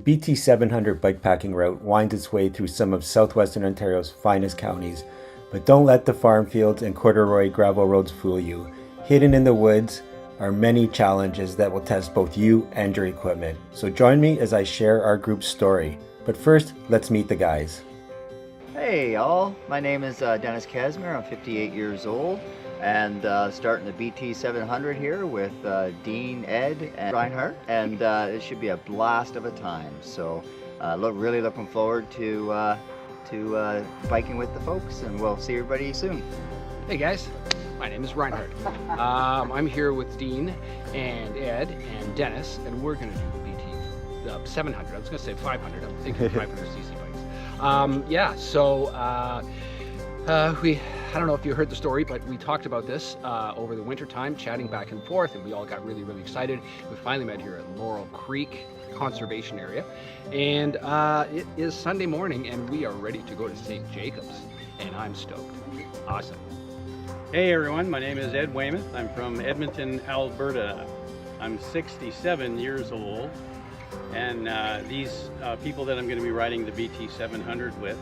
BT700 bikepacking route winds its way through some of southwestern Ontario's finest counties, but don't let the farm fields and corduroy gravel roads fool you. Hidden in the woods are many challenges that will test both you and your equipment. So join me as I share our group's story. But first, let's meet the guys. Hey all, my name is Dennis Casimir. I'm 58 years old and starting the BT700 here with Dean, Ed, and Reinhardt, and it should be a blast of a time. So really looking forward to biking with the folks, and we'll see everybody soon. Hey guys, my name is Reinhardt. I'm here with Dean and Ed and Dennis, and we're going to do the BT 700. I was going to say 500. I'm thinking 500cc bikes. I don't know if you heard the story, but we talked about this over the winter time, chatting back and forth, and we all got really excited. We finally met here at Laurel Creek Conservation Area, and it is Sunday morning, and we are ready to go to St. Jacobs, and I'm stoked. Awesome. Hey everyone, my name is Ed Weymouth. I'm from Edmonton, Alberta. I'm 67 years old, and these people that I'm going to be riding the BT700 with,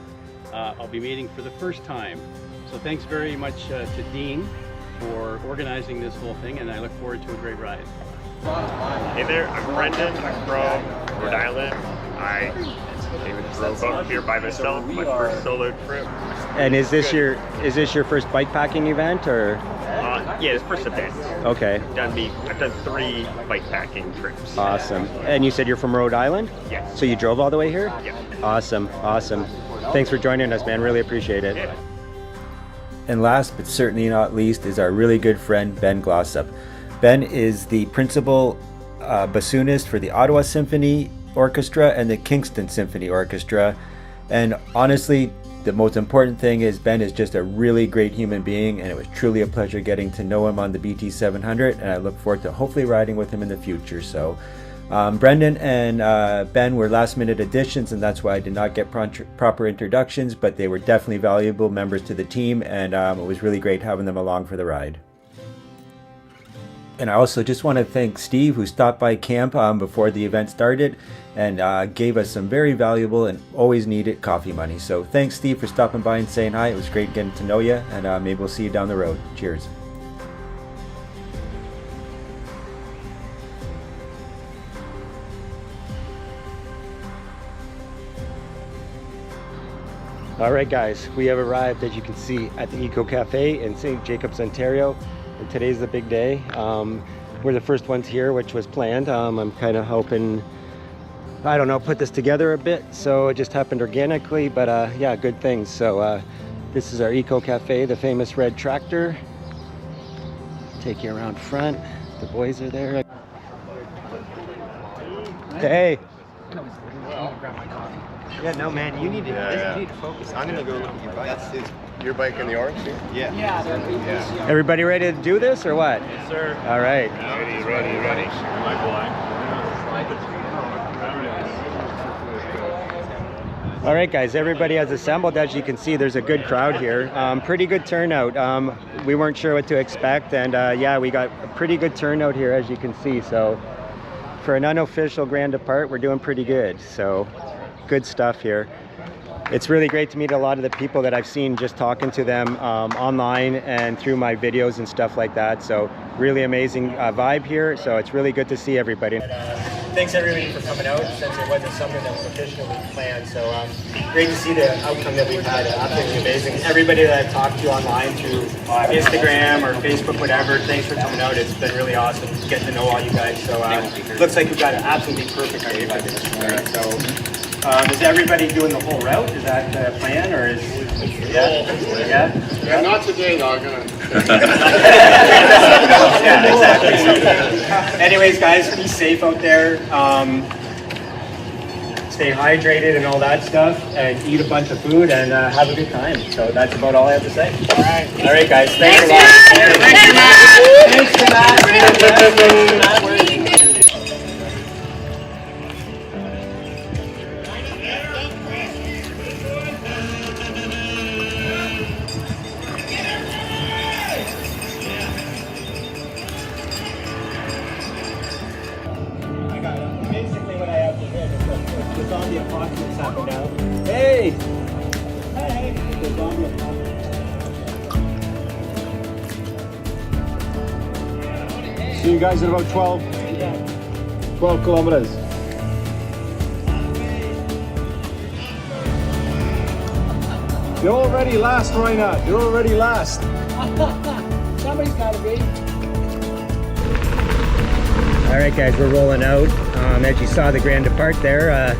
I'll be meeting for the first time. So thanks very much to Dean for organizing this whole thing, and I look forward to a great ride. Hey there, I'm Brendan. I'm from Rhode Island. I drove up here by myself, my first solo trip. And is this your first bikepacking event, or? Yeah, it's first event. Okay. I've done 3 bikepacking trips. Awesome. And you said you're from Rhode Island? Yes. So you drove all the way here? Yeah. Awesome. Thanks for joining us, man. Really appreciate it. Yeah. And last but certainly not least is our really good friend Ben Glossop. Ben is the principal bassoonist for the Ottawa Symphony Orchestra and the Kingston Symphony Orchestra. And honestly, the most important thing is Ben is just a really great human being, and it was truly a pleasure getting to know him on the BT700, and I look forward to hopefully riding with him in the future. So Brendan and Ben were last minute additions, and that's why I did not get proper introductions, but they were definitely valuable members to the team, and it was really great having them along for the ride. And I also just want to thank Steve, who stopped by camp before the event started and gave us some very valuable and always needed coffee money. So thanks, Steve, for stopping by and saying hi. It was great getting to know you, and maybe we'll see you down the road. Cheers. All right, guys, we have arrived, as you can see, at the Eco Cafe in St. Jacobs, Ontario. And today's the big day. We're the first ones here, which was planned. I'm kind of hoping, I don't know, put this together a bit. So it just happened organically, but yeah, good things. So this is our Eco Cafe, the famous red tractor. Take you around front. The boys are there. Hey. Yeah, no, man, you need to focus. I'm going to go look at your bike. Your bike in the orange here? Yeah. Everybody ready to do this or what? Yes, sir. All right. Ready. My All right, guys, everybody has assembled. As you can see, there's a good crowd here. Pretty good turnout. We weren't sure what to expect, and yeah, we got a pretty good turnout here, as you can see. So for an unofficial Grand Depart, we're doing pretty good. So good stuff here. It's really great to meet a lot of the people that I've seen just talking to them online and through my videos and stuff like that. So really amazing vibe here. So it's really good to see everybody. Thanks everybody for coming out, since it wasn't something that was officially planned. So great to see the outcome that we've had. Absolutely amazing. Everybody that I've talked to online through Instagram or Facebook, whatever, thanks for coming out. It's been really awesome to get to know all you guys. So looks like we've got an absolutely perfect day by this point. So. Is everybody doing the whole route? Is that the plan, or is Yeah, not today, though. I'm gonna. Yeah, exactly. So, anyways, guys, be safe out there. Stay hydrated and all that stuff, and eat a bunch of food and have a good time. So that's about all I have to say. All right, guys. Thanks a lot. Thanks, Matt. Basically what I have to do is Hey. See you guys in about 12 kilometers. You're already last, Rainer. You're already last. Somebody's got to be. All right, guys, we're rolling out. As you saw, the grand depart there.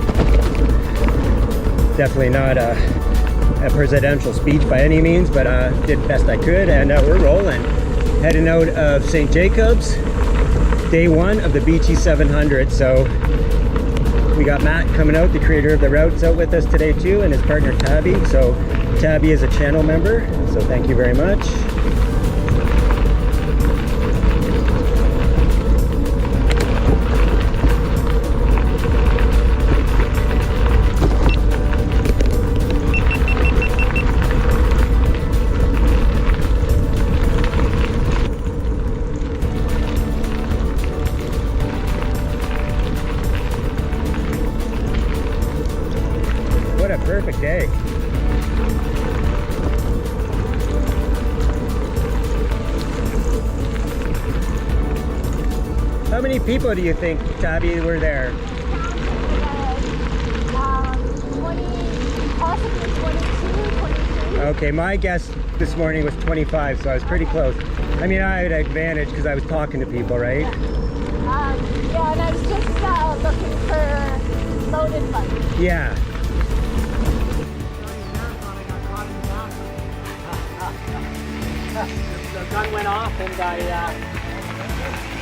Definitely not a presidential speech by any means, but did the best I could, and we're rolling. Heading out of St. Jacobs, day one of the BT700. So we got Matt coming out, the creator of the routes, out with us today too, and his partner Tabby. So Tabby is a channel member, so thank you very much. What a perfect day. How many people do you think, Tabby, were there? 20, possibly 22, 23. Okay, my guess this morning was 25, so I was pretty close. I mean, I had an advantage because I was talking to people, right? Yeah, and I was just looking for loaded funds. Yeah. The gun went off and I,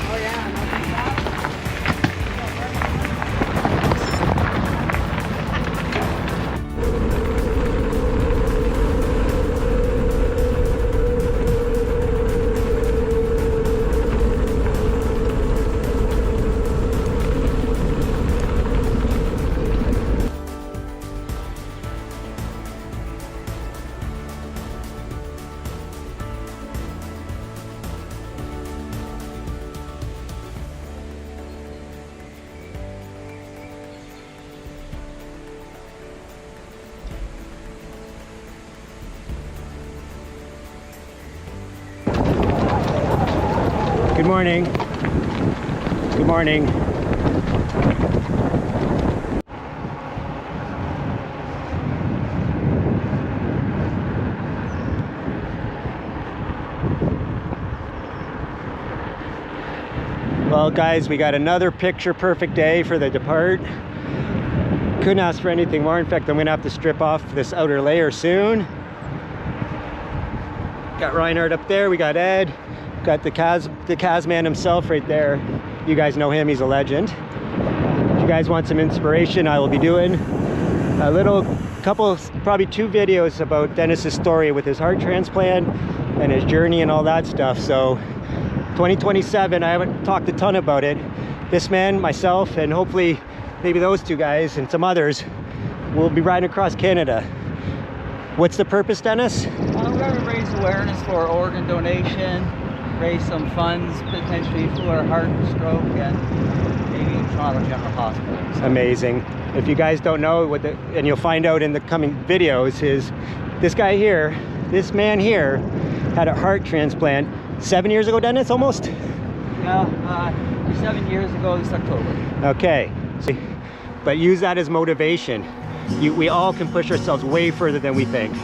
oh yeah, nothing bad. Good morning. Good morning. Well, guys, we got another picture perfect day for the depart. Couldn't ask for anything more. In fact, I'm gonna have to strip off this outer layer soon. Got Reinhard up there, we got Ed, got the Kaz man himself right there. You guys know him, he's a legend. If you guys want some inspiration, I will be doing a little couple, probably 2 videos about Dennis's story with his heart transplant and his journey and all that stuff. So 2027, I haven't talked a ton about it. This man, myself, and hopefully maybe those 2 guys and some others will be riding across Canada. What's the purpose, Dennis? We're going to raise awareness for organ donation, raise some funds potentially for heart and stroke, and maybe in Toronto General Hospital. So. Amazing. If you guys don't know what and you'll find out in the coming videos, is this guy here, this man here, had a heart transplant 7 years ago, Dennis, almost? Yeah, 7 years ago this October. Okay, but use that as motivation. We all can push ourselves way further than we think.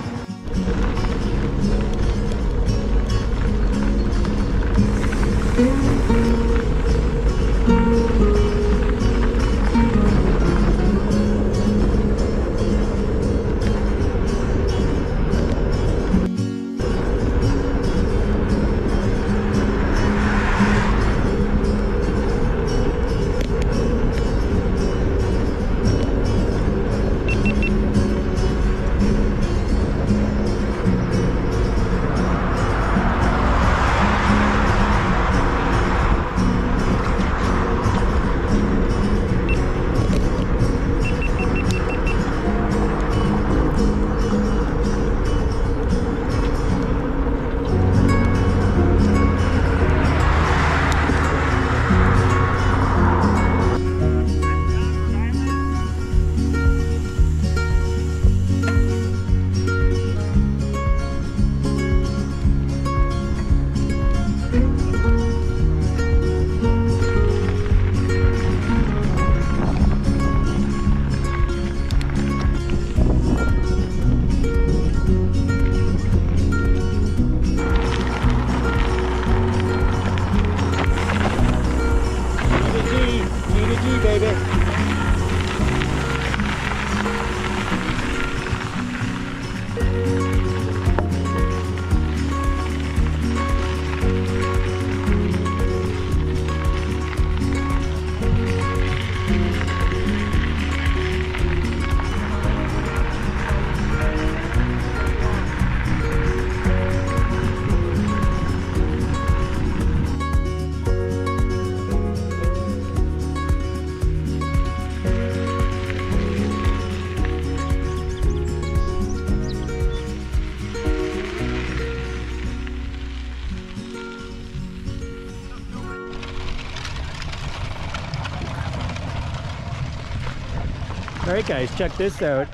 All right, guys, check this out.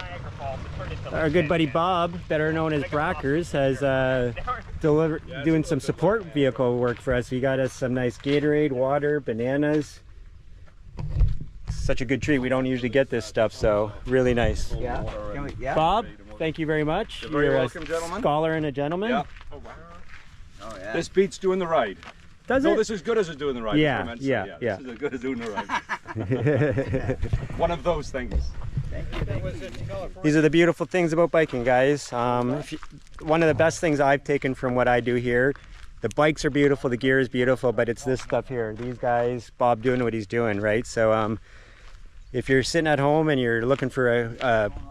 Our good buddy Bob, better known as Brackers, has doing some support vehicle work for us. He got us some nice Gatorade, water, bananas. Such a good treat. We don't usually get this stuff, so really nice. Yeah. Bob, thank you very much. You're very welcome, a gentlemen. Scholar and a gentleman. Yeah. Oh, yeah. This beats doing the ride. Does No, it? this is good as doing the ride. Yeah, is what I meant to say. yeah. This is as good as doing the ride. One of those things. These are the beautiful things about biking, guys. One of the best things I've taken from what I do here, the bikes are beautiful, the gear is beautiful, but it's this stuff here. These guys, Bob doing what he's doing, right? So if you're sitting at home and you're looking for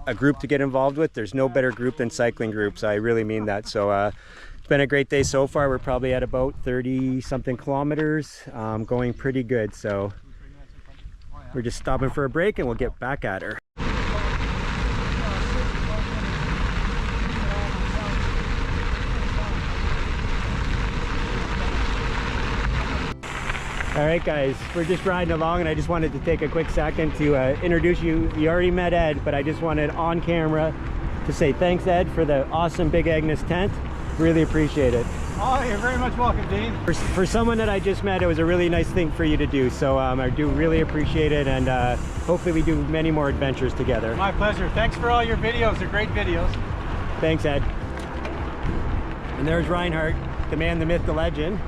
a group to get involved with, there's no better group than cycling groups. I really mean that. So it's been a great day so far. We're probably at about 30 something kilometers, going pretty good. So we're just stopping for a break and we'll get back at her. All right, guys, we're just riding along and I just wanted to take a quick second to introduce you. You already met Ed, but I just wanted on camera to say thanks, Ed, for the awesome Big Agnes tent. Really appreciate it. Oh, you're very much welcome, Dean. For someone that I just met, it was a really nice thing for you to do. So I do really appreciate it, and hopefully we do many more adventures together. My pleasure. Thanks for all your videos. They're great videos. Thanks, Ed. And there's Reinhardt, the man, the myth, the legend.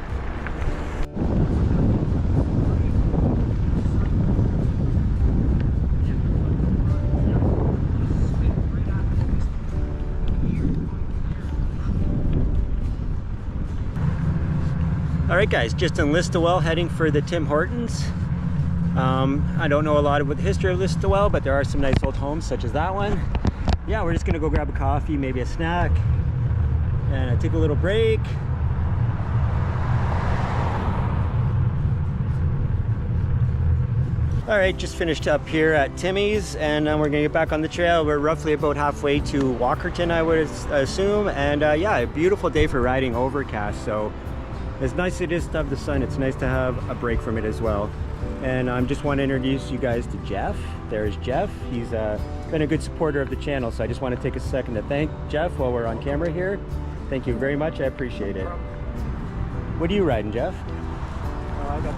All right, guys, just in Listowel, heading for the Tim Hortons. I don't know a lot about the history of Listowel, but there are some nice old homes such as that one. Yeah, we're just gonna go grab a coffee, maybe a snack, and take a little break. All right, just finished up here at Timmy's, and we're gonna get back on the trail. We're roughly about halfway to Walkerton, I would assume. And yeah, a beautiful day for riding, overcast. So as nice as it is to have the sun, it's nice to have a break from it as well. And I just want to introduce you guys to Jeff. There's Jeff. He's been a good supporter of the channel, so I just want to take a second to thank Jeff while we're on camera here. Thank you very much. I appreciate it. What are you riding, Jeff? I got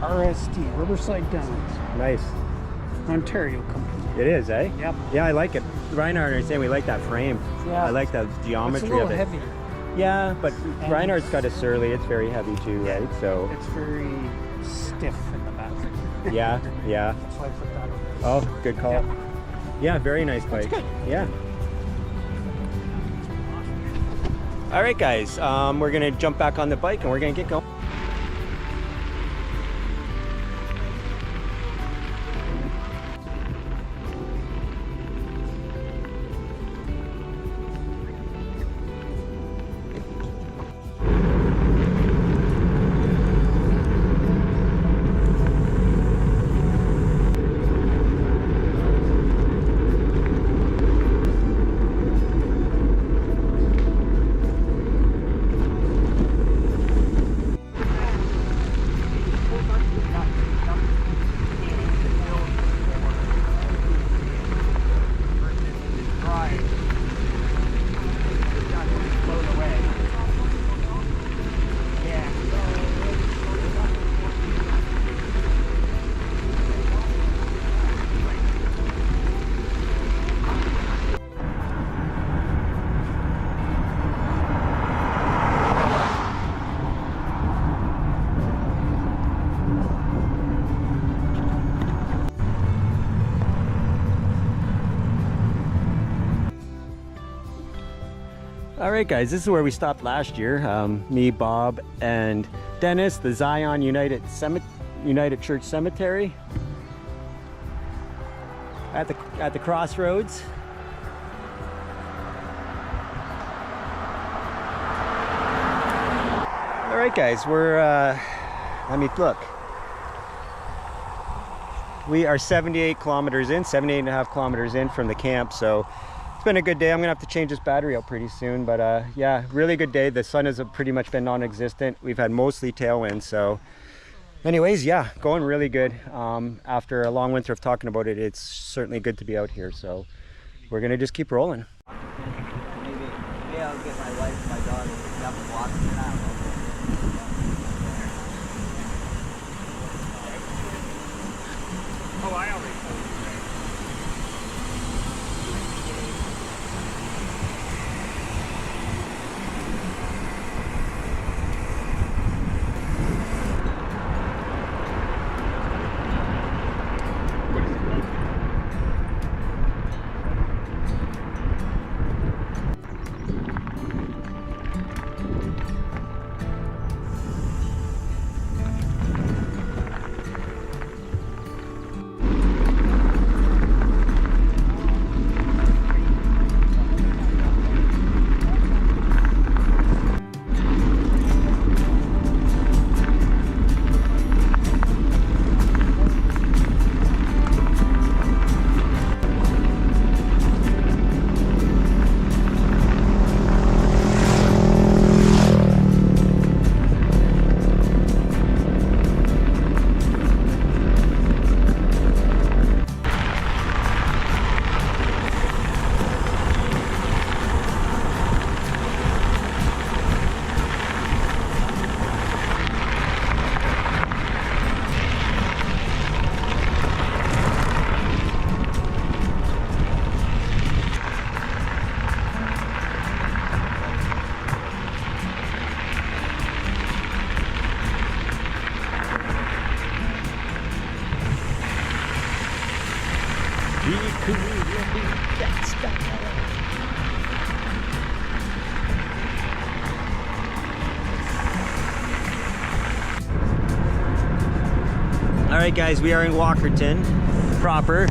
the RST, Riverside Downs. Nice. Ontario company. It is, eh? Yep. Yeah, I like it. Reinhardt and I are saying we like that frame. Yeah. I like the geometry It's a little of it. heavier. Yeah, but Reinhardt's got a surly. It's very heavy too, right? So It's very stiff in the back. yeah, yeah. That's why I put that on there. Oh, good call. Yep. Yeah, very nice bike. good. Yeah. All right, guys. We're gonna jump back on the bike and we're gonna get going. All right, guys, this is where we stopped last year. Me, Bob, and Dennis, the Zion United Church Cemetery at the crossroads. All right, guys, we're let me look. We are 78 kilometers in, 78 and a half kilometers in from the camp, so it's been a good day. I'm gonna have to change this battery out pretty soon, but yeah, really good day. The sun has pretty much been non-existent. We've had mostly tailwind, so Anyways, yeah, going really good. After a long winter of talking about it, it's certainly good to be out here. So we're gonna just keep rolling. Maybe I'll get my wife and my daughter to pick up and walk in and out. Oh, I already told you. All right, guys, we are in Walkerton proper.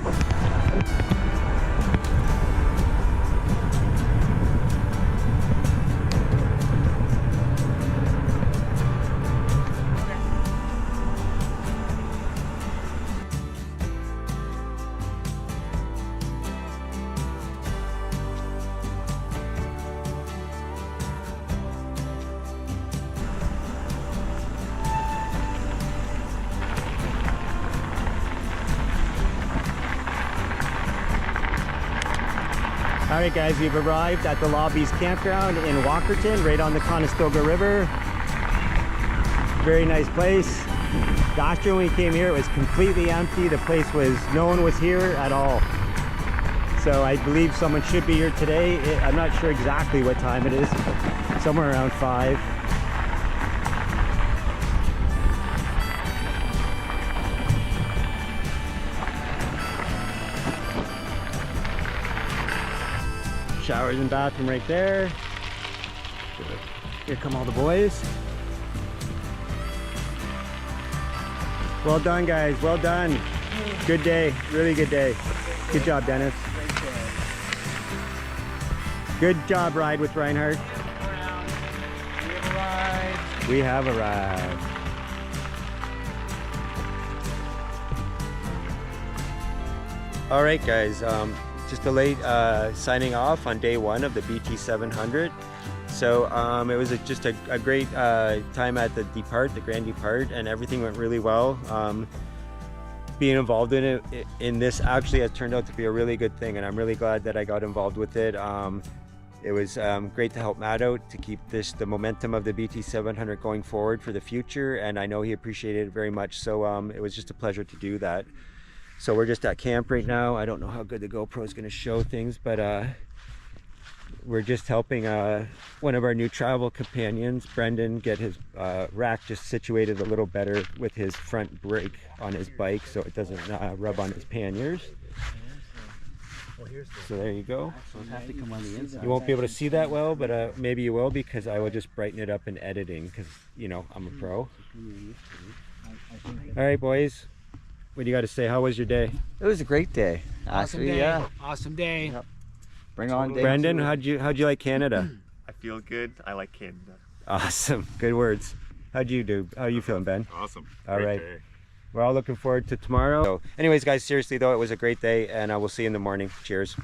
All right, guys, we've arrived at the Lobbies Campground in Walkerton, right on the Conestoga River. Very nice place. Last year when we came here, it was completely empty. The place was, no one was here at all. So I believe someone should be here today. I'm not sure exactly what time it is, somewhere around 5. Showers and bathroom right there. Here come all the boys. Well done, guys, well done. Good day, really good day. Good job, Dennis. Good job, ride with Reinhardt. We have arrived. All right, guys, just a late signing off on day 1 of the BT700. So it was just a great time at the Grand Depart, and everything went really well. Being involved in it, in this actually has turned out to be a really good thing, and I'm really glad that I got involved with it. It was great to help Matt out to keep the momentum of the BT700 going forward for the future, and I know he appreciated it very much. So it was just a pleasure to do that. So we're just at camp right now. I don't know how good the GoPro is going to show things, but we're just helping one of our new travel companions, Brendan, get his rack just situated a little better with his front brake on his bike so it doesn't rub on his panniers. So there you go. You won't be able to see that well, but maybe you will, because I will just brighten it up in editing, because, you know, I'm a pro. All right, boys. What do you got to say? How was your day? It was a great day. Awesome Actually, day. yeah. Awesome day. Yep. Bring on day Brendan, 2. how'd you like Canada? I feel good. I like Canada. Awesome. Good words. How'd you do? How are you feeling, Ben? Awesome. All Great right. day. We're all looking forward to tomorrow. So anyways, guys, seriously though, it was a great day, and we'll see you in the morning. Cheers.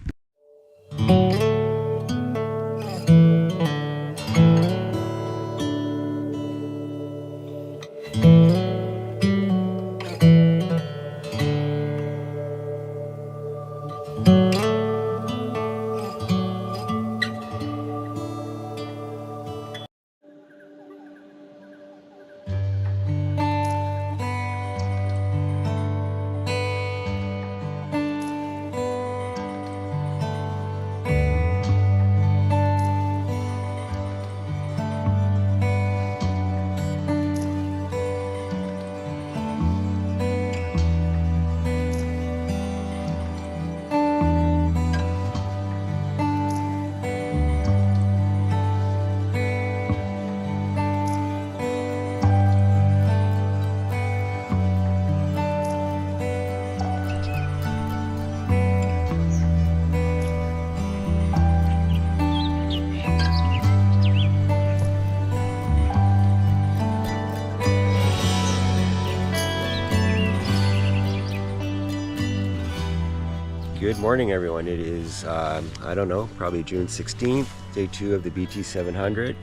Good morning, everyone. It is, I don't know, probably June 16th, day 2 of the BT700.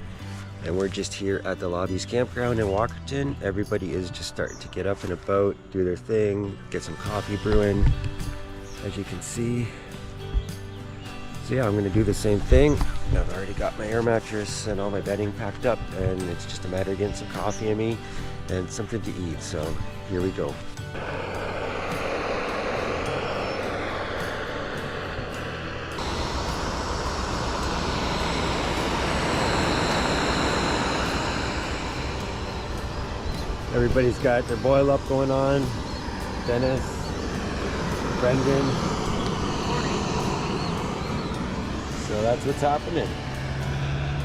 And we're just here at the Lobbies Campground in Walkerton. Everybody is just starting to get up and about, do their thing, get some coffee brewing, as you can see. So yeah, I'm gonna do the same thing. I've already got my air mattress and all my bedding packed up, and it's just a matter of getting some coffee in me and something to eat. So here we go. Everybody's got their boil up going on. Dennis, Brendan. So that's what's happening.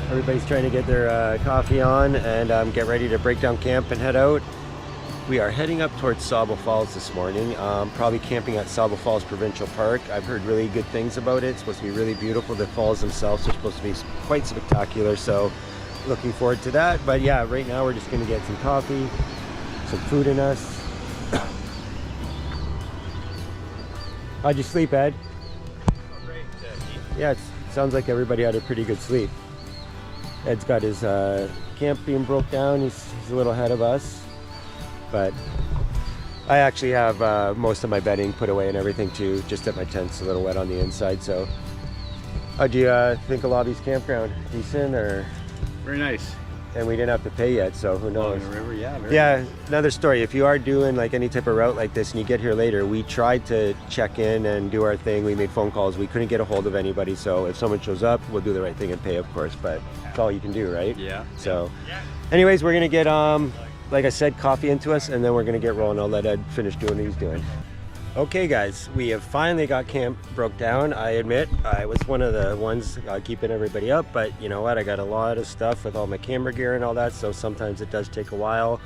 Everybody's trying to get their coffee on and get ready to break down camp and head out. We are heading up towards Sauble Falls this morning. Probably camping at Sauble Falls Provincial Park. I've heard really good things about it. It's supposed to be really beautiful. The falls themselves are supposed to be quite spectacular. So looking forward to that. But yeah, right now we're just gonna get some coffee, some food in us. How'd you sleep, Ed? Great. Yeah, it sounds like everybody had a pretty good sleep. Ed's got his camp being broke down. He's a little ahead of us. But I actually have most of my bedding put away and everything too, just that my tent's a little wet on the inside. So how do you think of Lobby's Campground? Decent or? Very nice. And we didn't have to pay yet, so who knows? Along the river, yeah. Very Yeah, nice. another story. If you are doing like any type of route like this and you get here later, we tried to check in and do our thing. We made phone calls. We couldn't get a hold of anybody. So if someone shows up, we'll do the right thing and pay, of course. But that's all you can do, right? Yeah. So anyways, we're going to get, like I said, coffee into us, and then we're going to get rolling. I'll let Ed finish doing what he's doing. Okay, guys, we have finally got camp broke down. I admit I was one of the ones keeping everybody up, but you know what? I got a lot of stuff with all my camera gear and all that, so sometimes it does take a while.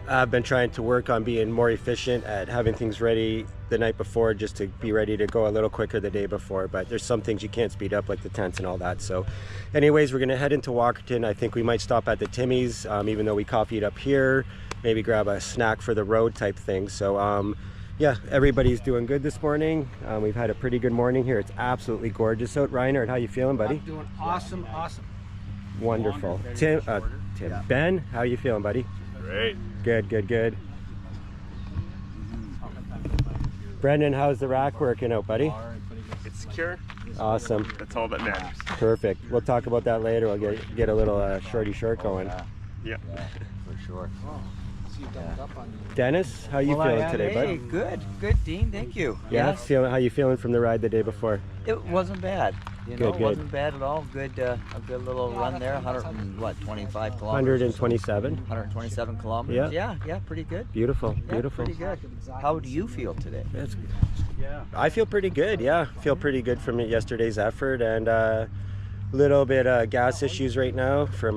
I've been trying to work on being more efficient at having things ready the night before, just to be ready to go a little quicker the day before, but there's some things you can't speed up, like the tents and all that. So anyways, we're gonna head into Walkerton. I think we might stop at the Timmy's, even though we coffeeed up here, maybe grab a snack for the road type thing. So yeah, everybody's doing good this morning. We've had a pretty good morning here. It's absolutely gorgeous out. Reinhard, how you feeling, buddy? I'm doing awesome. Wonderful. Tim, Ben, how you feeling, buddy? Great. Good. Brendan, how's the rack working out, buddy? It's secure. Awesome. That's all that matters. Perfect. We'll talk about that later. We'll get a little shorty short going. Yeah. For sure. Dennis, how you feeling today, hey, bud? good, Dean. Thank you. Yeah. Yes. How you feeling from the ride the day before? It wasn't bad. You know, Good. it wasn't bad at all. Good, a good little run there. 25 kilometers. 127. 127 kilometers. Yeah. Yeah, pretty good. Beautiful. Yeah, pretty good. How do you feel today? That's good. I feel pretty good. Yeah, feel pretty good from yesterday's effort, and a little bit gas issues right now from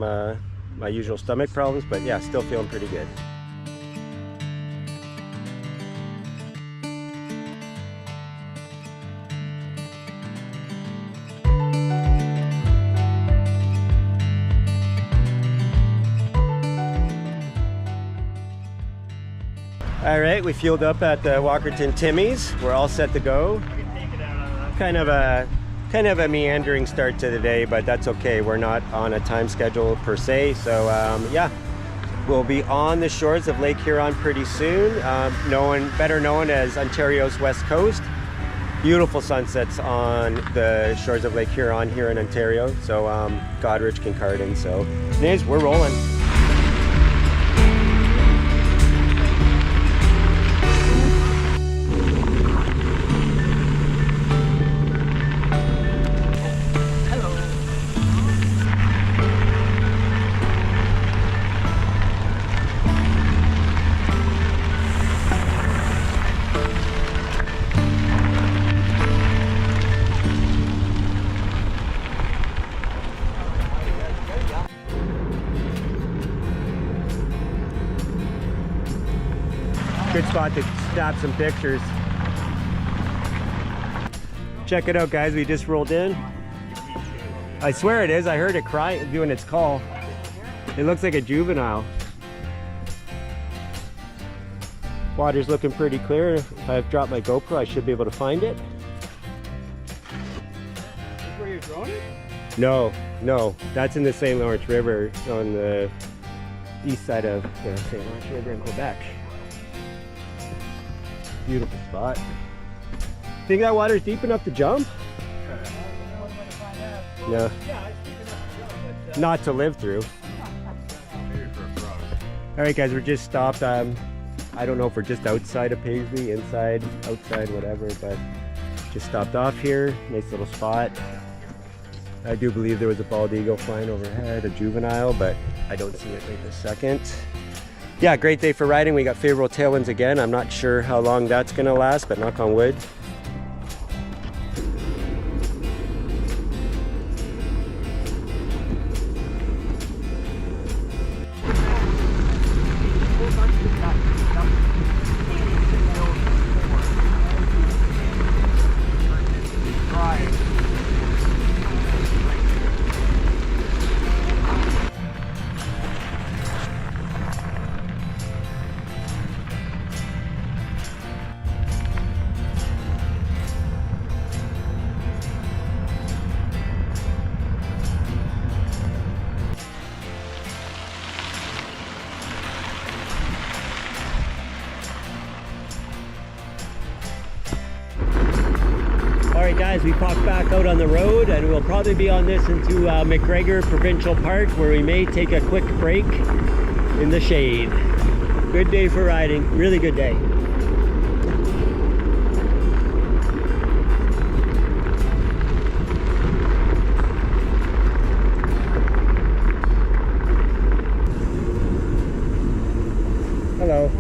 my usual stomach problems, but yeah, still feeling pretty good. All right, we fueled up at the Walkerton Timmy's. We're all set to go. Kind of a meandering start to the day, but that's okay. We're not on a time schedule per se. So yeah, we'll be on the shores of Lake Huron pretty soon. Better known as Ontario's West Coast. Beautiful sunsets on the shores of Lake Huron here in Ontario. So Godrich, Kincardine. So anyways, we're rolling. Good spot to snap some pictures. Check it out, guys. We just rolled in. I swear it is. I heard it crying, doing its call. It looks like a juvenile. Water's looking pretty clear. If I've dropped my GoPro, I should be able to find it. you throwing it? No, no, that's in the St. Lawrence River on the east side of the St. Lawrence River in Quebec. Beautiful spot. Think that water's deep enough to jump? No. Not to live through. All right, guys, we're just stopped. I don't know if we're just outside of Paisley, inside, outside, whatever, but just stopped off here. Nice little spot. I do believe there was a bald eagle flying overhead, a juvenile, but I don't see it right this second. Yeah, great day for riding. We got favorable tailwinds again. I'm not sure how long that's gonna last, but knock on wood. Alright guys, we popped back out on the road and we'll probably be on this into McGregor Provincial Park, where we may take a quick break in the shade. Good day for riding, really good day. Hello.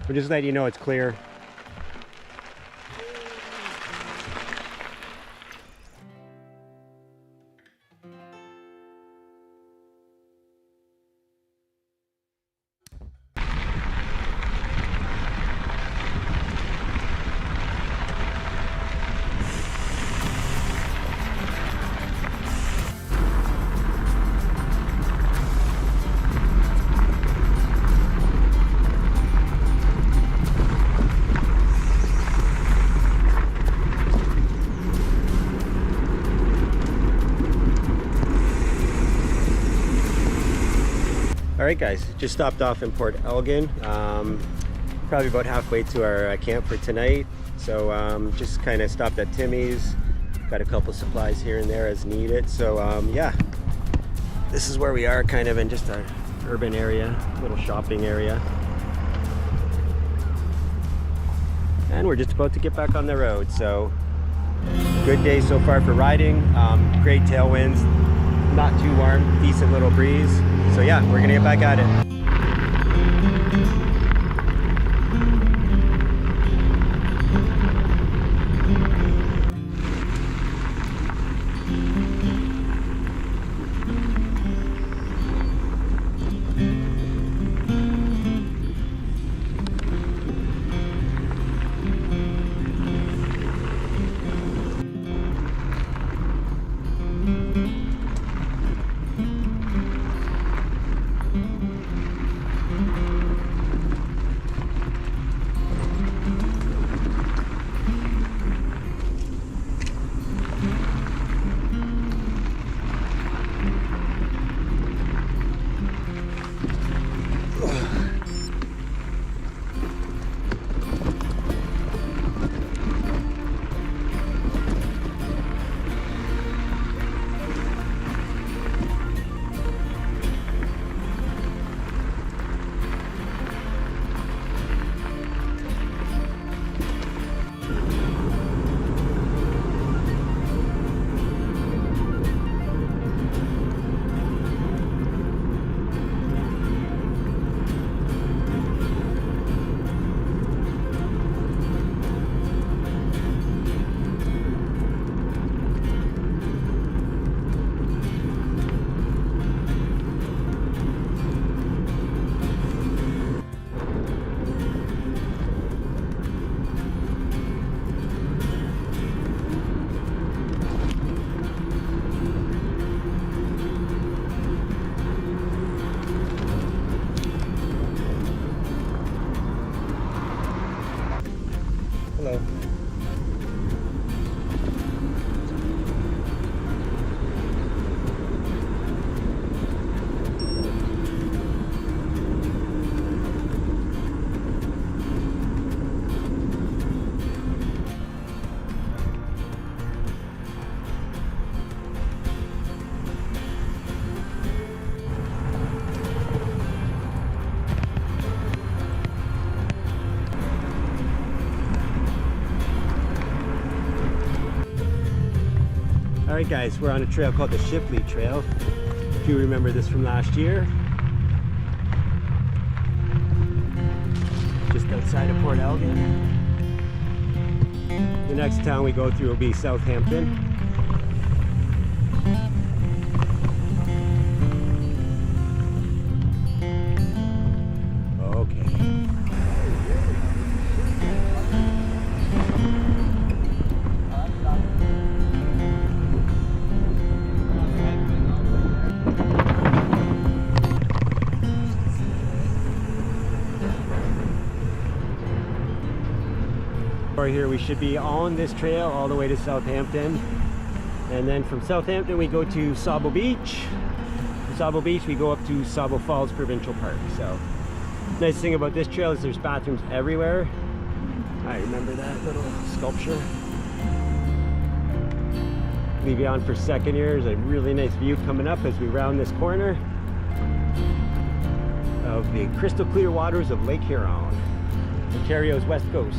We're just letting you know it's clear. Alright guys, just stopped off in Port Elgin, probably about halfway to our camp for tonight. So just kind of stopped at Timmy's, got a couple supplies here and there as needed. So yeah, this is where we are, kind of in just an urban area, little shopping area. And we're just about to get back on the road. So good day so far for riding, great tailwinds, not too warm, decent little breeze. So yeah, we're gonna get back at it. Alright guys, we're on a trail called the Shipley Trail. If you remember this from last year. Just outside of Port Elgin. The next town we go through will be Southampton. Here we should be on this trail all the way to Southampton, and then from Southampton we go to Sabo Beach. From Sabo Beach we go up to Sabo Falls Provincial Park. So nice thing about this trail is there's bathrooms everywhere. I remember that little sculpture. Leave you on for a second here. There's a really nice view coming up as we round this corner of the crystal clear waters of Lake Huron, Ontario's west coast.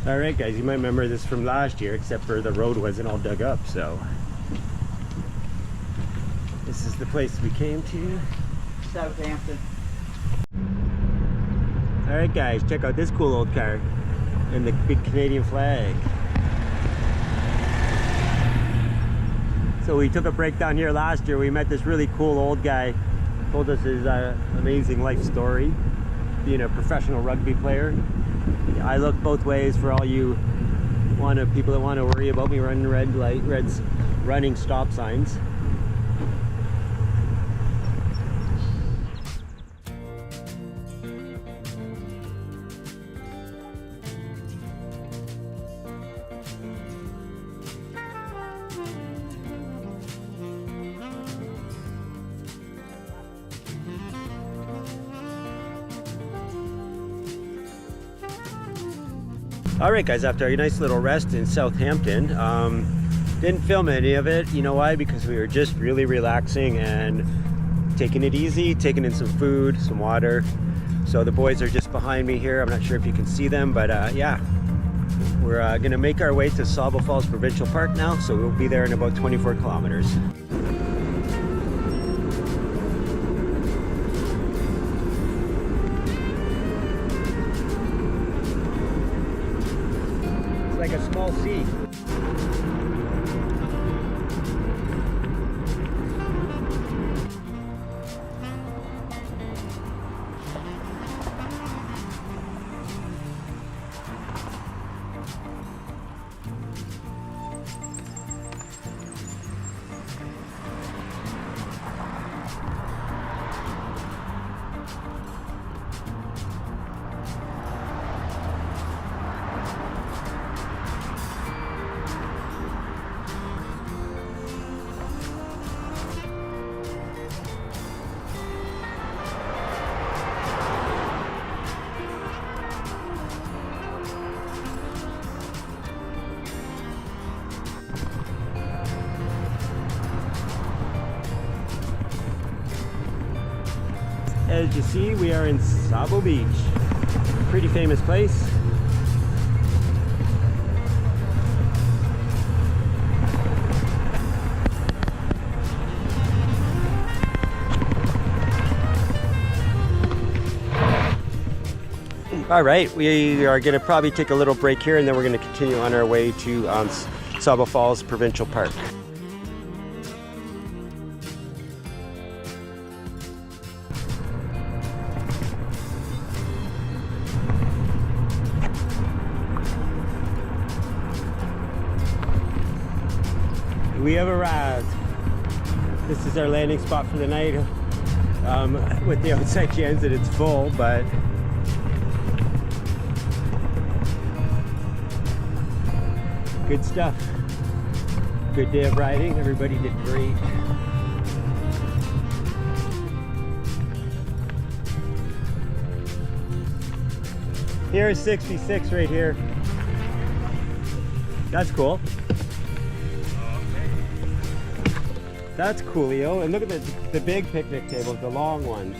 Alright guys, you might remember this from last year, except for the road wasn't all dug up, so this is the place we came to. Southampton. Alright guys, check out this cool old car and the big Canadian flag. So we took a break down here last year. We met this really cool old guy, told us his amazing life story, being a professional rugby player. I look both ways for all you people that want to worry about me running running stop signs. Alright guys, after a nice little rest in Southampton, didn't film any of it. You know why? Because we were just really relaxing and taking it easy, taking in some food, some water. So the boys are just behind me here. I'm not sure if you can see them, but yeah. We're gonna make our way to Sabo Falls Provincial Park now, so we'll be there in about 24 kilometers. Like a small sea. As you see, we are in Sabo Beach. Pretty famous place. All right, we are going to probably take a little break here, and then we're going to continue on our way to Sabo Falls Provincial Park. We have arrived. This is our landing spot for the night. With the outside chance that it's full, but good stuff. Good day of riding. Everybody did great. Here's 66 right here. That's cool. That's coolio. And look at the big picnic tables, the long ones.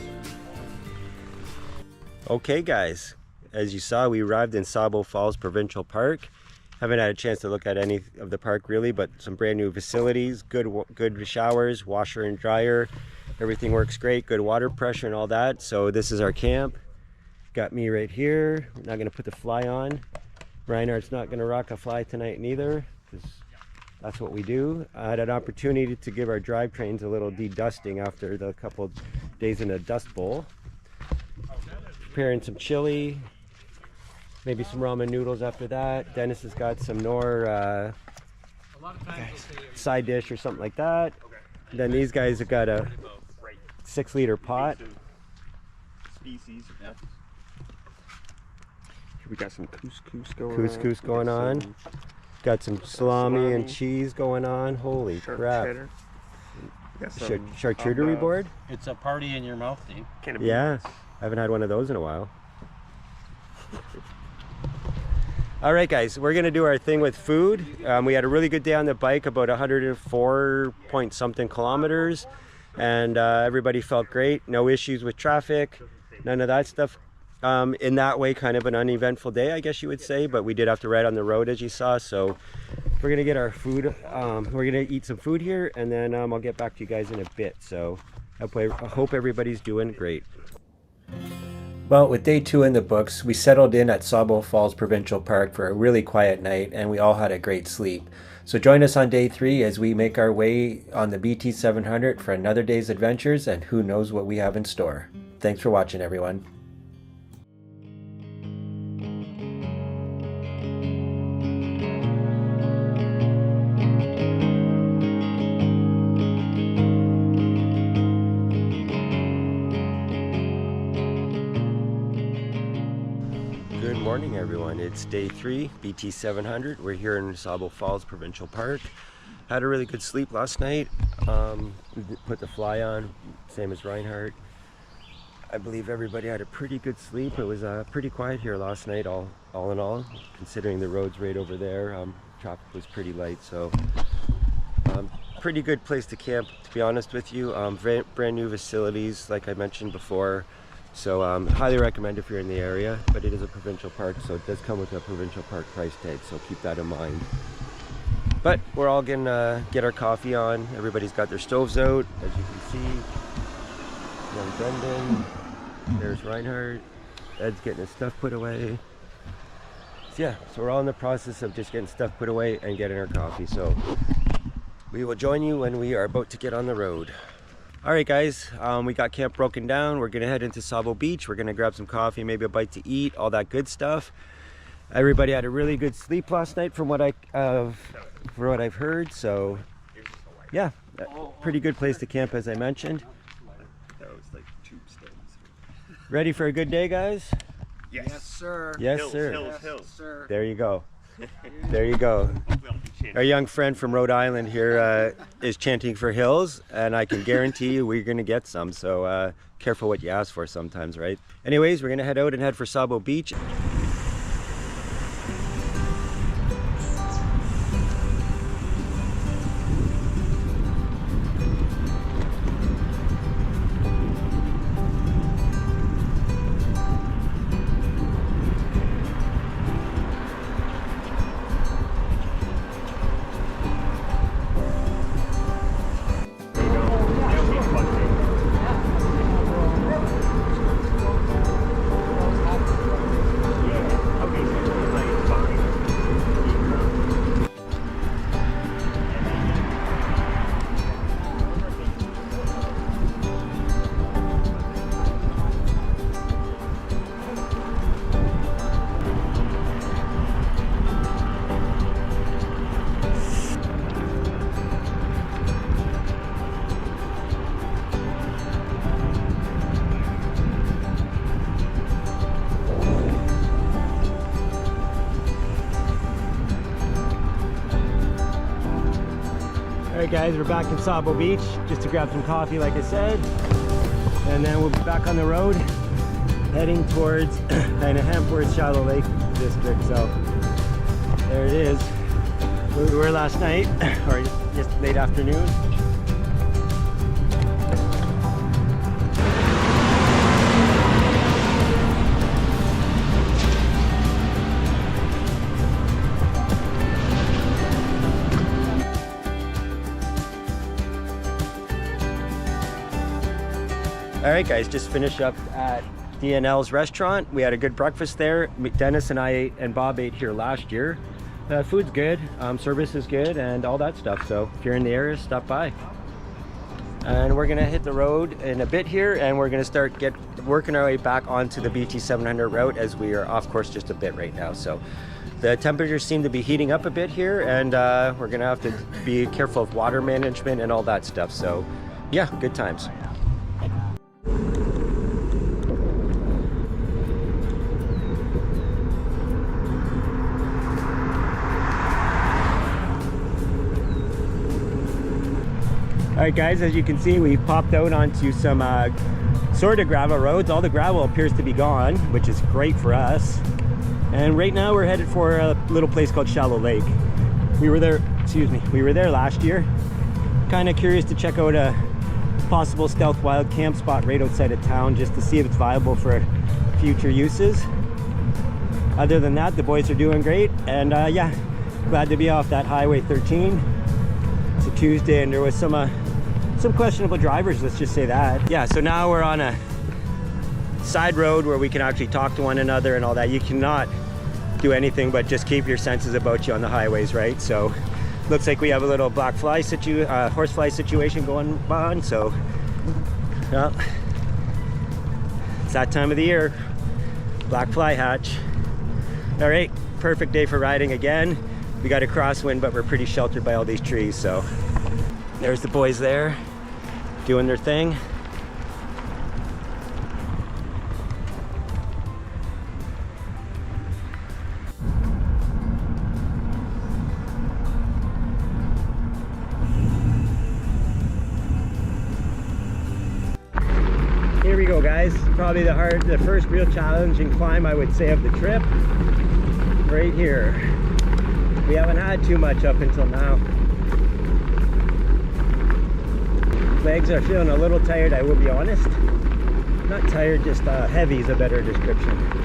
Okay guys, as you saw, we arrived in Sabo Falls Provincial Park. Haven't had a chance to look at any of the park really, but some brand new facilities, good showers, washer and dryer. Everything works great, good water pressure and all that. So this is our camp. Got me right here. We're not gonna put the fly on. Reinhardt's not gonna rock a fly tonight neither, because that's what we do. I had an opportunity to give our drivetrains a little de-dusting after the couple days in a dust bowl. Preparing some chili, maybe some ramen noodles after that. Dennis has got some more side dish or something like that. Then these guys have got a 6-liter pot. Species. We got some couscous going on. Got some salami and cheese going on. Holy crap. Charcuterie board? It's a party in your mouth, Dean. Yeah, I haven't had one of those in a while. All right guys, we're gonna do our thing with food. We had a really good day on the bike, about 104 point something kilometers, and everybody felt great. No issues with traffic, none of that stuff. In that way, kind of an uneventful day, I guess you would say, but we did have to ride on the road as you saw. So we're gonna get our food, we're gonna eat some food here, and then I'll get back to you guys in a bit. So I hope everybody's doing great. Well, with day 2 in the books, we settled in at Sabo Falls Provincial Park for a really quiet night, and we all had a great sleep. So join us on day 3 as we make our way on the BT700 for another day's adventures, and who knows what we have in store. Thanks for watching, everyone. Good morning everyone, it's day 3, BT700. We're here in Sabo Falls Provincial Park. Had a really good sleep last night. We put the fly on, same as Reinhardt. I believe everybody had a pretty good sleep. It was pretty quiet here last night, all in all, considering the road's right over there. Traffic was pretty light, so pretty good place to camp, to be honest with you. Brand new facilities, like I mentioned before. So highly recommend if you're in the area, but it is a provincial park, so it does come with a provincial park price tag, so keep that in mind. But we're all gonna get our coffee on. Everybody's got their stoves out, as you can see. Young Brendan, there's Reinhardt, Ed's getting his stuff put away. So yeah, so we're all in the process of just getting stuff put away and getting our coffee, so we will join you when we are about to get on the road. All right guys, we got camp broken down. We're gonna head into Sabo Beach. We're gonna grab some coffee, maybe a bite to eat, all that good stuff. Everybody had a really good sleep last night from what I've heard. So yeah, pretty good place to camp, as I mentioned. Ready for a good day, guys? Yes, sir. Yes, Hills, sir. hills, hills. Sir. There you go. There you go. Our young friend from Rhode Island here is chanting for hills, and I can guarantee you we're going to get some. So careful what you ask for sometimes, right? Anyways, we're going to head out and head for Sabo Beach. right, guys, we're back in Sabo Beach just to grab some coffee, like I said, and then we'll be back on the road heading towards Hempworth Shallow Lake District. So there it is, where we were last night, or just late afternoon. All right, guys, just finished up at DNL's restaurant. We had a good breakfast there. Dennis and I and Bob ate here last year. Food's good, service is good, and all that stuff. So if you're in the area, stop by. And we're gonna hit the road in a bit here, and we're gonna start working our way back onto the BT700 route, as we are off course just a bit right now. So the temperatures seem to be heating up a bit here, and we're gonna have to be careful of water management and all that stuff. So yeah, good times. All right, guys, as you can see, we popped out onto some sort of gravel roads. All the gravel appears to be gone, which is great for us. And right now we're headed for a little place called Shallow Lake. We were there last year. Kind of curious to check out a possible stealth wild camp spot right outside of town, just to see if it's viable for future uses. Other than that, the boys are doing great, and yeah, glad to be off that Highway 13. It's a Tuesday, and there was some questionable drivers, let's just say that. Yeah, so now we're on a side road where we can actually talk to one another and all that. You cannot do anything but just keep your senses about you on the highways, right? So looks like we have a little horsefly situation going on. So well, it's that time of the year, black fly hatch. All right, perfect day for riding again. We got a crosswind, but we're pretty sheltered by all these trees. So there's the boys there doing their thing. Here we go, guys. Probably the first real challenging climb, I would say, of the trip. Right here. We haven't had too much up until now. Legs are feeling a little tired, I will be honest. Not tired, just heavy is a better description.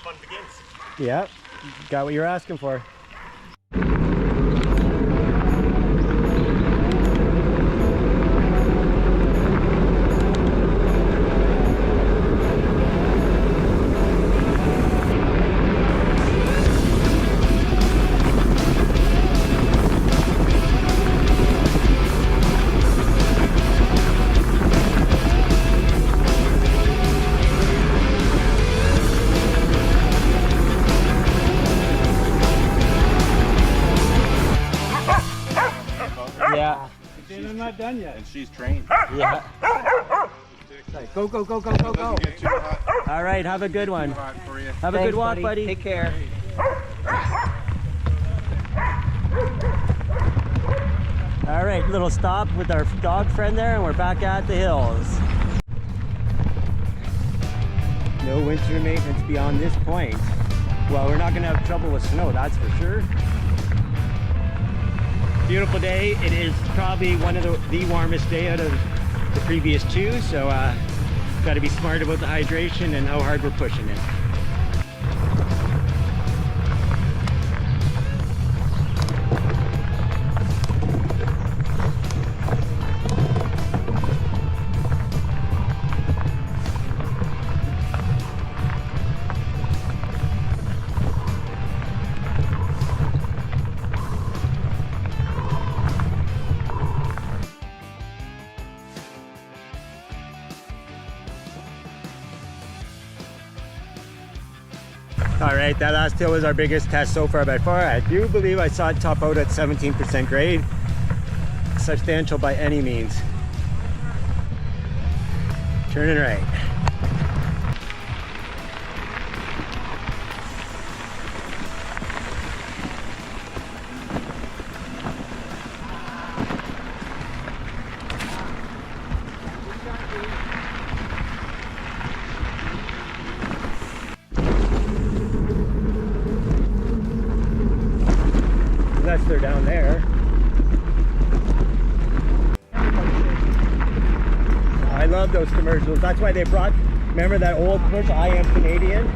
Fun begins. Yeah, got what you're asking for. Yeah. I'm not done yet. And she's trained. Yeah. Go, go, go, go, go, go. All right, have a good one. Have a good walk, buddy. Take care. All right, little stop with our dog friend there, and we're back at the hills. No winter maintenance beyond this point. Well, we're not gonna have trouble with snow, that's for sure. Beautiful day. It is probably one of the warmest day out of the previous two, so got to be smart about the hydration and how hard we're pushing it. All right, that last hill was our biggest test so far by far. I do believe I saw it top out at 17% grade. Substantial by any means. Turning right. Unless they're down there. I love those commercials. That's why they brought, remember that old commercial, I Am Canadian?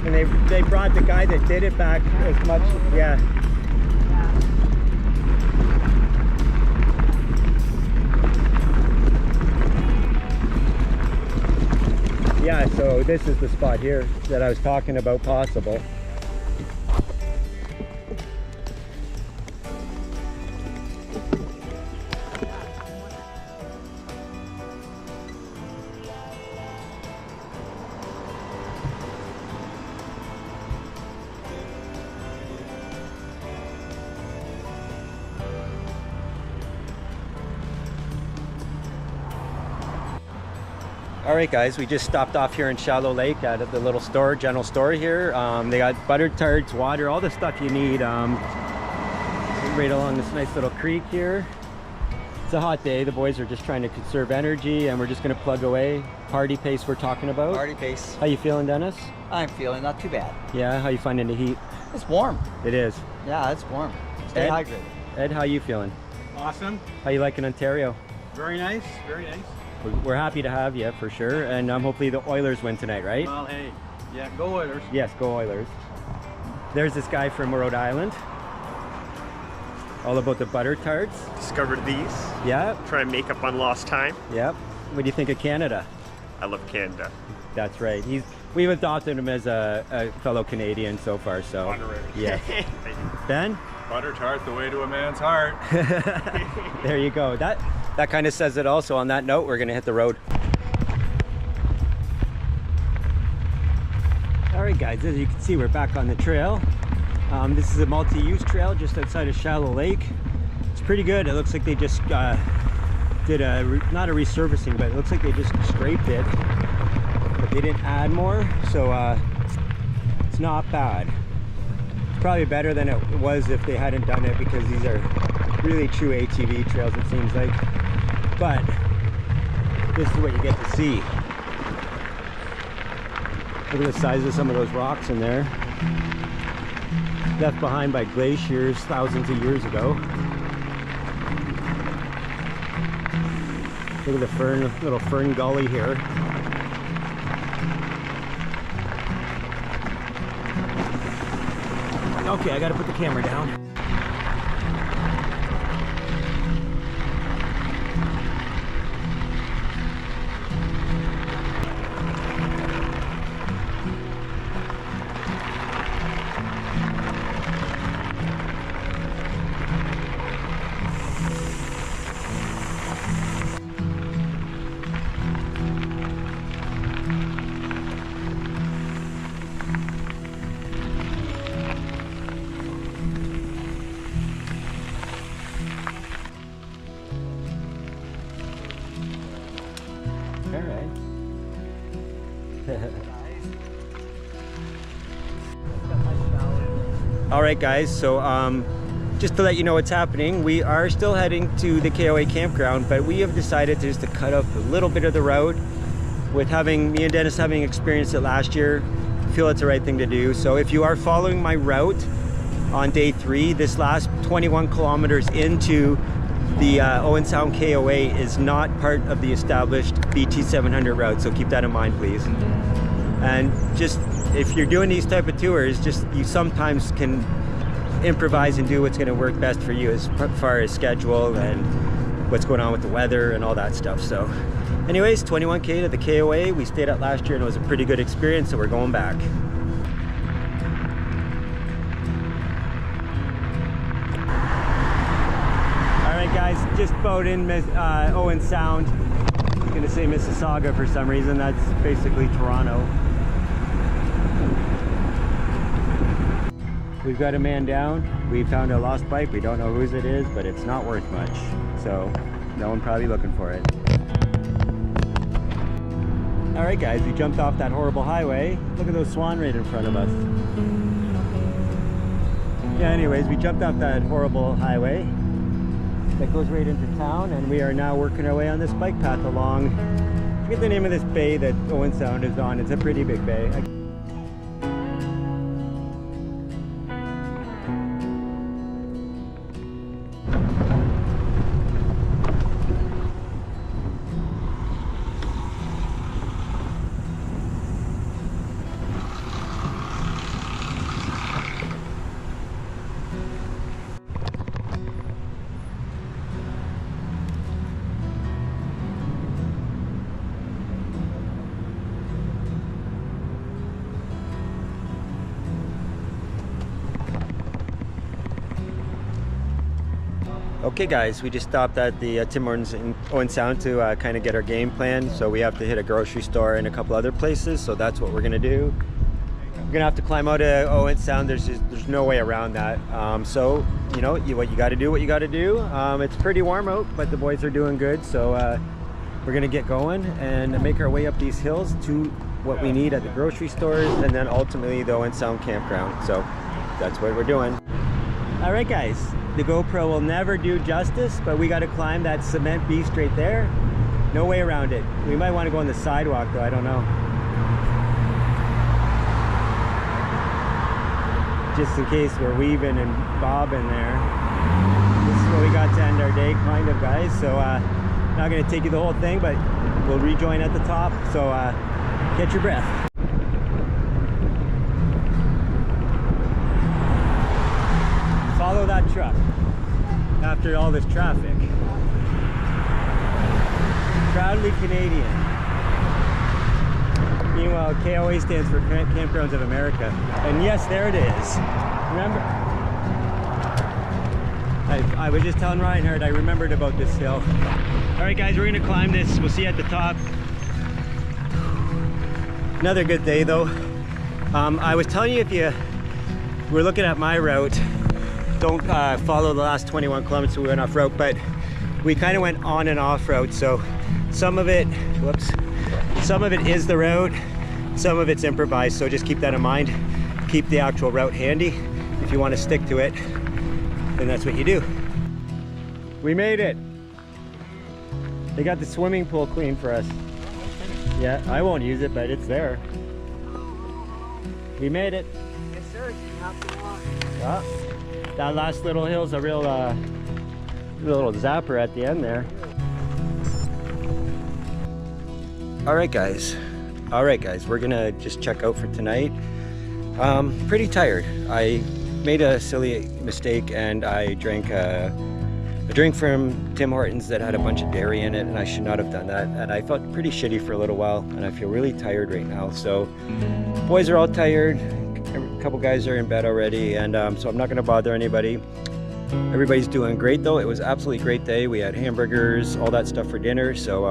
And they brought the guy that did it back as much, yeah. Yeah, so this is the spot here that I was talking about possible. Alright guys, we just stopped off here in Shallow Lake at the little store, general store here. They got butter tarts, water, all the stuff you need right along this nice little creek here. It's a hot day, the boys are just trying to conserve energy and we're just going to plug away. Party pace we're talking about. Party pace. How you feeling, Dennis? I'm feeling not too bad. Yeah, how you finding the heat? It's warm. It is. Yeah, it's warm. Stay Ed? hydrated. Ed, how you feeling? Awesome. How you liking Ontario? Very nice. Very nice. We're happy to have you for sure, and hopefully the Oilers win tonight, right? Well, hey, yeah, go Oilers. Yes, go Oilers. There's this guy from Rhode Island, all about the butter tarts. Discovered these. Yeah, Try and make up on lost time. yep. What do you think of Canada? I love Canada. That's right. We've adopted him as a fellow Canadian so far, so. Honorary. Yeah. Thank you. Ben? Butter tart, the way to a man's heart. There you go. That kind of says it also. On that note, we're gonna hit the road. All right guys, as you can see, we're back on the trail. This is a multi-use trail just outside of Shallow Lake. It's pretty good. It looks like they just did not a resurfacing, but it looks like they just scraped it, but they didn't add more, so it's not bad. It's probably better than it was if they hadn't done it, because these are really true ATV trails, it seems like. But this is what you get to see. Look at the size of some of those rocks in there, left behind by glaciers thousands of years ago. Look at the little fern gully here. Okay, I gotta put the camera down. All right guys, so just to let you know what's happening, we are still heading to the KOA campground, but we have decided just to cut off a little bit of the road. With me and Dennis having experienced it last year, I feel it's the right thing to do. So if you are following my route on day 3, this last 21 kilometers into the Owen Sound KOA is not part of the established BT700 route, so keep that in mind please. And just if you're doing these type of tours, just you sometimes can improvise and do what's going to work best for you as far as schedule and what's going on with the weather and all that stuff. So anyways, 21K to the KOA. We stayed at last year and it was a pretty good experience, so we're going back. All right guys, just about in Owen Sound. I was gonna say Mississauga for some reason. That's basically Toronto. We've got a man down. We found a lost bike. We don't know whose it is, but it's not worth much. So no one probably looking for it. All right, guys, we jumped off that horrible highway. Look at those swan right in front of us. Yeah, anyways, we jumped off that horrible highway that goes right into town, and we are now working our way on this bike path along. I forget the name of this bay that Owen Sound is on. It's a pretty big bay. Okay guys, we just stopped at the Tim Hortons in Owen Sound to kind of get our game plan. So we have to hit a grocery store and a couple other places, so that's what we're gonna do. We're gonna have to climb out of Owen Sound. There's no way around that. So you know what you got to do. It's pretty warm out, but the boys are doing good. So we're gonna get going and make our way up these hills to what we need at the grocery stores, and then ultimately the Owen Sound campground. So that's what we're doing. All right guys, the GoPro will never do justice, but we got to climb that cement beast right there. No way around it. We might want to go on the sidewalk though, I don't know. Just in case we're weaving and bobbing there. This is what we got to end our day, kind of, guys. So not going to take you the whole thing, but we'll rejoin at the top. So get your breath. Follow that truck after all this traffic. Proudly Canadian. Meanwhile, KOA stands for Campgrounds of America. And yes, there it is. Remember? I was just telling Reinhardt I remembered about this hill. All right guys, we're gonna climb this. We'll see you at the top. Another good day though. I was telling you, if you were looking at my route, don't follow the last 21 kilometers. We went off route, but we kind of went on and off route. So some of it, some of it is the route, some of it's improvised. So just keep that in mind. Keep the actual route handy. If you want to stick to it, then that's what you do. We made it. They got the swimming pool clean for us. Yeah, I won't use it, but it's there. We made it. Yes, sir. You have to walk. Yeah. That last little hill's a real little zapper at the end there. All right guys, we're gonna just check out for tonight. Pretty tired. I made a silly mistake and I drank a drink from Tim Hortons that had a bunch of dairy in it, and I should not have done that, and I felt pretty shitty for a little while, and I feel really tired right now. So boys are all tired. A couple guys are in bed already, and so I'm not going to bother anybody. Everybody's doing great though. It was absolutely great day. We had hamburgers, all that stuff for dinner. So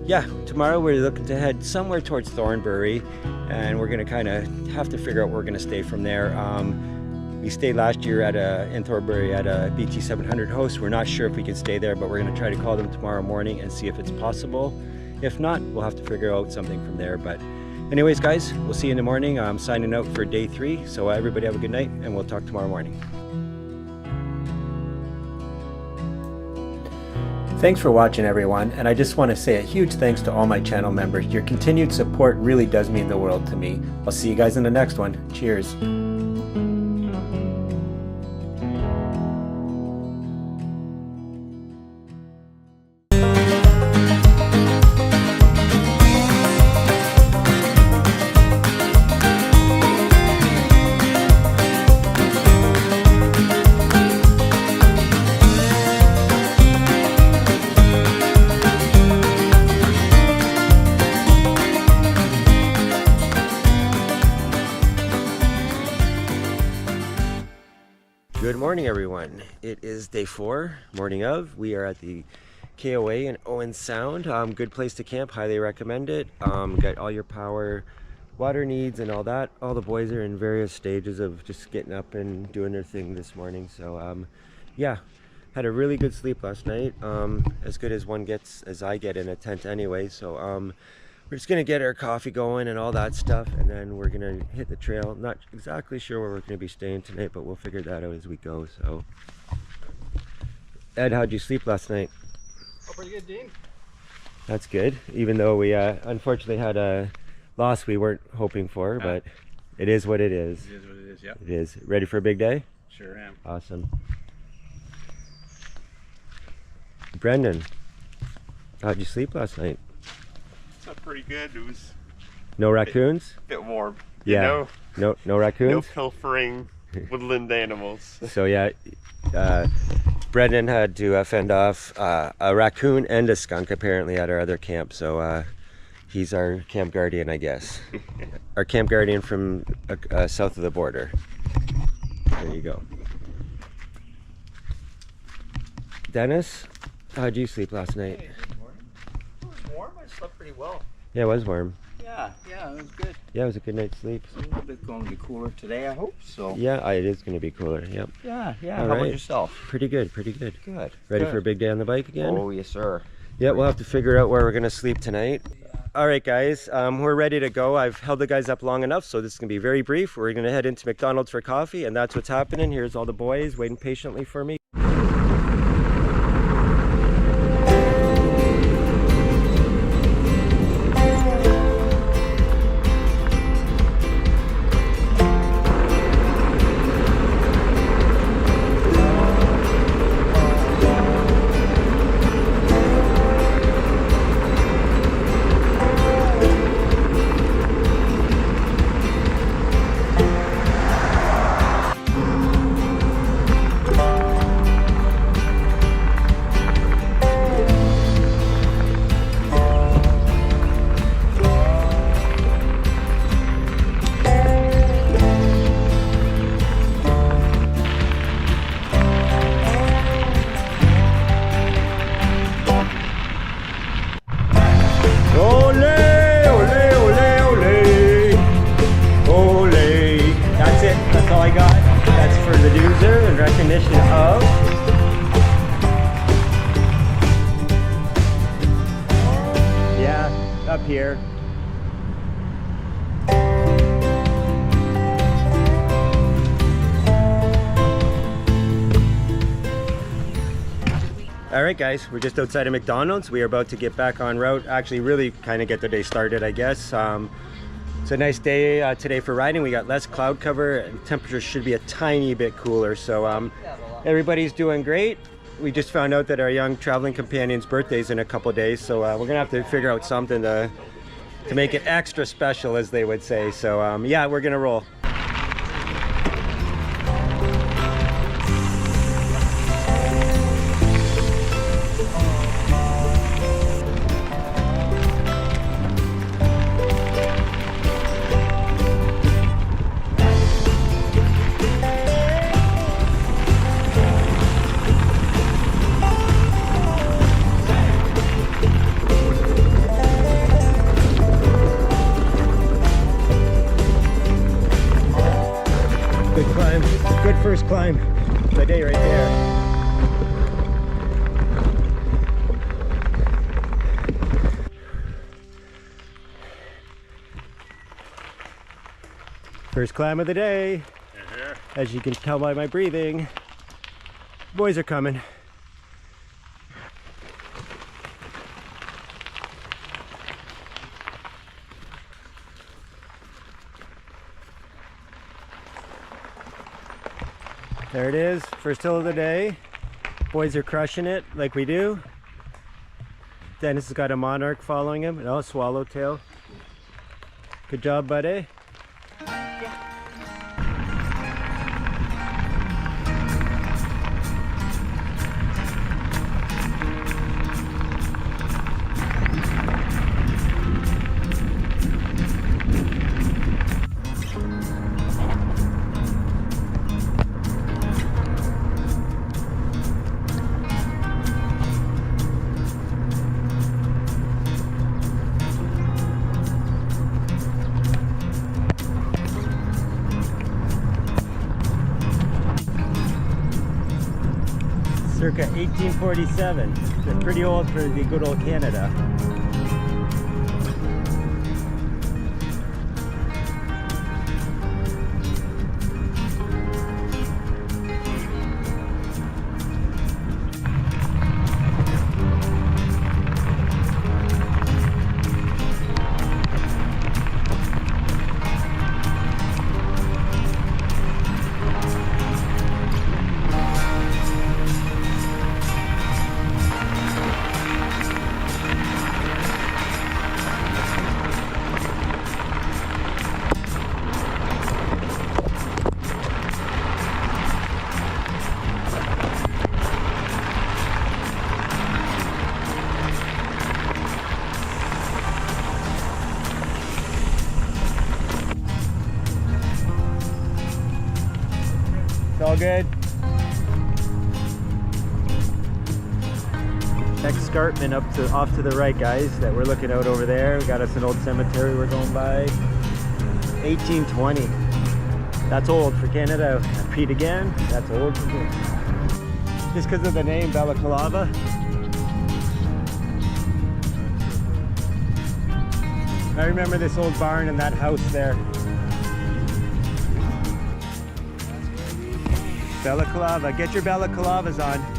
yeah, tomorrow we're looking to head somewhere towards Thornbury, and we're going to kind of have to figure out where we're going to stay from there. We stayed last year in Thornbury at a BT700 host. We're not sure if we can stay there, but we're going to try to call them tomorrow morning and see if it's possible. If not, we'll have to figure out something from there. But anyways guys, we'll see you in the morning. I'm signing out for day 3, so everybody have a good night, and we'll talk tomorrow morning. Thanks for watching everyone, and I just want to say a huge thanks to all my channel members. Your continued support really does mean the world to me. I'll see you guys in the next one. Cheers. Good morning everyone. It is day 4, morning of. We are at the KOA in Owen Sound. Good place to camp, highly recommend it. Got all your power, water needs and all that. All the boys are in various stages of just getting up and doing their thing this morning. So yeah, had a really good sleep last night, as good as one gets, as I get in a tent anyway. So we're just gonna get our coffee going and all that stuff, and then we're gonna hit the trail. Not exactly sure where we're gonna be staying tonight, but we'll figure that out as we go. So Ed, how'd you sleep last night? Oh, pretty good, Dean. That's good, even though we unfortunately had a loss we weren't hoping for, but it is what it is. It is what it is, yep. It is. Ready for a big day? Sure am. Awesome. Brendan, how'd you sleep last night? Slept pretty good. It was No raccoons? a bit warm. Yeah. You No raccoons? know, no pilfering woodland animals. So yeah, Brendan had to fend off a raccoon and a skunk apparently at our other camp. So he's our camp guardian, I guess. Our camp guardian from south of the border. There you go. Dennis, how'd you sleep last night? Hey, good morning. It was warm. I slept pretty well. Yeah, it was warm. Yeah, it was good. Yeah, it was a good night's sleep. It's a little bit going to be cooler today, I hope. So Yeah, it is going to be cooler. Yep. yeah. All How about right. yourself? Pretty good, pretty good. Good. Ready for a big day on the bike again? Oh yes, sir. Yeah, we'll have to figure out where we're gonna sleep tonight. All right, guys, we're ready to go. I've held the guys up long enough, so this is gonna be very brief. We're gonna head into McDonald's for coffee, and that's what's happening. Here's all the boys waiting patiently for me. Up here. All right, guys, we're just outside of McDonald's. We are about to get back on route. Actually, really kind of get the day started, I guess. It's a nice day today for riding. We got less cloud cover and temperatures should be a tiny bit cooler. So everybody's doing great. We just found out that our young traveling companion's birthday is in a couple days. So we're gonna have to figure out something to make it extra special, as they would say. So yeah, we're gonna roll. Good climb, good first climb of the day right there. First climb of the day. As you can tell by my breathing, boys are coming. There it is, first hill of the day. Boys are crushing it like we do. Dennis has got a monarch following him, a swallowtail. Good job, buddy. circa 1847. They're pretty old for the good old Canada. All good. Next escarpment off to the right, guys, that we're looking out over there. We got us an old cemetery we're going by. 1820. That's old for Canada. Repeat again, that's old for Canada. Just because of the name Balaclava. I remember this old barn and that house there. Balaclava, get your balaclavas on.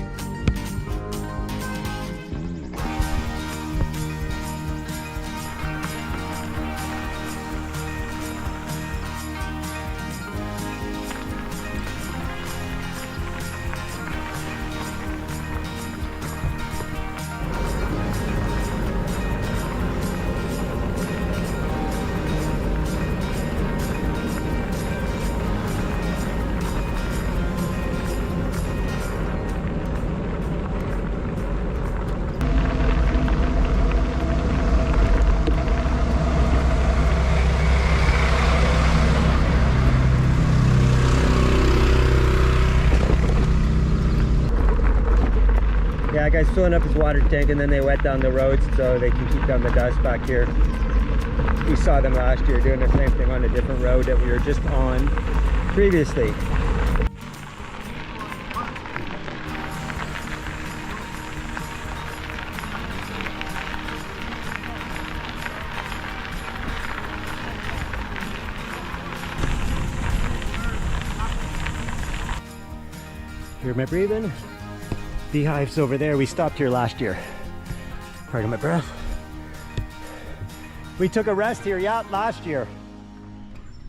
Yeah, guy's filling up his water tank and then they wet down the roads so they can keep down the dust back here. We saw them last year doing the same thing on a different road that we were just on previously. Hear my breathing? Beehives over there. We stopped here last year. Pardon my breath. We took a rest here, yeah, last year.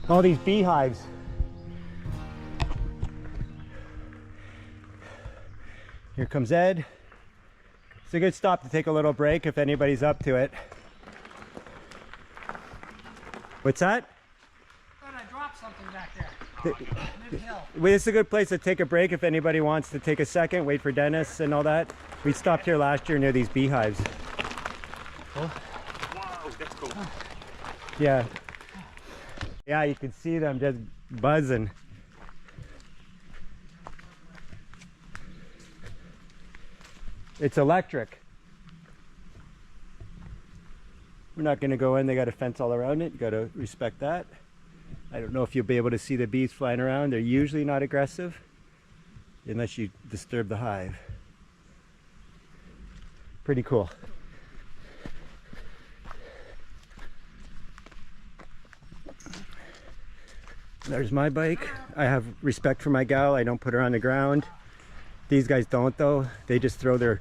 All these beehives. Here comes Ed. It's a good stop to take a little break if anybody's up to it. What's that? I thought I dropped something back there. Mid-hill. Well, it's a good place to take a break if anybody wants to take a second, wait for Dennis and all that. We stopped here last year near these beehives. Wow, that's cool. Yeah. Yeah, you can see them just buzzing. It's electric. We're not going to go in. They got a fence all around it. You got to respect that. I don't know if you'll be able to see the bees flying around. They're usually not aggressive unless you disturb the hive. Pretty cool. There's my bike. I have respect for my gal. I don't put her on the ground. These guys don't though. They just throw their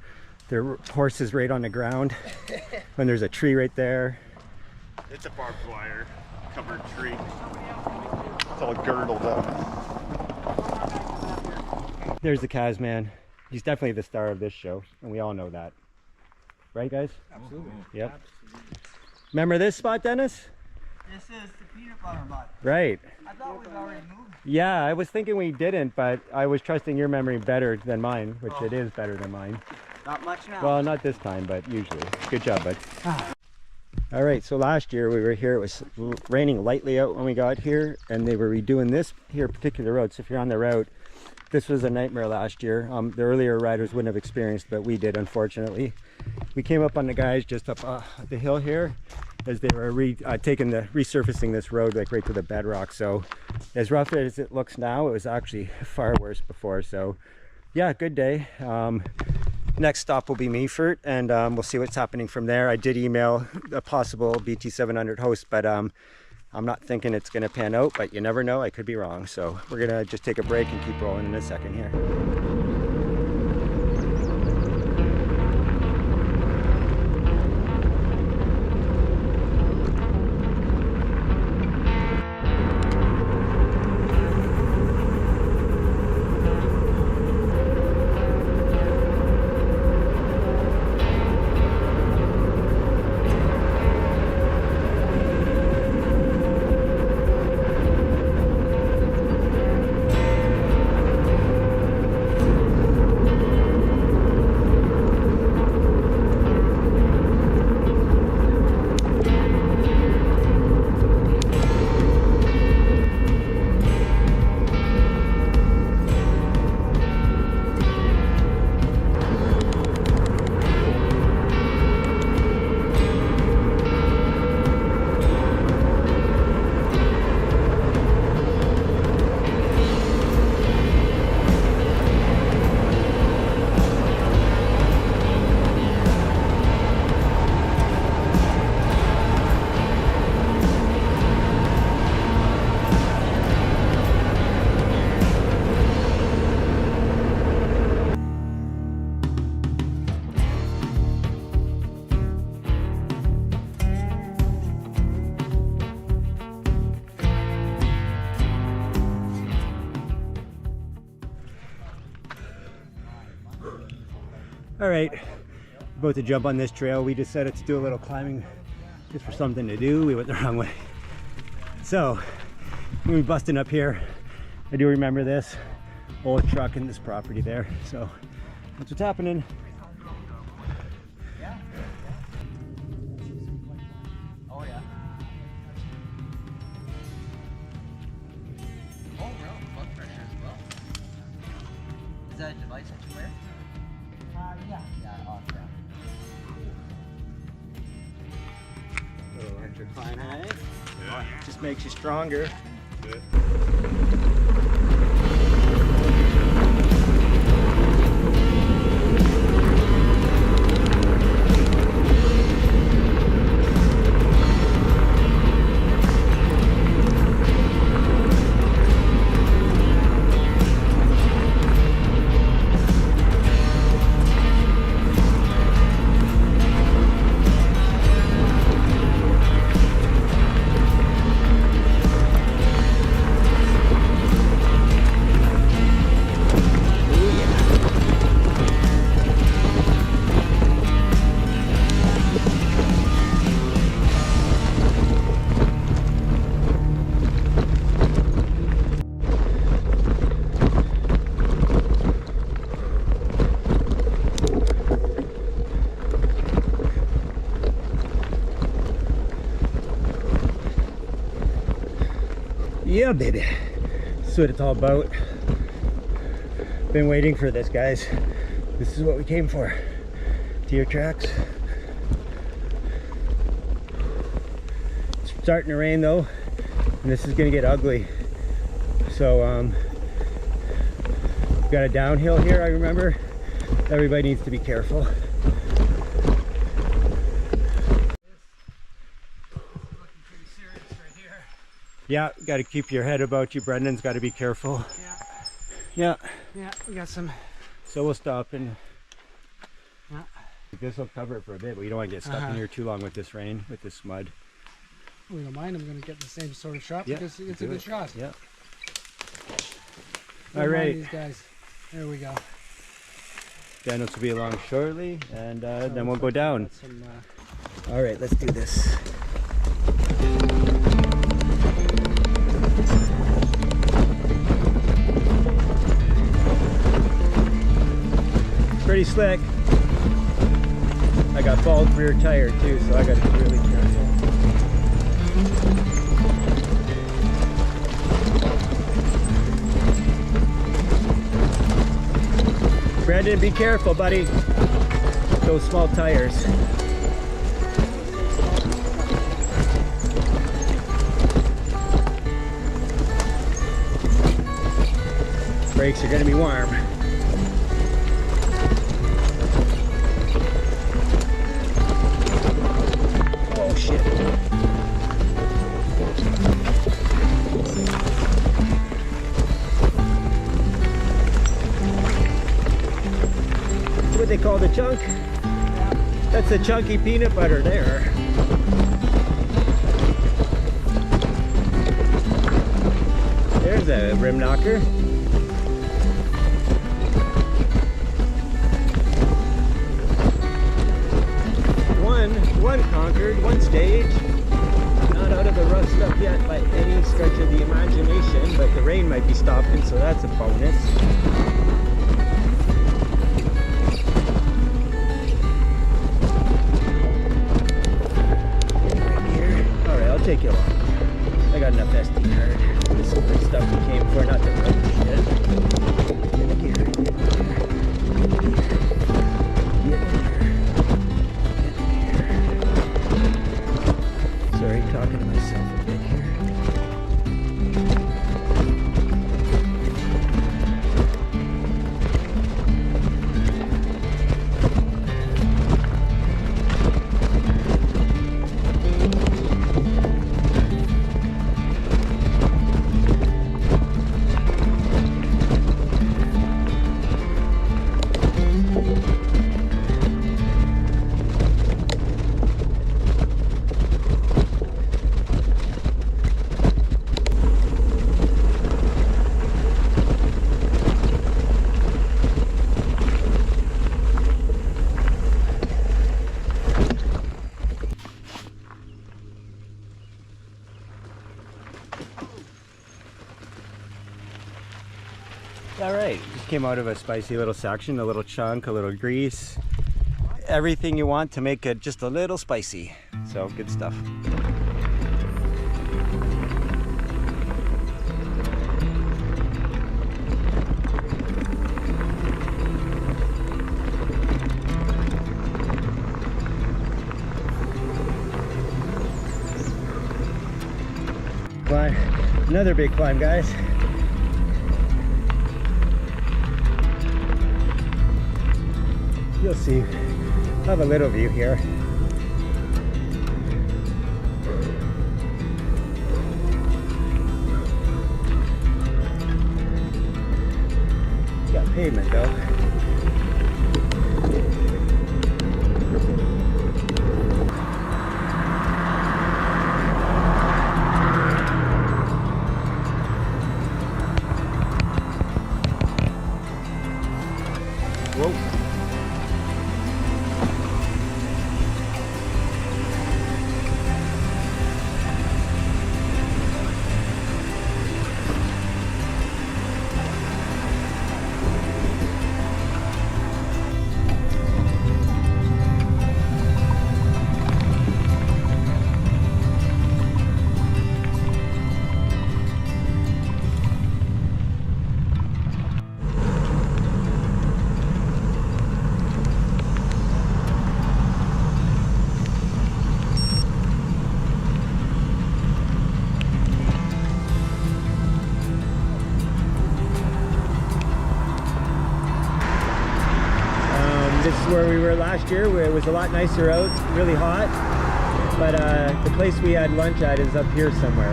horses right on the ground when there's a tree right there. It's a barbed wire covered tree. It's all girdled up. There's the Casman. He's definitely the star of this show, and we all know that. Right, guys? Absolutely. Yep. Remember this spot, Dennis? This is the peanut butter mud. Right. I thought we'd already moved. Yeah, I was thinking we didn't, but I was trusting your memory better than mine, which it is better than mine. Not much now. Well, not this time, but usually. Good job, bud. All right, so last year we were here. It was raining lightly out when we got here, and they were redoing this here particular road. So if you're on the route, this was a nightmare last year. The earlier riders wouldn't have experienced, but we did, unfortunately. We came up on the guys just up the hill here as they were resurfacing this road like right to the bedrock. So as rough as it looks now, it was actually far worse before. So yeah, good day. Next stop will be Meafort, and we'll see what's happening from there. I did email a possible BT700 host, but I'm not thinking it's going to pan out, but you never know. I could be wrong. So we're going to just take a break and keep rolling in a second here. All right, about to jump on this trail. We decided to do a little climbing just for something to do. We went the wrong way. So when we busting up here, I do remember this old truck and this property there. So that's what's happening. Oh yeah. Oh real blood pressure as well. Is that a device that you wear? Yeah. Yeah, off that. Little electrifying, eh? Yeah. Just makes you stronger. Yeah. Yeah, baby. That's what it's all about. Been waiting for this, guys. This is what we came for. Deer tracks. It's starting to rain though, and this is gonna get ugly. So we've got a downhill here, I remember. Everybody needs to be careful. Yeah, got to keep your head about you. Brendan's got to be careful. Yeah. Yeah. Yeah, we got some. So we'll stop and Yeah. this will cover it for a bit, but we don't want to get stuck in here too long with this rain, with this mud. We don't mind. I'm going to get the same sort of shot Yeah, because it's a do good it. shot. Yeah. Don't All mind right. these guys. There we go. Dennis will be along shortly, and then we'll go down. Some, All right, let's do this. Pretty slick. I got bald rear tire too, so I got to be really careful. Brandon, be careful, buddy. Those small tires. Brakes are going to be warm. they call the chunk? That's the chunky peanut butter there. There's a rim knocker. One conquered, one stage. Not out of the rough stuff yet by any stretch of the imagination, but the rain might be stopping, so that's a bonus. Right here. Alright, I'll take you along. I got enough SD card. This is the stuff we came for, not the road shit. Get in gear, get in gear. Get in gear. Sorry, talking to myself a bit here. Alright, just came out of a spicy little section, a little chunk, a little grease. Everything you want to make it just a little spicy. So, good stuff. Climb. Another big climb, guys. You'll see. I have a little view here. Got pavement though. Whoa. This is where we were last year, where it was a lot nicer out, really hot. But the place we had lunch at is up here somewhere.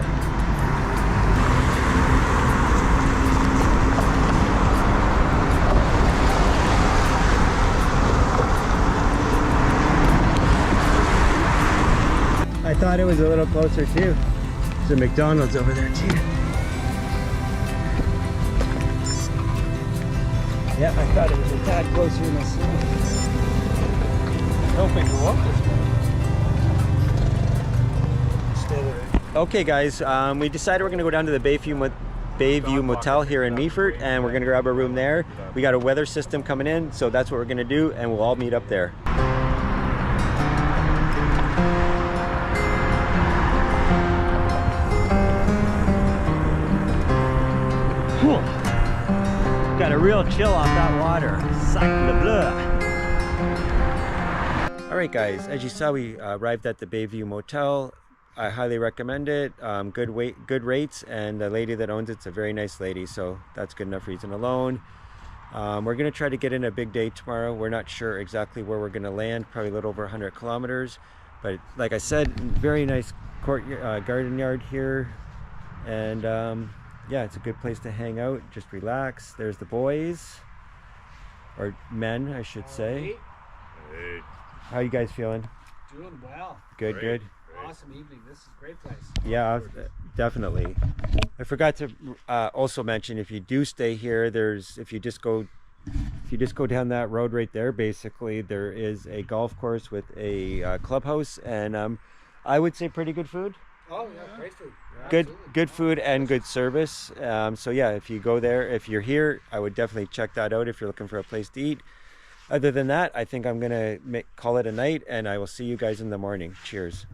I thought it was a little closer too. There's a McDonald's over there too. Yeah, I thought it was a tad closer myself. Hoping to walk this way. Stay there. Okay guys, we decided we're going to go down to the Bayview Motel here in Meaford, and we're going to grab a room there. We got a weather system coming in, so that's what we're going to do, and we'll all meet up there. Got a real chill off that water. Sac le bleu. Alright guys, as you saw, we arrived at the Bayview Motel. I highly recommend it. Good rates, and the lady that owns it's a very nice lady, so that's good enough reason alone. We're going to try to get in a big day tomorrow. We're not sure exactly where we're going to land, probably a little over 100 kilometers. But like I said, very nice garden yard here. And yeah, it's a good place to hang out, just relax. There's the boys. or men, I should say. Hey. How you guys feeling? Doing well. Good, Great. good. Awesome evening. This is a great place. Yeah, definitely. I forgot to also mention, if you do stay here, if you just go down that road right there, basically there is a golf course with a clubhouse, and I would say pretty good food. Oh yeah, great food. Good food and good service. So yeah, if you go there, if you're here, I would definitely check that out if you're looking for a place to eat. Other than that, I think I'm gonna call it a night, and I will see you guys in the morning. Cheers.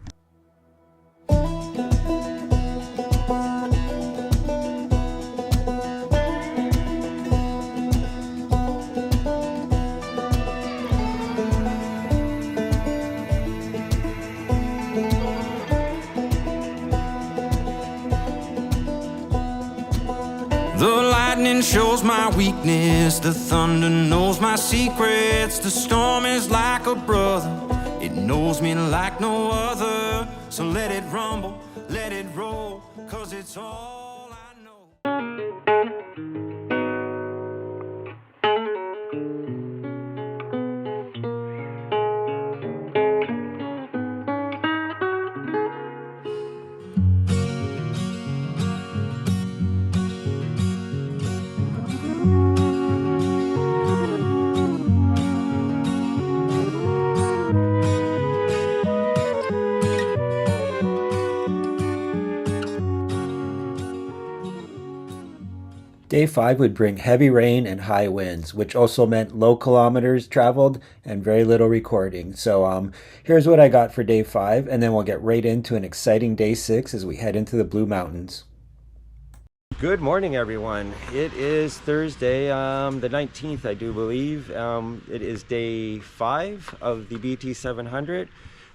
The lightning shows my weakness, the thunder knows my secrets. The storm is like a brother, it knows me like no other. So let it rumble, let it roll, 'cause it's all I know. Day 5 would bring heavy rain and high winds, which also meant low kilometers traveled and very little recording. So here's what I got for day 5, and then we'll get right into an exciting day 6 as we head into the Blue Mountains. Good morning, everyone. It is Thursday, the 19th, I do believe. It is day 5 of the BT700.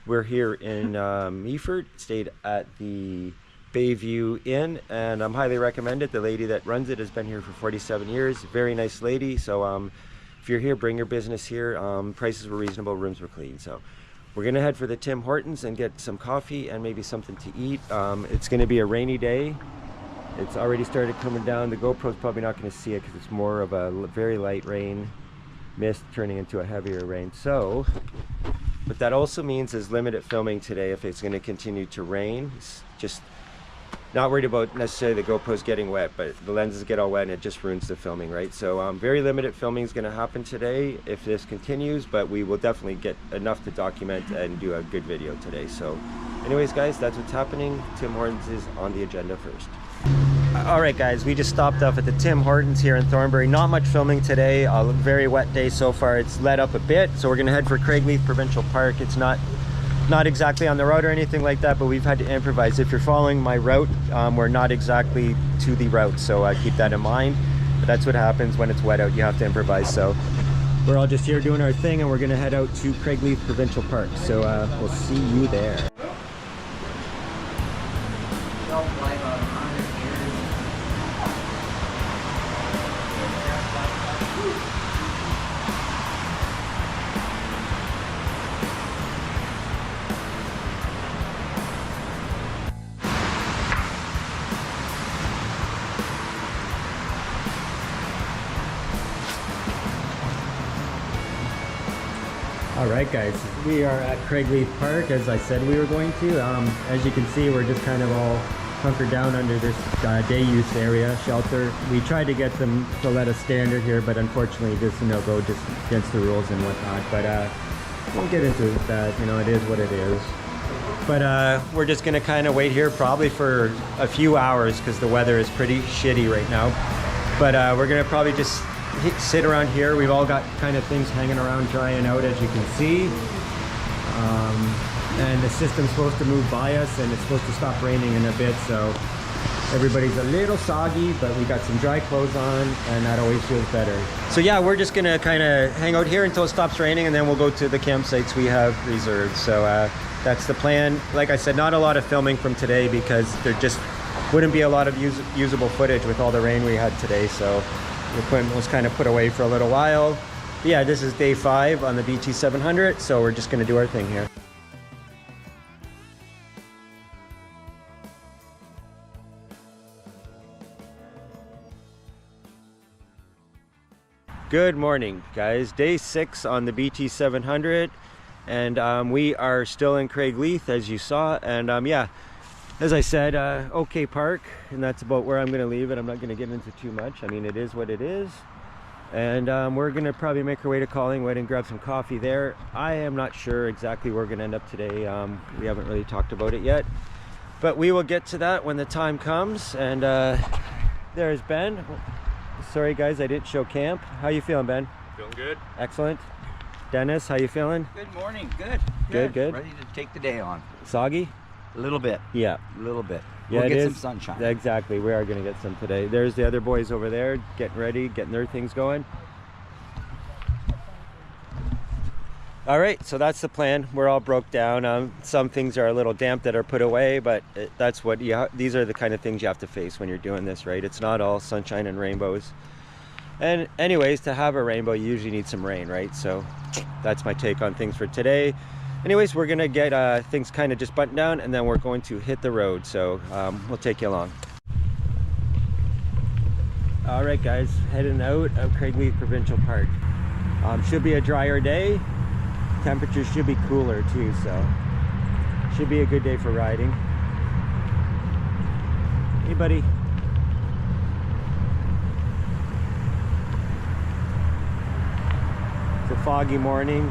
We're here in Meaford, stayed at the Bayview Inn, and highly recommend it. The lady that runs it has been here for 47 years. Very nice lady. So if you're here, bring your business here. Prices were reasonable, rooms were clean. So we're gonna head for the Tim Hortons and get some coffee and maybe something to eat. It's gonna be a rainy day. It's already started coming down. The GoPro's probably not gonna see it because it's more of a very light rain, mist turning into a heavier rain. So what that also means is limited filming today if it's gonna continue to rain. It's just not worried about necessarily the GoPro's getting wet, but the lenses get all wet and it just ruins the filming, right? So very limited filming is going to happen today if this continues, but we will definitely get enough to document and do a good video today. So anyways, guys, that's what's happening. Tim Hortons is on the agenda first. All right, guys, we just stopped off at the Tim Hortons here in Thornbury. Not much filming today. A very wet day so far. It's let up a bit, so we're going to head for Craigleith Provincial Park. It's not exactly on the road or anything like that, but we've had to improvise. If you're following my route, we're not exactly to the route, so keep that in mind. But that's what happens when it's wet out. You have to improvise. So we're all just here doing our thing, and we're going to head out to Craigleith Provincial Park. So we'll see you there. All right, guys, we are at Craigleith Park, as I said we were going to. As you can see, we're just kind of all hunkered down under this day use area, shelter. We tried to get them to let us stay under here, but unfortunately this is a no-go, just against the rules and whatnot. But we'll get into that, you know, it is what it is. But we're just gonna kind of wait here probably for a few hours because the weather is pretty shitty right now. But we're gonna probably just sit around here. We've all got kind of things hanging around drying out, as you can see. And the system's supposed to move by us, and it's supposed to stop raining in a bit, so everybody's a little soggy, but we got some dry clothes on, and that always feels better. So yeah, we're just gonna kind of hang out here until it stops raining, and then we'll go to the campsites we have reserved. So that's the plan. Like I said, not a lot of filming from today because there just wouldn't be a lot of usable footage with all the rain we had today, so the equipment was kind of put away for a little while. But yeah, this is day 5 on the BT700, so we're just gonna do our thing here. Good morning, guys. Day 6 on the BT700, and we are still in Craigleith, as you saw. And yeah, as I said, OK Park, and that's about where I'm going to leave it. I'm not going to get into too much. I mean, it is what it is. And we're going to probably make our way to Collingwood and grab some coffee there. I am not sure exactly where we're going to end up today. We haven't really talked about it yet, but we will get to that when the time comes. And there's Ben. Sorry guys, I didn't show camp. How you feeling, Ben? Feeling good. Excellent. Dennis, how you feeling? Good morning. Good. Good. Ready to take the day on. Soggy? A little bit. Yeah. A little bit. Yeah, We'll it get is. some sunshine. Exactly. We are going to get some today. There's the other boys over there getting ready, getting their things going. All right, so that's the plan. We're all broke down. Some things are a little damp that are put away, but that's what these are the kind of things you have to face when you're doing this, right? It's not all sunshine and rainbows. And anyways, to have a rainbow, you usually need some rain, right? So that's my take on things for today. Anyways, we're gonna get things kind of just buttoned down, and then we're going to hit the road. So we'll take you along. All right, guys, heading out of Craigleith Provincial Park. Should be a drier day. Temperatures should be cooler too, so should be a good day for riding. Hey, buddy. It's a foggy morning.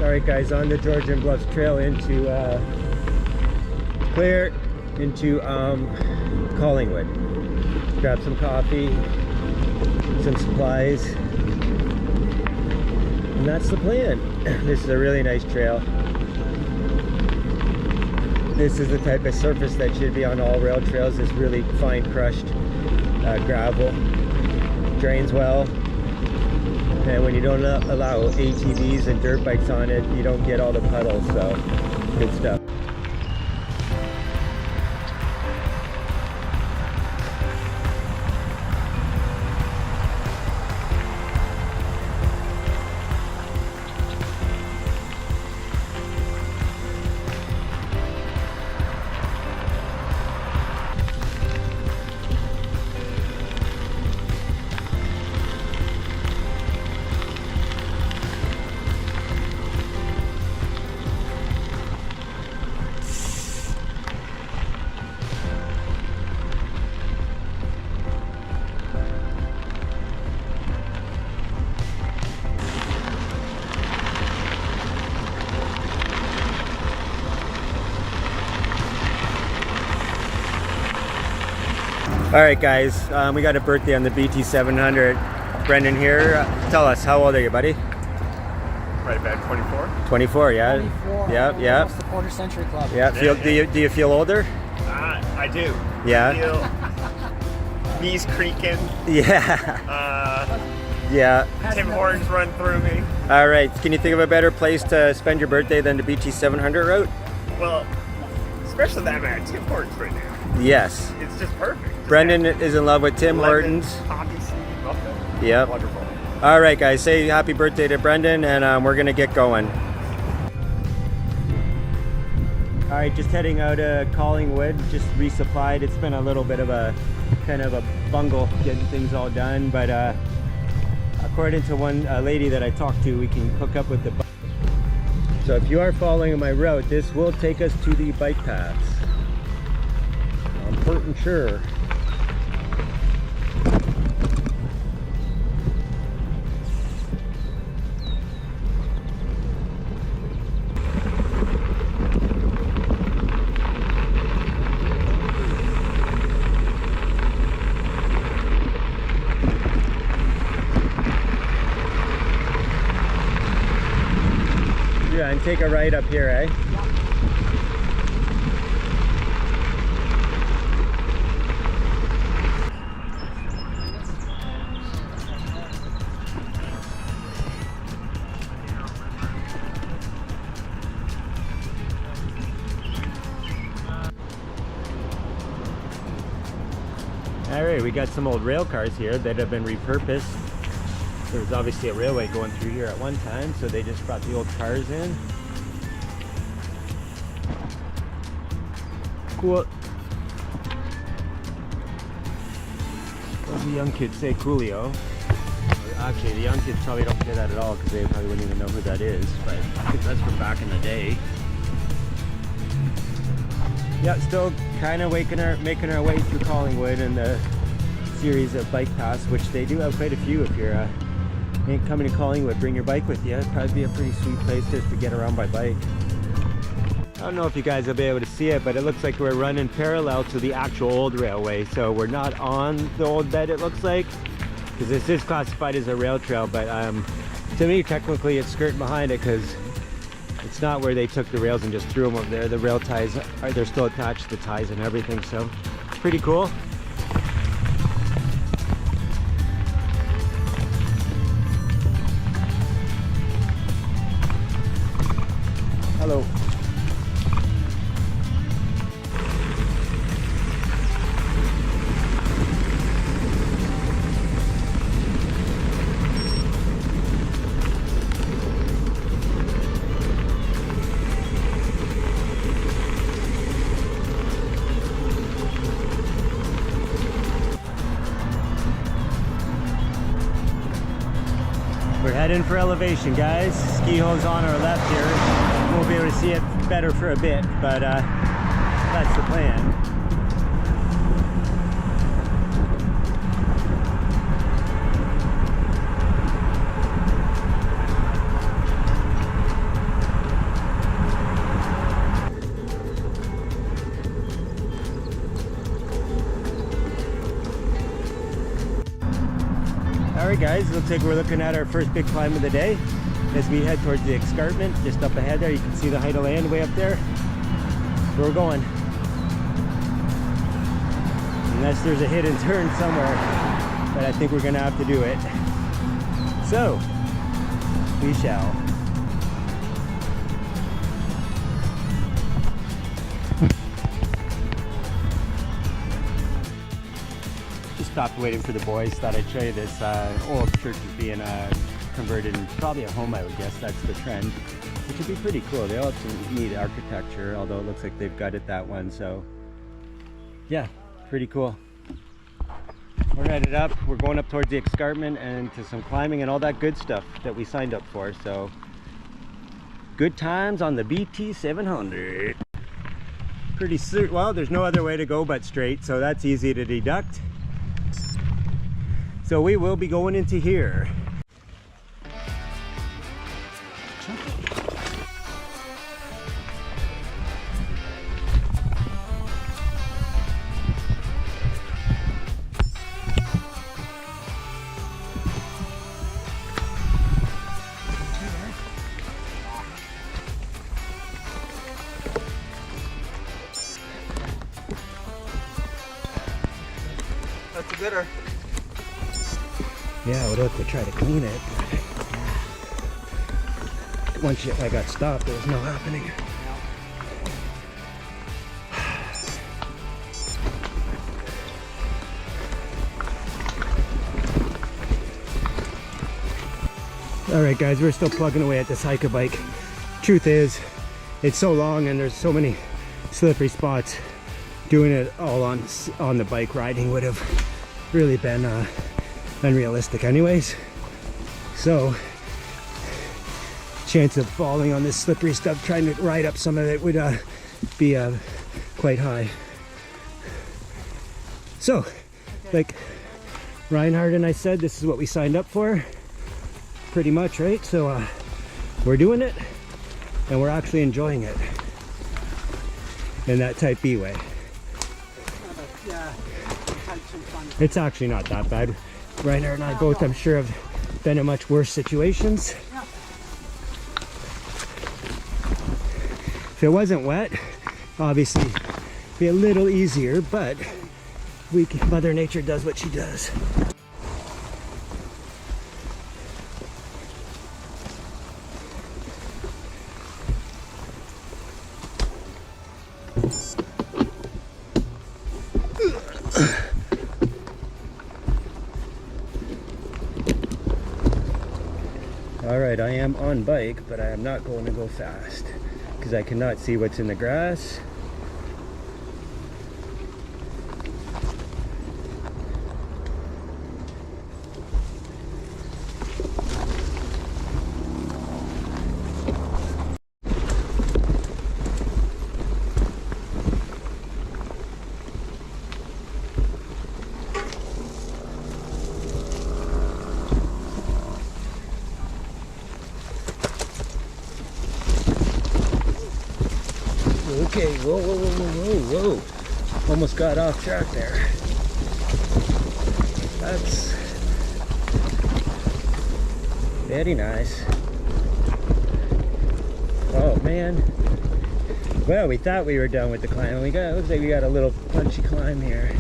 All right, guys, on the Georgian Bluffs Trail into clear into Collingwood. Grab some coffee, some supplies, and that's the plan. This is a really nice trail. This is the type of surface that should be on all rail trails. This really fine crushed gravel, drains well, and when you don't allow ATVs and dirt bikes on it, you don't get all the puddles, so good stuff. All right, guys, we got a birthday on the BT700. Brendan here. Tell us, how old are you, buddy? Right about 24. 24, yeah. 24. Yeah. That's the quarter century club. Yeah. Do you feel older? I do. Yeah. Feel knees creaking. Yeah. Yeah. Tim Hortons run through me. All right. Can you think of a better place to spend your birthday than the BT700 route? Well, especially that man, Tim Hortons right now. Yes. It's just perfect. Brendan is in love with Tim Hortons. Obviously, nothing. Yep. Wonderful. All right, guys, say happy birthday to Brendan, and we're gonna get going. All right, just heading out of Collingwood, just resupplied. It's been a little bit of a kind of a bungle getting things all done, but according to one lady that I talked to, we can hook up with the bike. So if you are following my route, this will take us to the bike paths. I'm pretty sure. Yeah, and take a right up here, eh? All right, we got some old rail cars here that have been repurposed. There was obviously a railway going through here at one time, so they just brought the old cars in. Cool. What the young kids say, coolio. Actually, the young kids probably don't say that at all because they probably wouldn't even know who that is, but I think that's from back in the day. Yeah, still kind of making our way through Collingwood and the series of bike paths, which they do have quite a few. If you're ain't coming to Collingwood, bring your bike with you. It'd probably be a pretty sweet place just to get around by bike. I don't know if you guys will be able to see it, but it looks like we're running parallel to the actual old railway. So we're not on the old bed, it looks like, because this is classified as a rail trail, but to me, technically it's skirting behind it because it's not where they took the rails and just threw them up there. The rail ties, they're still attached to the ties and everything, so it's pretty cool. Hello. We're heading for elevation, guys. Ski hole's on our left here. Won't be able to see it better for a bit, but that's the plan. Alright guys, looks like we're looking at our first big climb of the day as we head towards the escarpment. Just up ahead there, you can see the height of land way up there. That's where we're going. Unless there's a hidden turn somewhere, but I think we're gonna have to do it. So, we shall. Stopped waiting for the boys. Thought I'd show you this old church is being converted into probably a home, I would guess. That's the trend, which would be pretty cool. They all have some neat architecture, although it looks like they've gutted that one. So yeah, pretty cool. We're headed up. We're going up towards the escarpment and to some climbing and all that good stuff that we signed up for. So good times on the BT700. Pretty well, there's no other way to go but straight, so that's easy to deduct. So we will be going into here. That's a gooder. Yeah, I would have to try to clean it. Once I got stopped, there was no happening. Alright guys, we're still plugging away at this hiker bike. Truth is, it's so long and there's so many slippery spots. Doing it all on the bike riding would have really been unrealistic anyways. So chance of falling on this slippery stuff trying to ride up some of it would be quite high. So like Reinhard and I said, this is what we signed up for pretty much, right? So we're doing it and we're actually enjoying it in that type B way. It's actually not that bad. Reinhard and I both, I'm sure, have been in much worse situations. If it wasn't wet, obviously it'd be a little easier, but Mother Nature does what she does. Alright, I am on bike, but I am not going to go fast because I cannot see what's in the grass. Okay, whoa, whoa, whoa, whoa, whoa, whoa. Almost got off track there. That's very nice. Oh man. Well, we thought we were done with the climb. Looks like we got a little punchy climb here.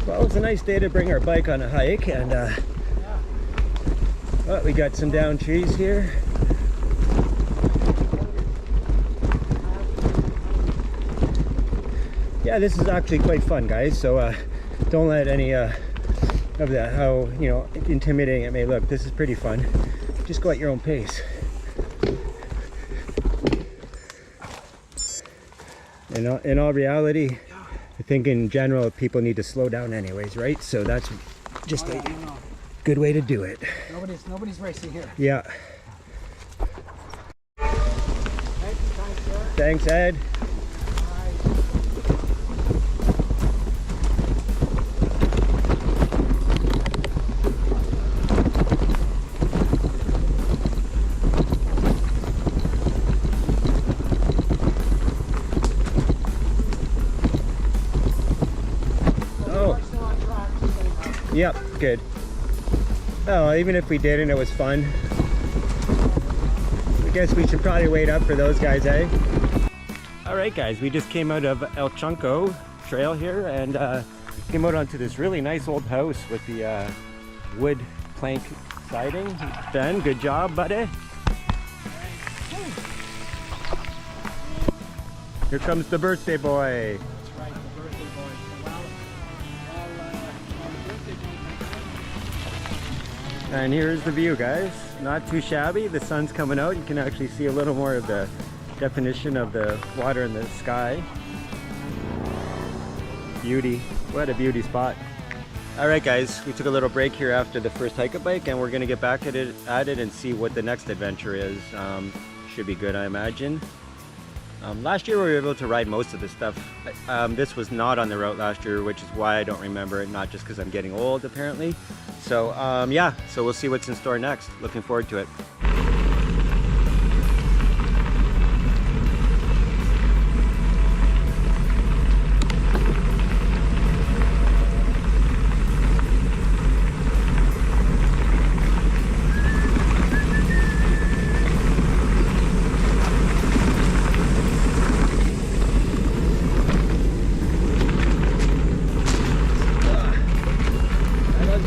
Well, it's a nice day to bring our bike on a hike, and well, we got some down trees here. Yeah, this is actually quite fun, guys, so don't let any of that, how, you know, intimidating it may look. This is pretty fun. Just go at your own pace. In all reality, I think in general people need to slow down anyways, right? So that's just a good way to do it. Nobody's racing here. Yeah. Thanks, Ed. Yep, good. Oh, even if we didn't, it was fun. I guess we should probably wait up for those guys, eh? Alright guys, we just came out of El Chunco trail here and came out onto this really nice old house with the wood plank siding. Ben, good job, buddy. Here comes the birthday boy. And here's the view, guys. Not too shabby. The sun's coming out. You can actually see a little more of the definition of the water in the sky. Beauty. What a beauty spot. Alright guys, we took a little break here after the first hike a bike, and we're gonna get back at it and see what the next adventure is. Should be good, I imagine. Last year we were able to ride most of this stuff. This was not on the route last year, which is why I don't remember it, not just because I'm getting old apparently. So yeah, so we'll see what's in store next. Looking forward to it.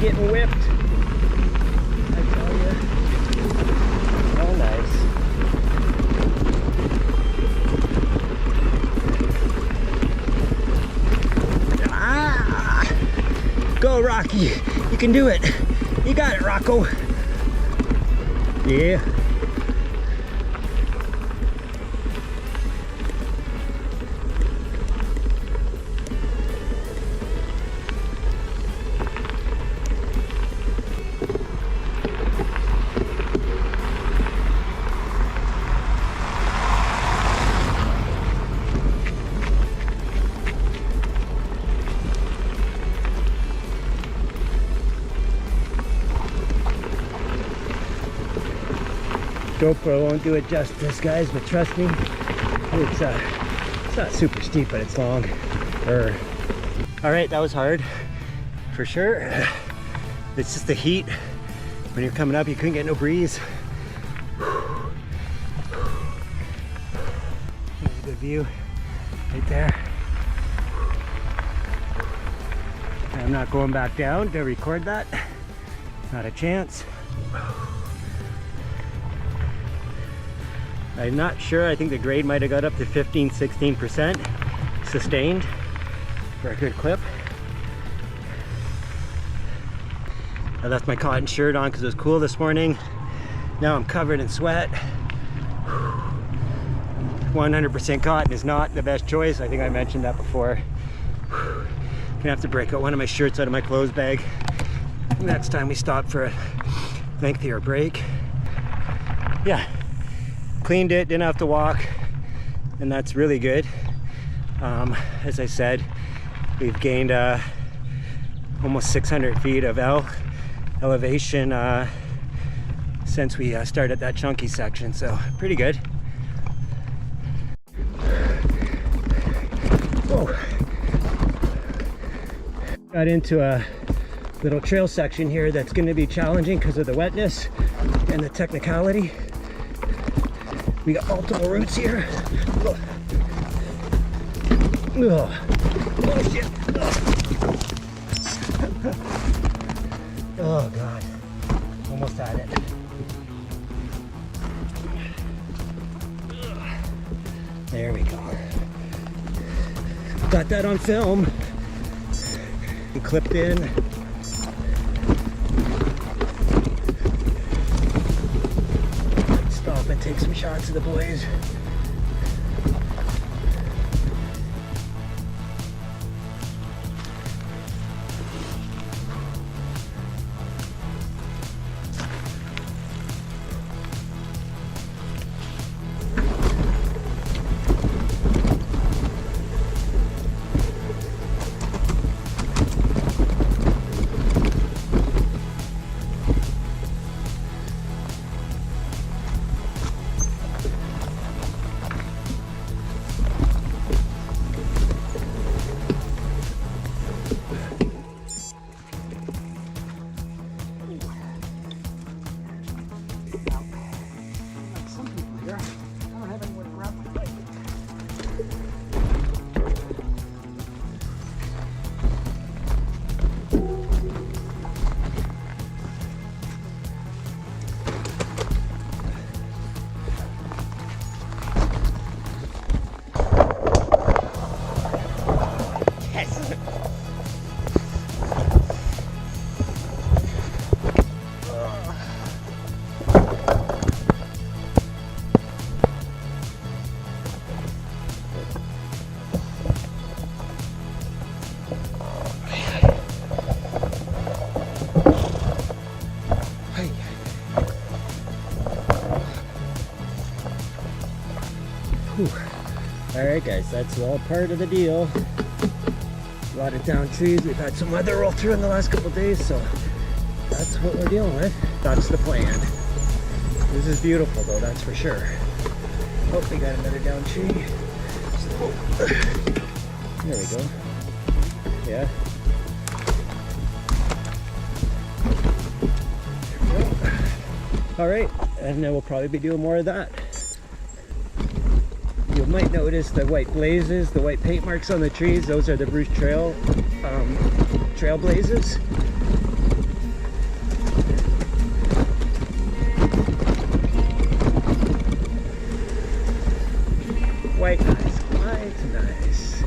Getting whipped, I tell you. Oh, nice. Ah! Go, Rocky. You can do it. You got it, Rocco. Yeah. GoPro won't do it justice, guys, but trust me, it's not super steep, but it's long. All right, that was hard for sure. It's just the heat. When you're coming up, you couldn't get no breeze. Here's a good view right there. I'm not going back down to record that. Not a chance. I'm not sure. I think the grade might have got up to 15-16% sustained for a good clip. I left my cotton shirt on because it was cool this morning. Now I'm covered in sweat. 100% cotton is not the best choice. I think I mentioned that before. Gonna have to break out one of my shirts out of my clothes bag. next time we stop for a lengthier break. Yeah, cleaned it, didn't have to walk, and that's really good. As I said, we've gained almost 600 feet of elevation since we started that chunky section, so pretty good. Whoa. Got into a little trail section here that's going to be challenging because of the wetness and the technicality. We got multiple routes here. Oh, oh shit. Oh god. Almost had it. There we go. Got that on film. And clipped in. Stop and take some shots of the boys. Alright guys, that's all part of the deal. A lot of down trees. We've had some weather roll through in the last couple of days, so that's what we're dealing with. That's the plan. This is beautiful though, that's for sure. Oh, we got another down tree. There we go. Yeah. Alright, and then we'll probably be doing more of that. You might notice the white blazes, the white paint marks on the trees. Those are the Bruce Trail trail blazes. Quite nice, quite nice.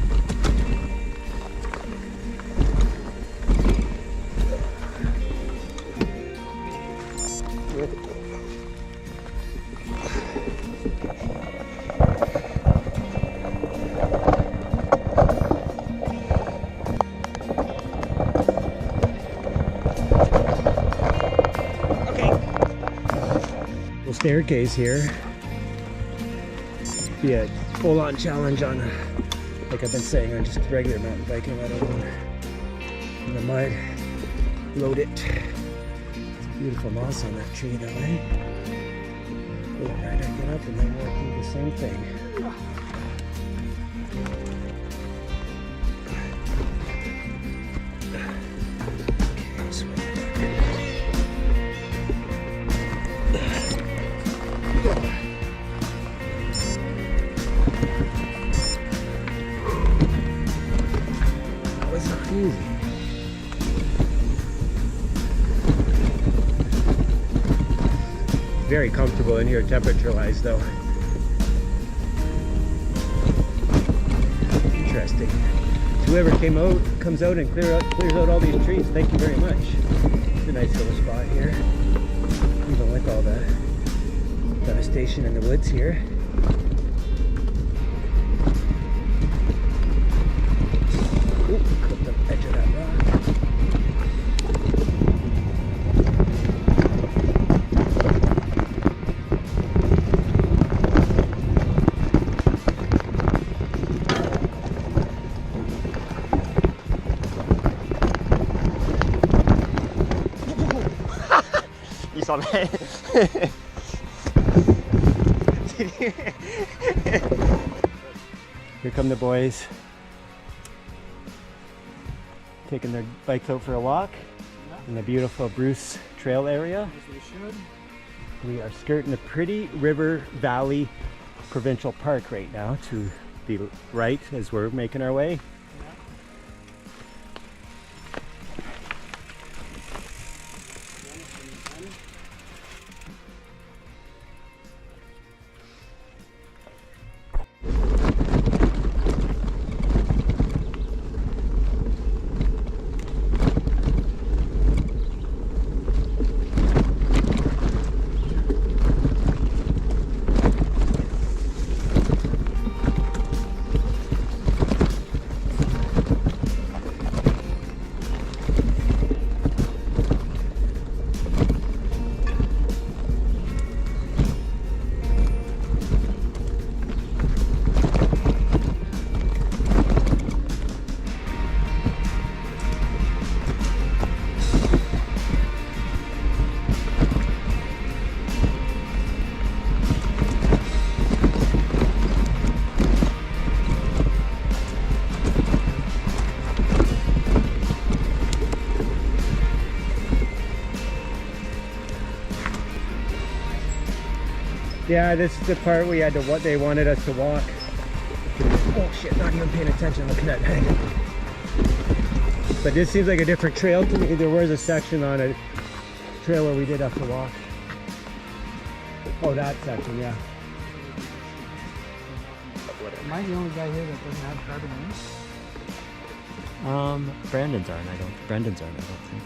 Staircase here. Be a full-on challenge on, like I've been saying, on just regular mountain biking, let alone in the mud. Load it. It's beautiful moss on that tree though, eh? Oh, right, I get up and then we'll do the same thing. Very comfortable in here temperature-wise though. Interesting. Whoever comes out and clears out all these trees, thank you very much. It's a nice little spot here. Even with all the devastation in the woods here. Ooh, clipped the edge of that rock. on that. Here come the boys. Taking their bikes out for a walk in the beautiful Bruce Trail area. As they should. We are skirting a pretty River Valley Provincial Park right now to the right as we're making our way. Yeah, this is the part we had to what they wanted us to walk. Oh shit, not even paying attention, looking at that. But this seems like a different trail to me. There was a section on a trail where we did have to walk. Oh, that section, yeah. Am I the only guy here that doesn't have carbon in? Brendan's aren't, I don't think.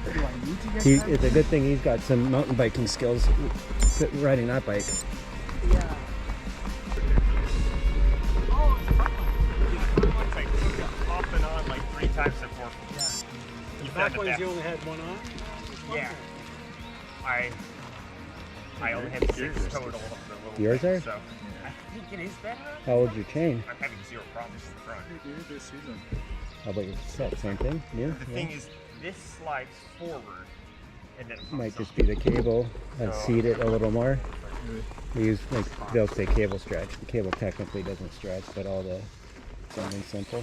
Do I need to get carbon? It's a good thing he's got some mountain biking skills riding that bike. Yeah. It's like off and on like 3 times before. Yeah. You Back found ones that. you only had one on? Yeah. I only had 6 total of the little Yours things, are? so I think it is better. How old's your chain? I'm having 0 problems in the front. How about your set? Same thing? New? The thing is, this slides forward and then it Might pops just be the cable. No. Unseat it a little more. We use, like, they'll say cable stretch. The cable technically doesn't stretch, but all the something simple.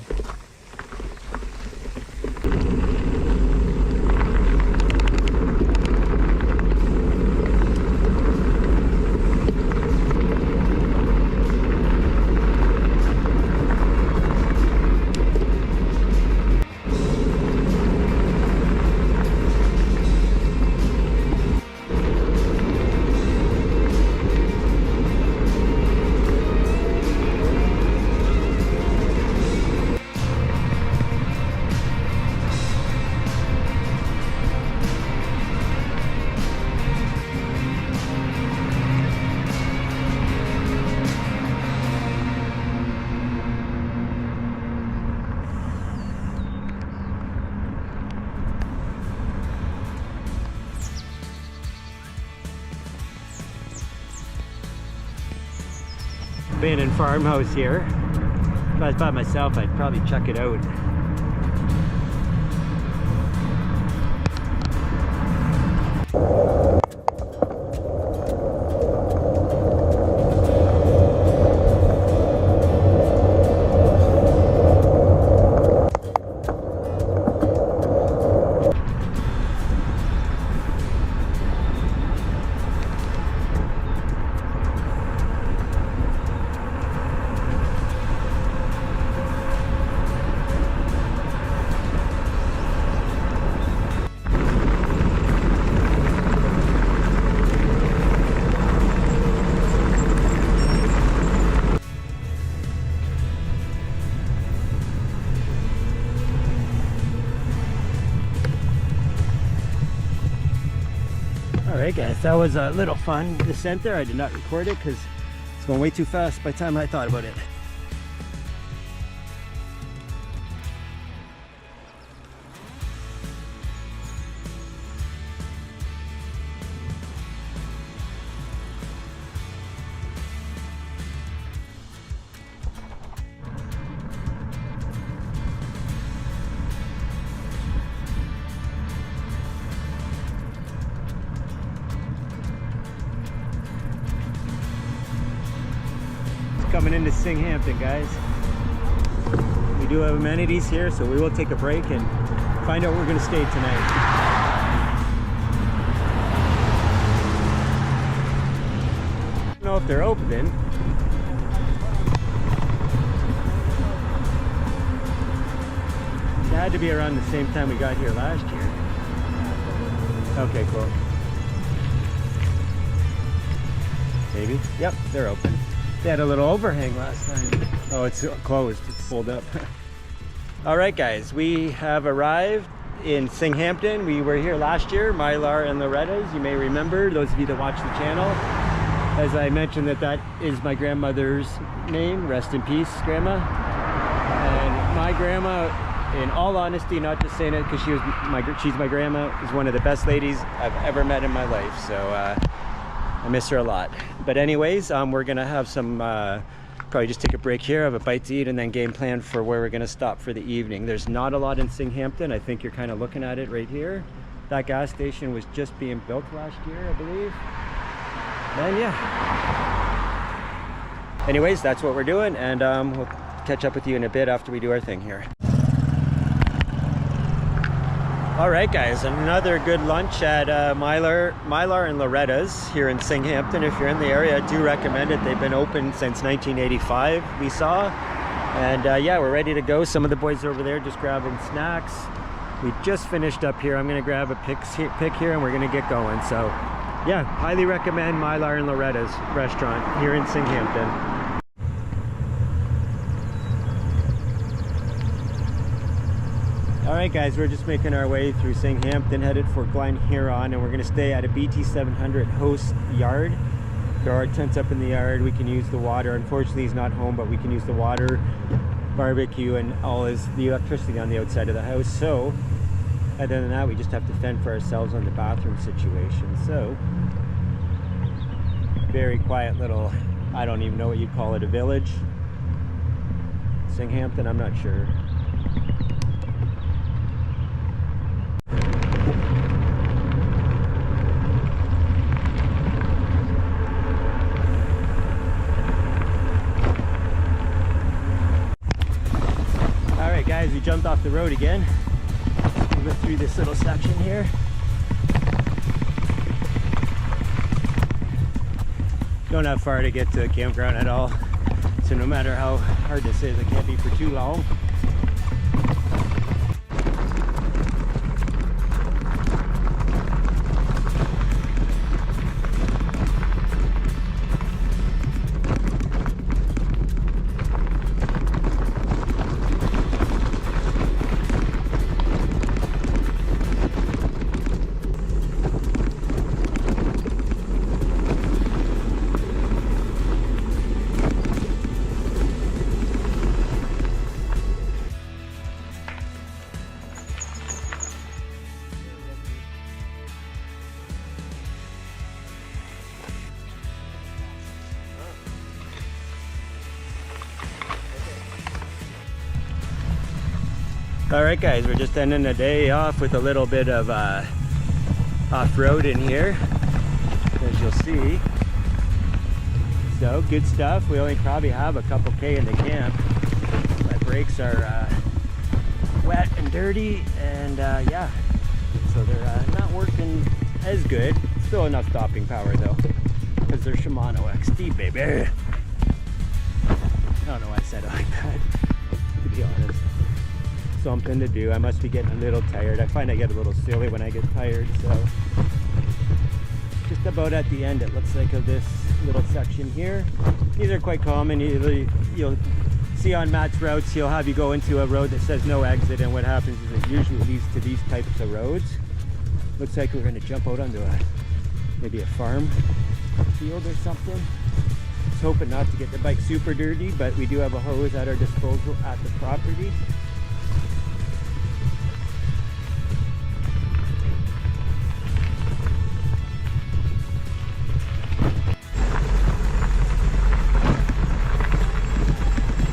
Abandoned farmhouse here. If I was by myself, I'd probably check it out. Alright guys, that was a little fun descent there. I did not record it because it's going way too fast by the time I thought about it. coming into Singhampton, guys. We do have amenities here, so we will take a break and find out where we're going to stay tonight. I don't know if they're open. It had to be around the same time we got here last year. Okay, cool. Maybe. Yep, they're open. They had a little overhang last time. Oh, it's closed. It's pulled up. All right, guys, we have arrived in Singhampton. We were here last year, Mylar and Loretta's. You may remember, those of you that watch the channel. As I mentioned, that is my grandmother's name. Rest in peace, Grandma. And my grandma, in all honesty, not just saying it because she's my grandma, is one of the best ladies I've ever met in my life. So I miss her a lot. But anyways, we're gonna have some, probably just take a break here, have a bite to eat, and then game plan for where we're gonna stop for the evening. There's not a lot in Singhampton. I think you're kind of looking at it right here. That gas station was just being built last year, I believe. And yeah. Anyways, that's what we're doing, and we'll catch up with you in a bit after we do our thing here. All right, guys, another good lunch at Mylar and Loretta's here in Singhampton. If you're in the area, I do recommend it. They've been open since 1985, we saw. And yeah, we're ready to go. Some of the boys are over there just grabbing snacks. We just finished up here. I'm gonna grab a pick here and we're gonna get going. So yeah, highly recommend Mylar and Loretta's restaurant here in Singhampton. Alright guys, we're just making our way through Singhampton, headed for Glen Huron, and we're going to stay at a BT700 host yard. There are tents up in the yard. We can use the water. Unfortunately, he's not home, but we can use the water, barbecue, and all the electricity on the outside of the house. So, other than that, we just have to fend for ourselves on the bathroom situation. So, very quiet little, I don't even know what you'd call it, a village. Singhampton, I'm not sure. Guys, we jumped off the road again. We went through this little section here. Don't have far to get to a campground at all. So no matter how hard this is, it can't be for too long. Alright guys, we're just ending the day off with a little bit of off-road in here, as you'll see. So, good stuff. We only probably have a couple K in the camp. My brakes are wet and dirty, and yeah, so they're not working as good. Still enough stopping power though, because they're Shimano XD, baby. I don't know why I said it like that, to be honest. Something to do. I must be getting a little tired. I find I get a little silly when I get tired, so just about at the end, it looks like, of this little section here. These are quite common. You'll see on Matt's routes, he'll have you go into a road that says no exit, and what happens is it usually leads to these types of roads. Looks like we're going to jump out onto maybe a farm field or something. Just hoping not to get the bike super dirty, but we do have a hose at our disposal at the property.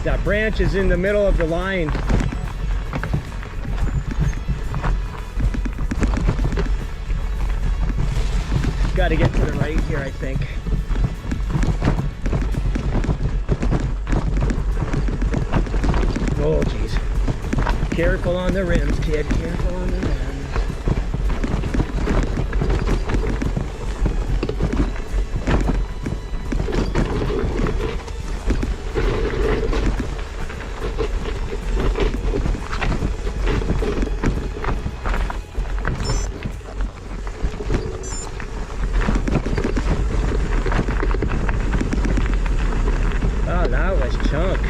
That branch is in the middle of the line. Got to get to the right here, I think. Oh, geez. Careful on the rims, kid. Careful on the rims. Oh, that was chunk.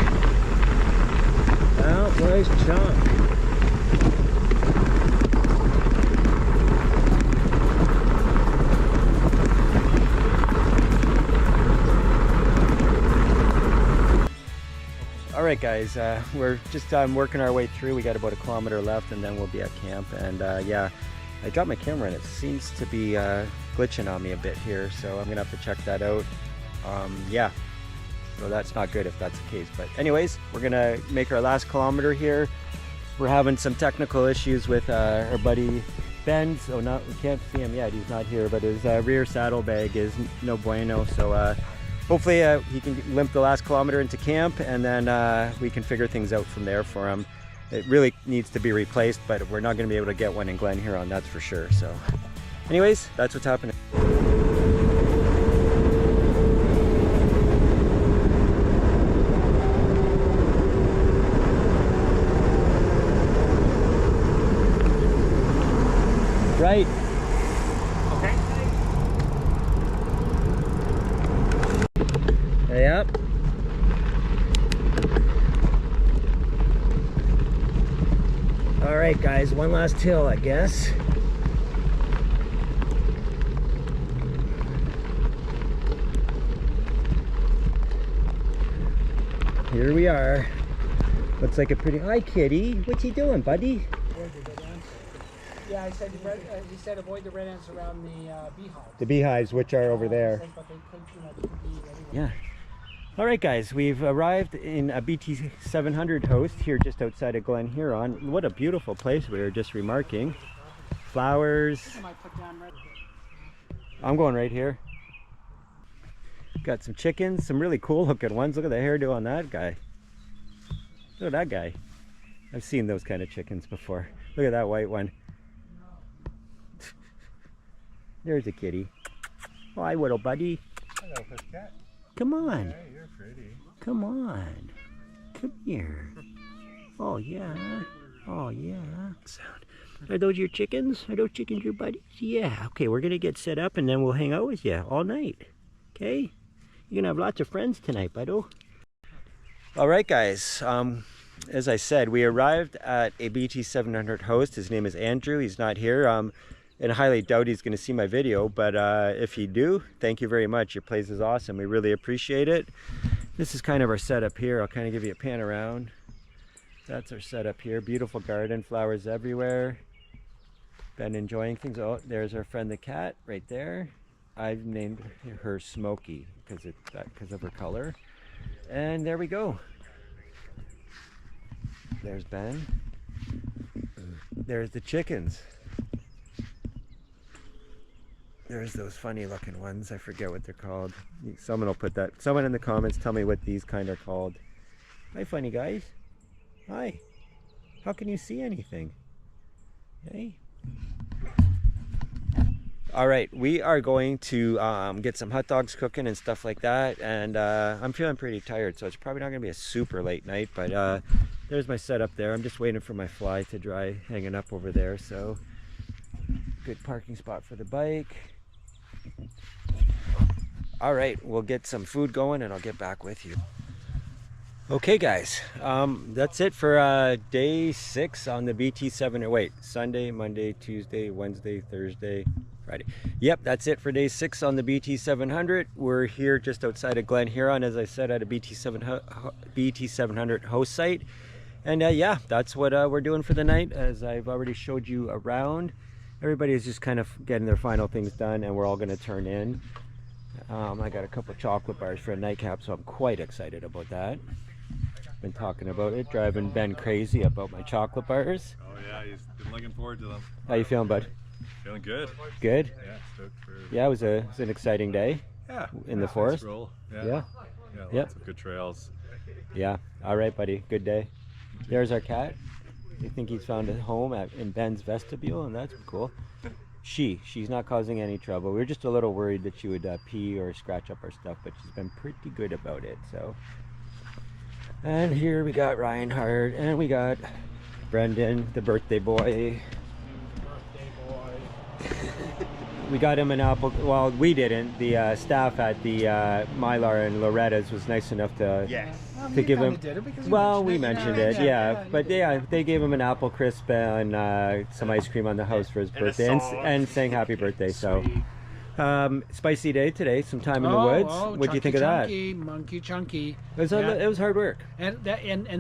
That was chunk. All right, guys, we're just working our way through. We got about 1 kilometer left and then we'll be at camp. And yeah, I dropped my camera and it seems to be glitching on me a bit here. So I'm gonna have to check that out. Yeah. So that's not good if that's the case. But anyways, we're gonna make our last kilometer here. We're having some technical issues with our buddy Ben. So we can't see him yet, he's not here, but his rear saddlebag is no bueno. So hopefully he can limp the last kilometer into camp and then we can figure things out from there for him. It really needs to be replaced, but we're not gonna be able to get one in Glen Huron, that's for sure. So anyways, that's what's happening. Right. Okay. Yep. All right, guys, one last hill, I guess. Here we are. Looks like a pretty... Hi, kitty. What's he doing, buddy? Yeah, he said avoid the red ants around the beehives. The beehives, which are over there. But they could, they could be anywhere. Yeah. All right, guys, we've arrived in a BT700 host here just outside of Glen Huron. What a beautiful place, we were just remarking. Flowers. I might put down red. I'm going right here. Got some chickens, some really cool looking ones. Look at the hairdo on that guy. Look at that guy. I've seen those kind of chickens before. Look at that white one. There's a kitty. Oh, hi, little buddy. Hello, pussycat. Come on. Hey, you're pretty. Come on. Come here. Oh, yeah. Oh, yeah. Sound. Are those your chickens? Are those chickens your buddies? Yeah. Okay, we're going to get set up and then we'll hang out with you all night. Okay? You're going to have lots of friends tonight, buddo. All right, guys. As I said, we arrived at a BT700 host. His name is Andrew. He's not here. And I highly doubt he's going to see my video, but if you do, thank you very much. Your place is awesome. We really appreciate it. This is kind of our setup here. I'll kind of give you a pan around. That's our setup here. Beautiful garden, flowers everywhere. Been enjoying things. Oh, there's our friend the cat right there. I've named her Smokey because of her color. And there we go. There's Ben. There's the chickens. There's those funny looking ones. I forget what they're called. Someone will put that. Someone in the comments tell me what these kind are called. Hi, funny guys. Hi. How can you see anything? Hey. All right, we are going to get some hot dogs cooking and stuff like that. And I'm feeling pretty tired, so it's probably not gonna be a super late night, but there's my setup there. I'm just waiting for my fly to dry, hanging up over there. So good parking spot for the bike. All right, we'll get some food going and I'll get back with you. Okay, guys, that's it for day 6 on the BT700. Wait, Sunday, Monday, Tuesday, Wednesday, Thursday, Friday. Yep, that's it for day 6 on the BT700. We're here just outside of Glen Huron, as I said, at a BT700 host site. And yeah, that's what we're doing for the night. As I've already showed you around, everybody is just kind of getting their final things done and we're all going to turn in. I got a couple chocolate bars for a nightcap, so I'm quite excited about that. Been talking about it, driving Ben crazy about my chocolate bars. Oh yeah, he's been looking forward to them. How you feeling, bud? Feeling good. Good? Yeah, stoked for... Yeah, it was an exciting day. Yeah. In the forest. Nice roll. Yeah. Yeah. Yeah, lots of good trails. Yeah. All right, buddy. Good day. There's our cat. I think he's found a home in Ben's vestibule, and that's cool. She's not causing any trouble. We were just a little worried that she would pee or scratch up our stuff, but she's been pretty good about it. So, and here we got Reinhardt, and we got Brendan, the birthday boy. We got him an apple. Well, we didn't. The staff at the Mylar and Loretta's was nice enough to to give him. Well, we mentioned it, yeah. But they gave him an apple crisp and some ice cream on the house for his birthday, and saying happy birthday. So, spicy day today. Some time in the woods. What do you think of that? Monkey chunky. It was hard work. And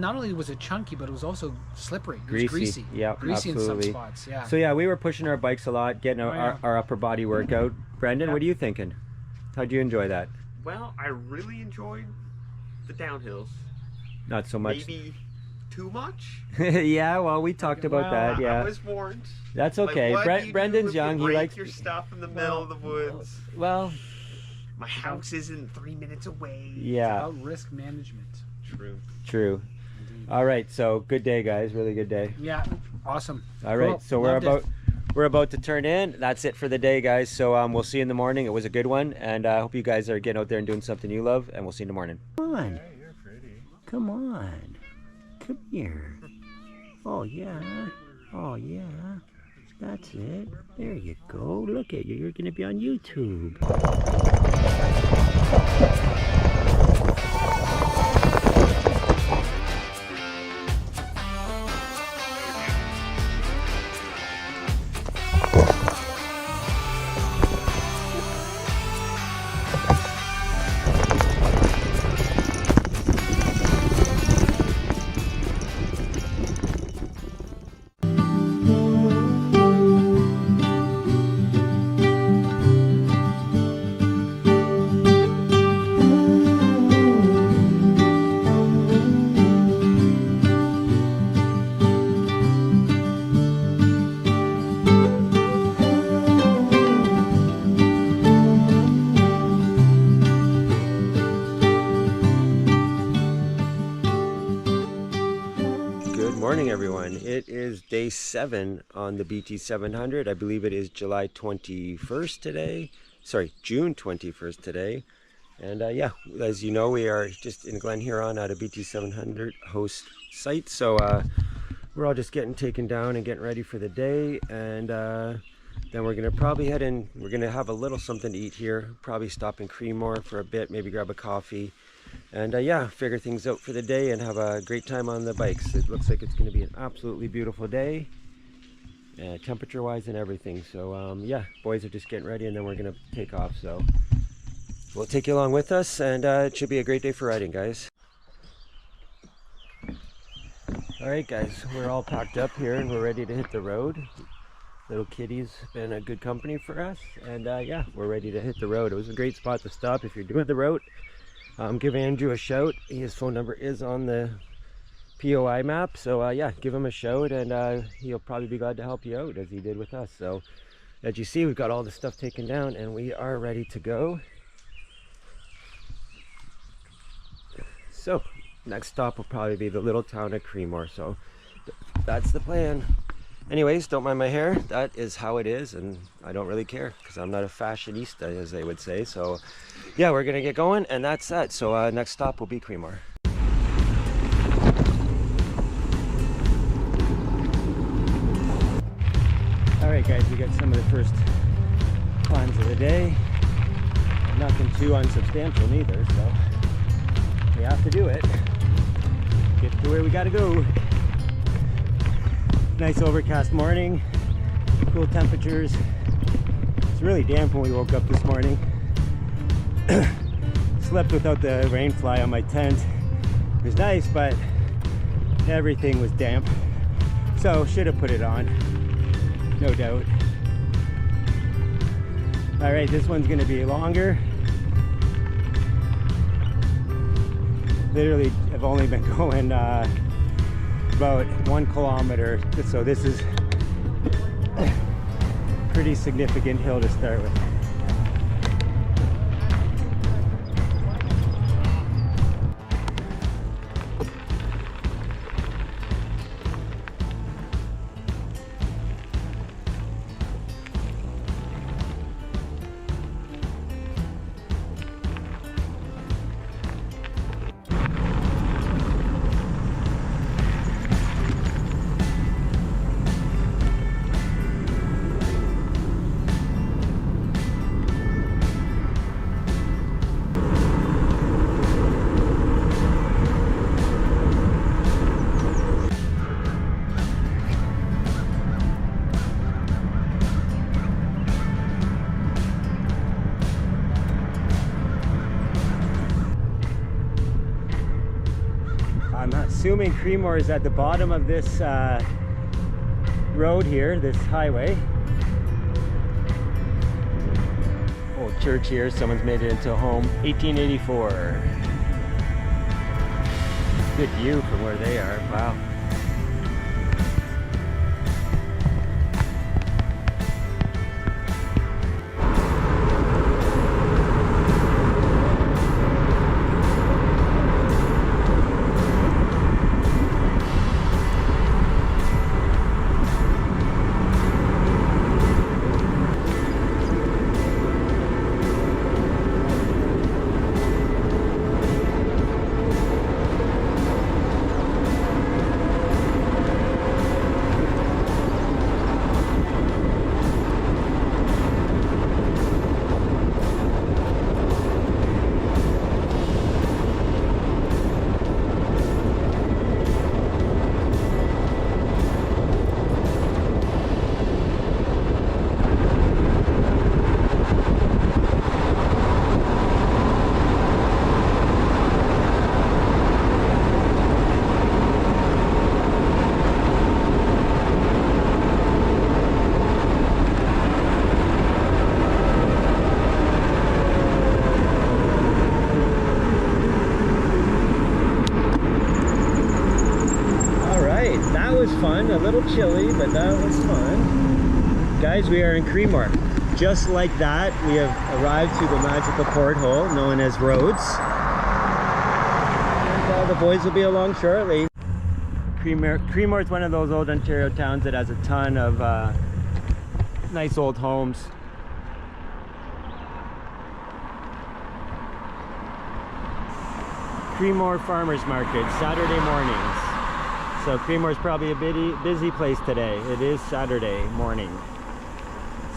not only was it chunky, but it was also slippery. It was greasy. Yeah, greasy absolutely. in some spots. Yeah. So yeah, we were pushing our bikes a lot, getting our upper body workout. Brendan, what are you thinking? How'd you enjoy that? Well, I really enjoyed the downhills. Not so much. Maybe too much? Yeah, well, we talked about that. Yeah, I was warned. That's okay. Like, Brendan's young. He likes your stuff in the middle of the woods. Well, my house isn't 3 minutes away. Yeah. It's about risk management. True. Indeed. All right. So good day, guys. Really good day. Yeah. Awesome. All right. Cool. So Loved we're about to turn in. That's it for the day, guys. So we'll see you in the morning. It was a good one, and I hope you guys are getting out there and doing something you love. And we'll see you in the morning. Come on. Hey, you're pretty. Come on. Come here. Oh yeah. Oh yeah. That's it. There you go. Look at you. You're going to be on YouTube. Everyone, it is day 7 on the BT700. I believe it is July 21st today. Sorry, June 21st today. And yeah, as you know, we are just in Glen Huron at a BT700 host site. So we're all just getting taken down and getting ready for the day. And then we're going to probably head in. We're going to have a little something to eat here. Probably stop in Creemore for a bit, maybe grab a coffee. And yeah, figure things out for the day and have a great time on the bikes. It looks like it's going to be an absolutely beautiful day, temperature wise and everything. So yeah, boys are just getting ready and then we're going to take off. So we'll take you along with us, and it should be a great day for riding, guys. All right, guys, we're all packed up here and we're ready to hit the road. Little Kitty's been a good company for us, and yeah, we're ready to hit the road. It was a great spot to stop if you're doing the route. Give Andrew a shout. His phone number is on the POI map, so yeah, give him a shout, and he'll probably be glad to help you out as he did with us. So as you see, we've got all the stuff taken down and we are ready to go. So next stop will probably be the little town of Creemore, so that's the plan. Anyways, don't mind my hair. That is how it is, and I don't really care because I'm not a fashionista, as they would say. So yeah, we're gonna get going, and that's that. So next stop will be Creemore. All right, guys, we got some of the first climbs of the day. Nothing too unsubstantial neither, so we have to do it. Get to where we gotta go. Nice overcast morning, cool temperatures. It's really damp when we woke up this morning. Slept without the rain fly on my tent. It was nice, but everything was damp. So should have put it on, no doubt. All right, this one's gonna be longer. Literally, I've only been going about 1 kilometer, so this is a pretty significant hill to start with. assuming Creemore is at the bottom of this road here, this highway. Old church here, someone's made it into a home. 1884. Good view from where they are, wow. Fun, a little chilly, but that was fun. Guys, we are in Creemore. Just like that, we have arrived to the magical porthole known as Rhodes. And the boys will be along shortly. Creemore is one of those old Ontario towns that has a ton of nice old homes. Creemore Farmers Market, Saturday mornings. So Creemore is probably a busy place today. It is Saturday morning.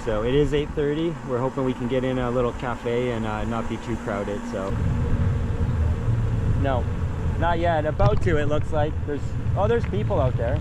So it is 8:30. We're hoping we can get in a little cafe and not be too crowded. So no, not yet. About to, it looks like. There's people out there.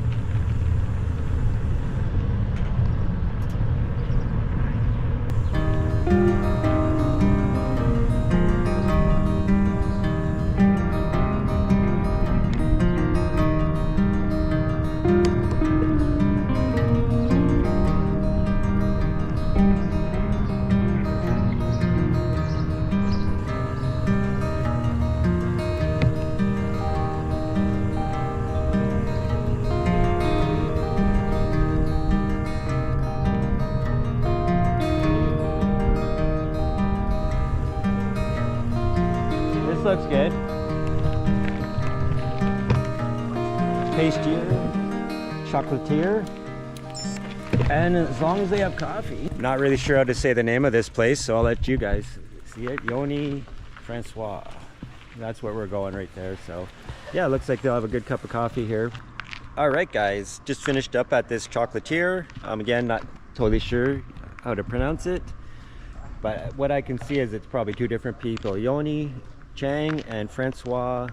Looks good. Pastier, chocolatier, and as long as they have coffee. Not really sure how to say the name of this place, so I'll let you guys see it. Yoni Francois. That's where we're going right there. So yeah, it looks like they'll have a good cup of coffee here. All right, guys, just finished up at this chocolatier. Again, not totally sure how to pronounce it, but what I can see is it's probably two different people. Yoni Chang and Francois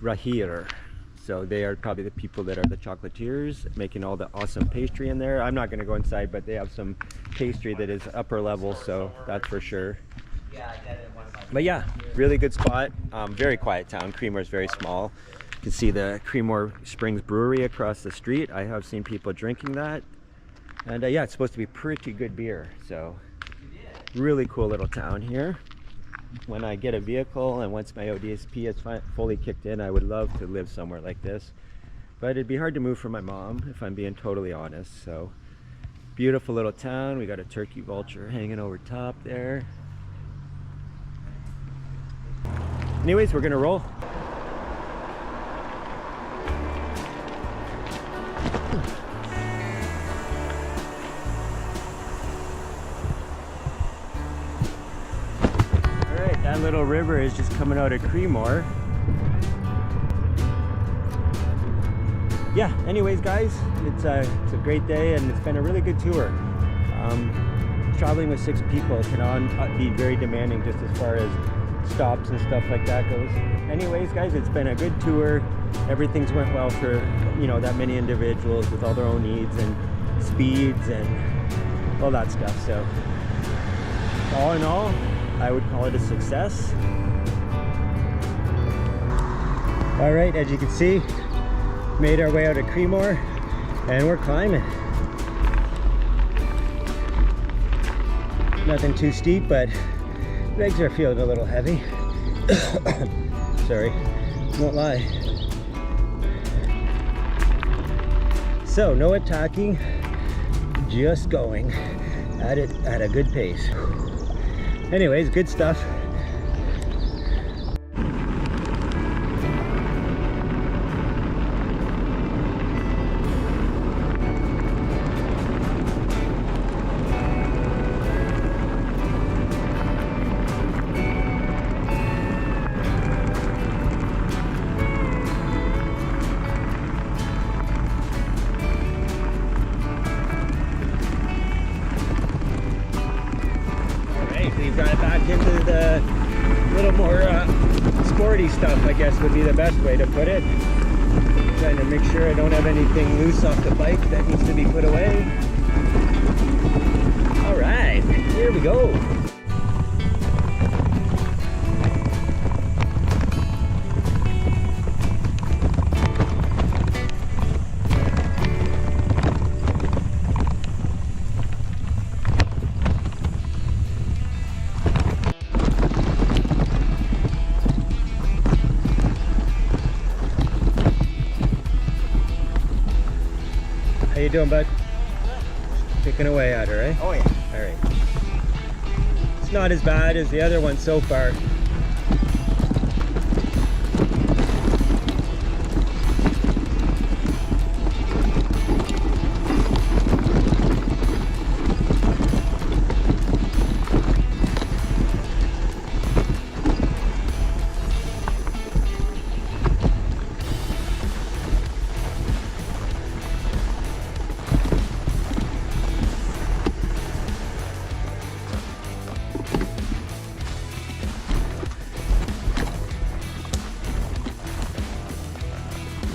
Rahir. So they are probably the people that are the chocolatiers making all the awesome pastry in there. I'm not going to go inside, but they have some pastry that is upper level, so that's for sure. But yeah, really good spot. Very quiet town. Creemore is very small. You can see the Creemore Springs Brewery across the street. I have seen people drinking that. And yeah, it's supposed to be pretty good beer. So really cool little town here. When I get a vehicle and once my ODSP is fully kicked in, I would love to live somewhere like this. But it'd be hard to move for my mom, if I'm being totally honest. So beautiful little town. We got a turkey vulture hanging over top there. Anyways, we're gonna roll. That little river is just coming out of Creemore. Yeah, anyways guys, it's a great day and it's been a really good tour. Traveling with 6 people can be very demanding just as far as stops and stuff like that goes. Anyways guys, it's been a good tour. Everything's went well for, you know, that many individuals with all their own needs and speeds and all that stuff. So all in all, I would call it a success. All right, as you can see, made our way out of Creemore and we're climbing. Nothing too steep, but legs are feeling a little heavy. Sorry, won't lie. So no attacking, just going at it at a good pace. Anyways, good stuff. We've got it back into the little more sporty stuff, I guess would be the best way to put it. Trying to make sure I don't have anything loose off the bike that needs to be put away. All right, here we go. How you doing, bud? Picking away at her, eh? Oh yeah. All right. It's not as bad as the other one so far.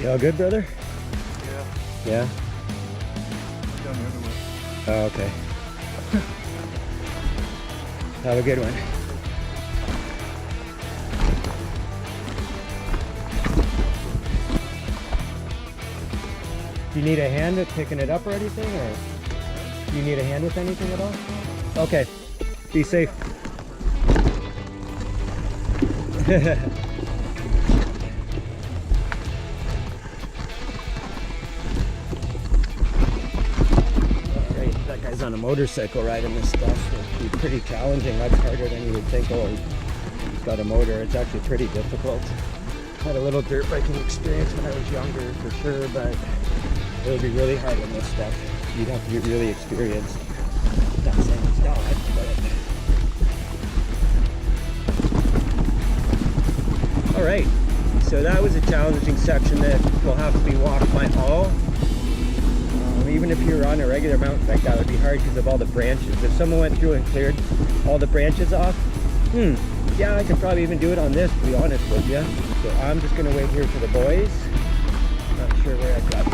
You all good, brother? Yeah. Yeah? Down the other way. Oh, okay. Have a good one. Do you need a hand at picking it up or anything, or do you need a hand with anything at all? Okay. Be safe. That guy's on a motorcycle riding this stuff. It'd be pretty challenging, much harder than you would think. Oh, he's got a motor. It's actually pretty difficult. Had a little dirt biking experience when I was younger for sure, but it would be really hard on this stuff. You'd have to get really experienced. Not saying it's not, but... All right, so that was a challenging section that will have to be walked by all. Even if you're on a regular mountain bike, that would be hard because of all the branches. If someone went through and cleared all the branches off, yeah, I could probably even do it on this, to be honest with you. So I'm just gonna wait here for the boys. Not sure where I got to.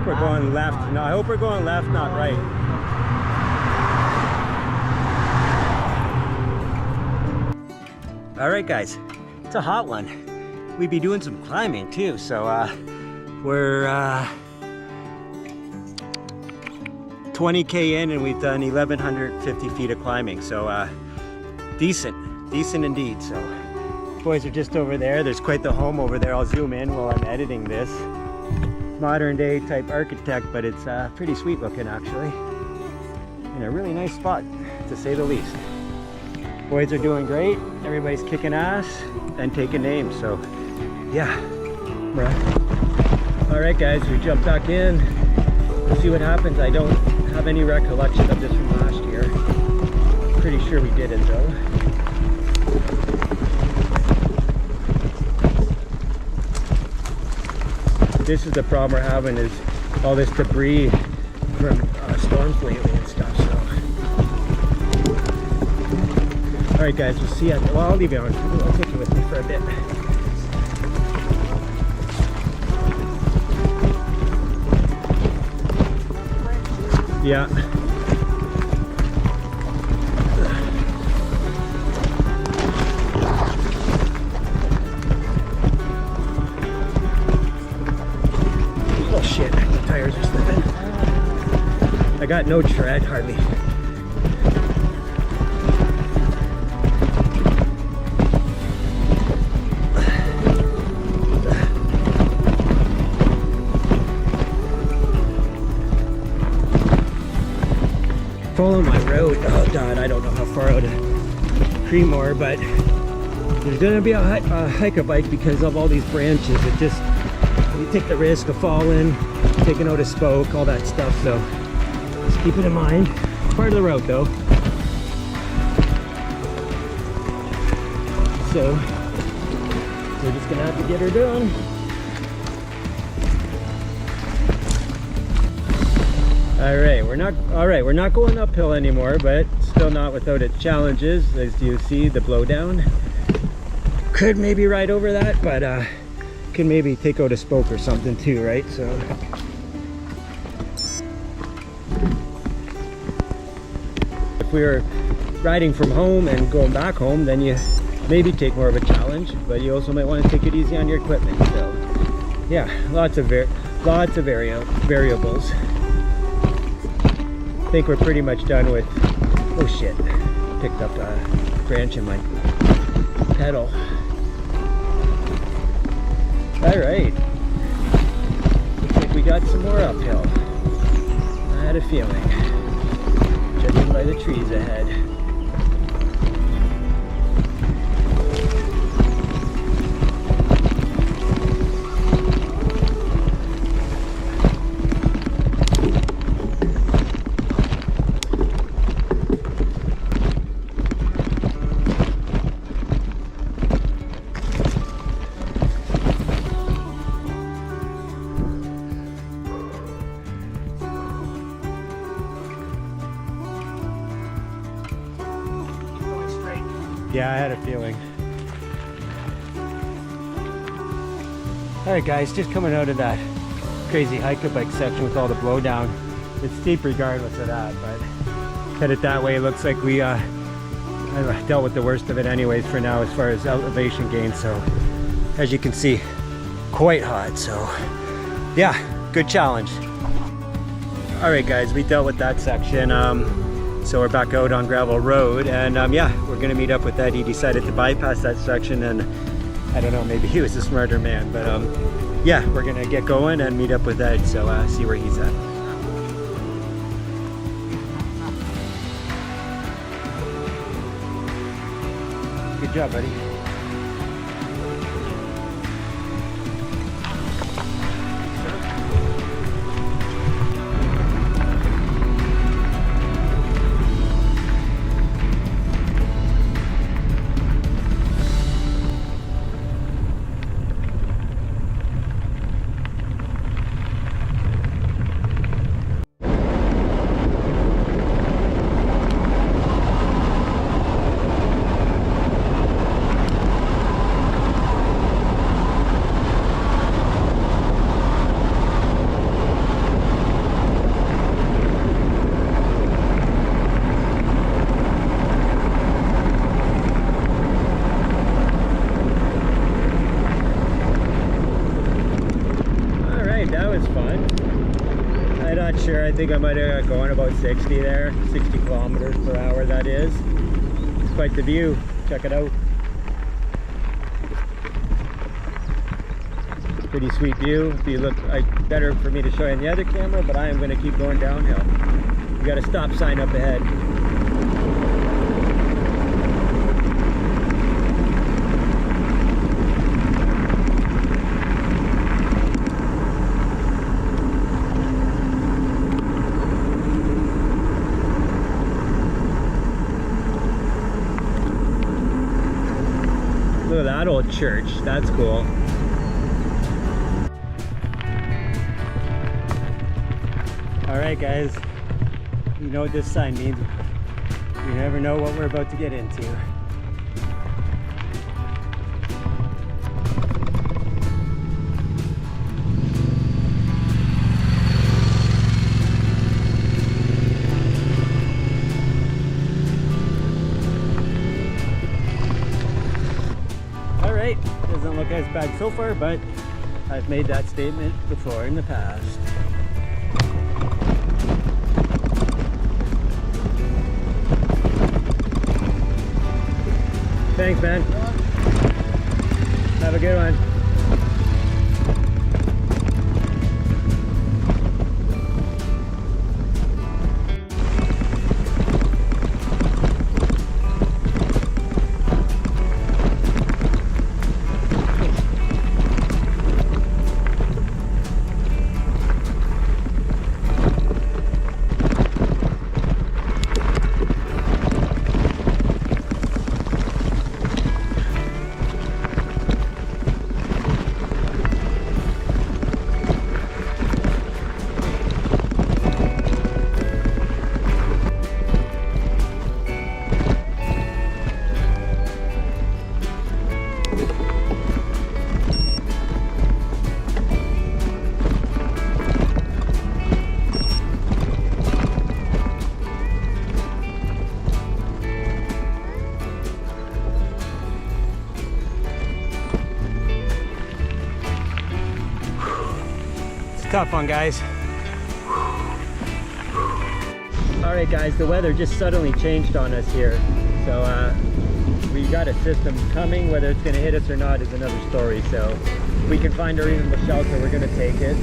We're going left. No, I hope we're going left, not right. All right, guys, it's a hot one. We'd be doing some climbing too, so we're 20K in and we've done 1,150 feet of climbing, so decent indeed. So boys are just over there. There's quite the home over there. I'll zoom in while I'm editing this. Modern day type architect, but it's pretty sweet looking actually. In a really nice spot, to say the least. Boys are doing great. Everybody's kicking ass and taking names, so yeah. All right guys, we jumped back in We'll see what happens. I don't have any recollection of this from last year. Pretty sure we did it though. This is the problem we're having, is all this debris from storms lately and stuff. So, all right, guys, we'll see you. Well, I'll leave you on. I'll take you with me for a bit. Yeah. Oh shit, the tires are slipping. I got no tread hardly. Follow my road. Oh god, I don't know how far out of Creemore, but there's gonna be a hike a bike because of all these branches. It just, you take the risk of falling, taking out a spoke, all that stuff. So just keep it in mind. It's part of the route though. So we're just gonna have to get her done. We're not going uphill anymore, but still not without its challenges. As you see, the blowdown. Could maybe ride over that, but could maybe take out a spoke or something too, right? So if we were riding from home and going back home, then you maybe take more of a challenge, but you also might want to take it easy on your equipment. So yeah, lots of variables. I think we're pretty much done with, oh shit, picked up a branch in my pedal. All right, looks like we got some more uphill. I had a feeling, judging by the trees ahead. Yeah, I had a feeling. Alright guys, just coming out of that crazy hike-a-bike section with all the blowdown. It's steep regardless of that, but headed that way. Looks like we I dealt with the worst of it anyways for now as far as elevation gain. So as you can see, quite hot. So yeah, good challenge. Alright guys, we dealt with that section. So we're back out on gravel road, and yeah, we're gonna meet up with Ed. He decided to bypass that section, and I don't know, maybe he was a smarter man, but yeah, we're gonna get going and meet up with Ed. So see where he's at. Good job, buddy. I think I might have got going about 60 there, 60 kilometers per hour that is. It's quite the view, check it out. Pretty sweet view. If you look, better for me to show you on the other camera, but I am going to keep going downhill. You got a stop sign up ahead. that old church. That's cool. All right, guys. You know what this sign means. You never know what we're about to get into. All right, doesn't look as bad so far, but I've made that statement before in the past. Thanks, man. Have a good one. Tough one, guys. All right, guys, the weather just suddenly changed on us here. So we got a system coming. Whether it's gonna hit us or not is another story. So if we can find a reasonable shelter, we're gonna take it.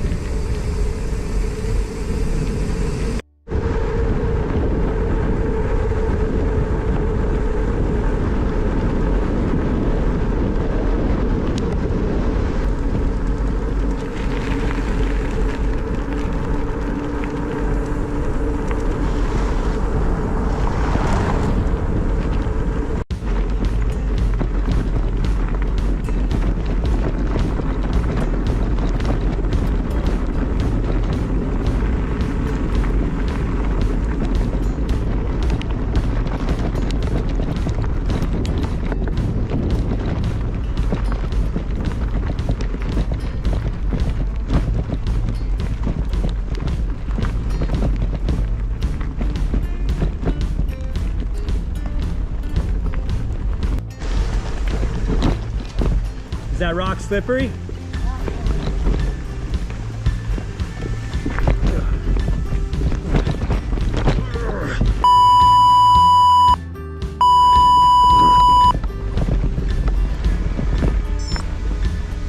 Is that rock slippery?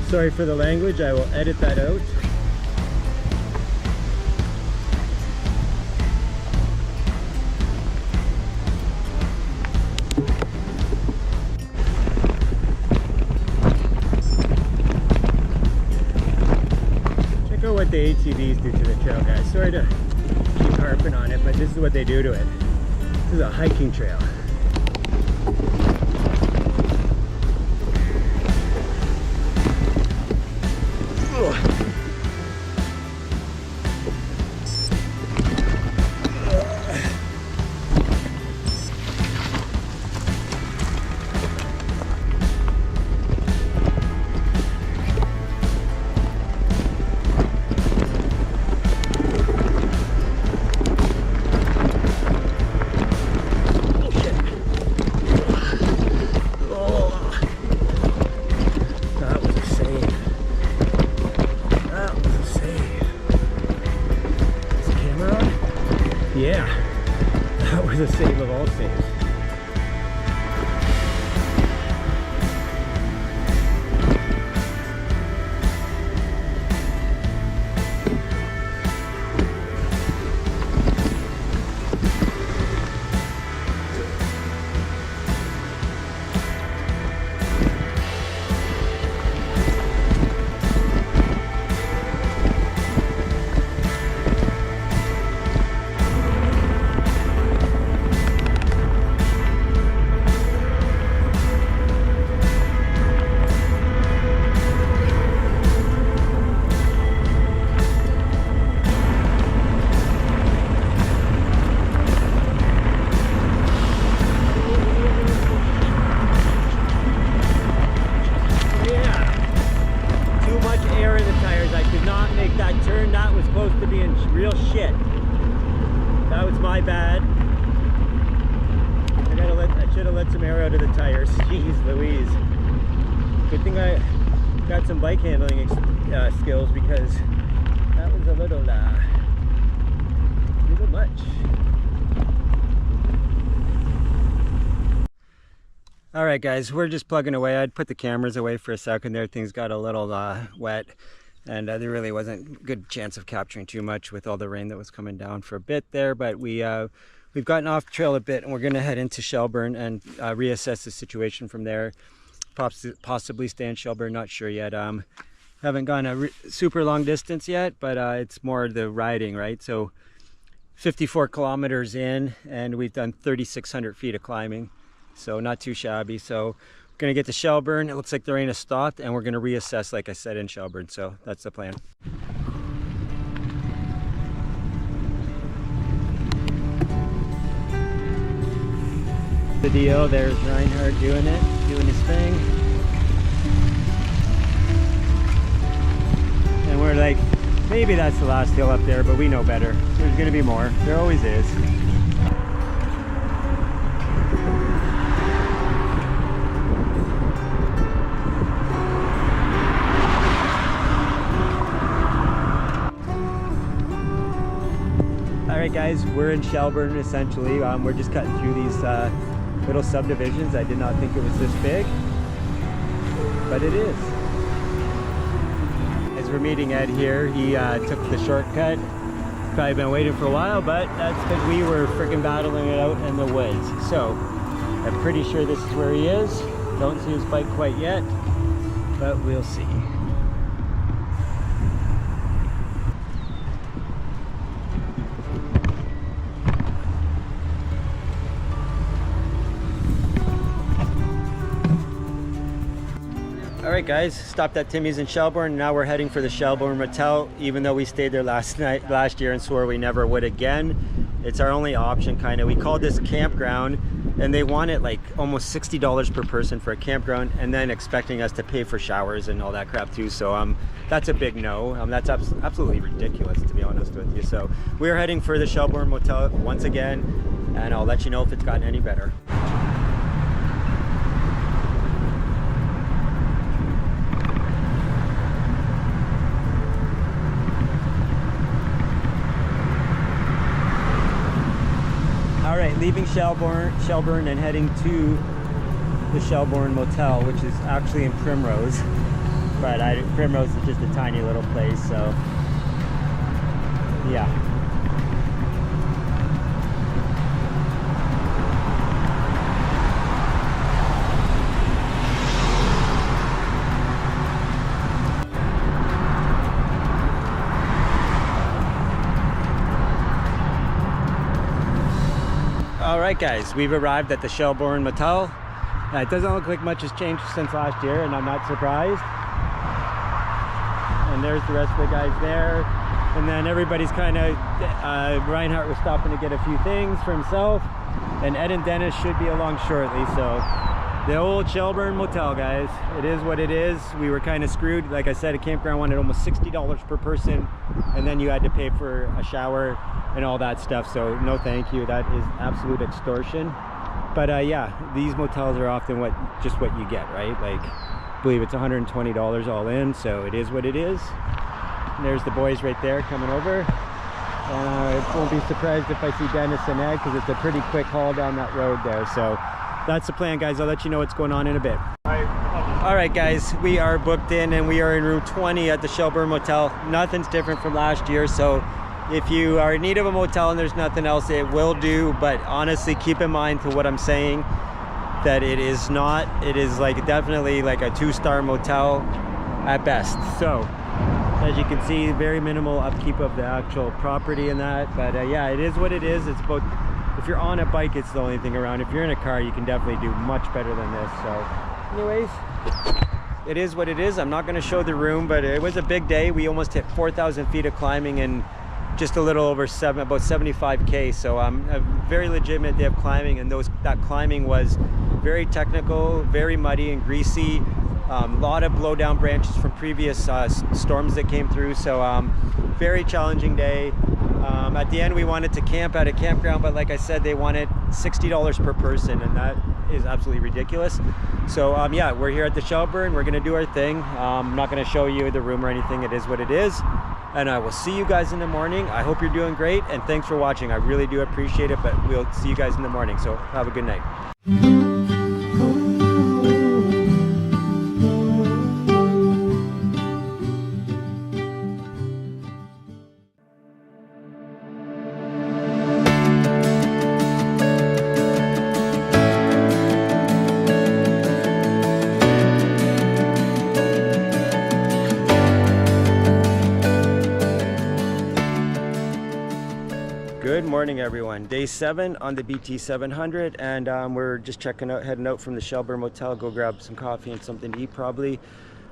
Sorry for the language, I will edit that out. What the ATVs do to the trail, guys. Sorry to keep harping on it, but this is what they do to it. This is a hiking trail. Yeah, that was a save of all saves. should have let some air out of the tires. Jeez Louise. Good thing I got some bike handling skills, because that was a little much. All right, guys, we're just plugging away. I'd put the cameras away for a second there. Things got a little wet, and there really wasn't a good chance of capturing too much with all the rain that was coming down for a bit there. But we've gotten off trail a bit, and we're going to head into Shelburne and reassess the situation from there. Possibly stay in Shelburne, not sure yet. Haven't gone a super long distance yet, but it's more the riding, right? So 54 kilometers in, and we've done 3,600 feet of climbing. So not too shabby. So we're gonna get to Shelburne. It looks like the rain has stopped, and we're gonna reassess, like I said, in Shelburne. So that's the plan. The deal, there's Reinhardt doing his thing. And we're like, maybe that's the last hill up there, but we know better. There's gonna be more. There always is. Alright guys, we're in Shelburne essentially. We're just cutting through these little subdivisions. I did not think it was this big, but it is. As we're meeting Ed here, he took the shortcut. Probably been waiting for a while, but that's because we were freaking battling it out in the woods. So I'm pretty sure this is where he is. Don't see his bike quite yet, but we'll see. Alright guys, stopped at Timmy's in Shelburne. Now we're heading for the Shelburne Motel, even though we stayed there last year and swore we never would again. It's our only option, kind of. We called this campground, and they wanted like almost $60 per person for a campground, and then expecting us to pay for showers and all that crap too. So that's a big no. That's absolutely ridiculous, to be honest with you. So we're heading for the Shelburne Motel once again, and I'll let you know if it's gotten any better. All right, leaving Shelburne and heading to the Shelburne Motel, which is actually in Primrose. But Primrose is just a tiny little place, so yeah. Alright guys, we've arrived at the Shelburne Motel. It doesn't look like much has changed since last year, and I'm not surprised. And there's the rest of the guys there. And then everybody's kind of, Reinhardt was stopping to get a few things for himself. And Ed and Dennis should be along shortly. So the old Shelburne Motel, guys. It is what it is. We were kind of screwed. Like I said, a campground wanted almost $60 per person. And then you had to pay for a shower and all that stuff. So no thank you. That is absolute extortion. But yeah, these motels are often just what you get, right? Like, I believe it's $120 all in, so it is what it is. And there's the boys right there coming over. And I won't be surprised if I see Dennis and Ed, because it's a pretty quick haul down that road there. So that's the plan, guys. I'll let you know what's going on in a bit. All right, guys, we are booked in, and we are in room 20 at the Shelburne Motel. Nothing's different from last year, so if you are in need of a motel and there's nothing else, it will do. But honestly, keep in mind to what I'm saying, that it is not. It is like definitely like a 2-star motel at best. So as you can see, very minimal upkeep of the actual property and that. But yeah, it is what it is. It's about, if you're on a bike, it's the only thing around. If you're in a car, you can definitely do much better than this. So anyways, it is what it is. I'm not going to show the room, but it was a big day. We almost hit 4,000 feet of climbing in just a little over about 75K. So a very legitimate day of climbing, and that climbing was very technical, very muddy and greasy. A lot of blow down branches from previous storms that came through. So very challenging day. At the end, we wanted to camp at a campground, but like I said, they wanted $60 per person, and that is absolutely ridiculous. So yeah, we're here at the Shelburne. We're gonna do our thing. I'm not gonna show you the room or anything. It is what it is. And I will see you guys in the morning. I hope you're doing great, and thanks for watching. I really do appreciate it, but we'll see you guys in the morning. So have a good night. Good morning, everyone. Day 7 on the BT700, and we're just heading out from the Shelburne Motel, go grab some coffee and something to eat probably.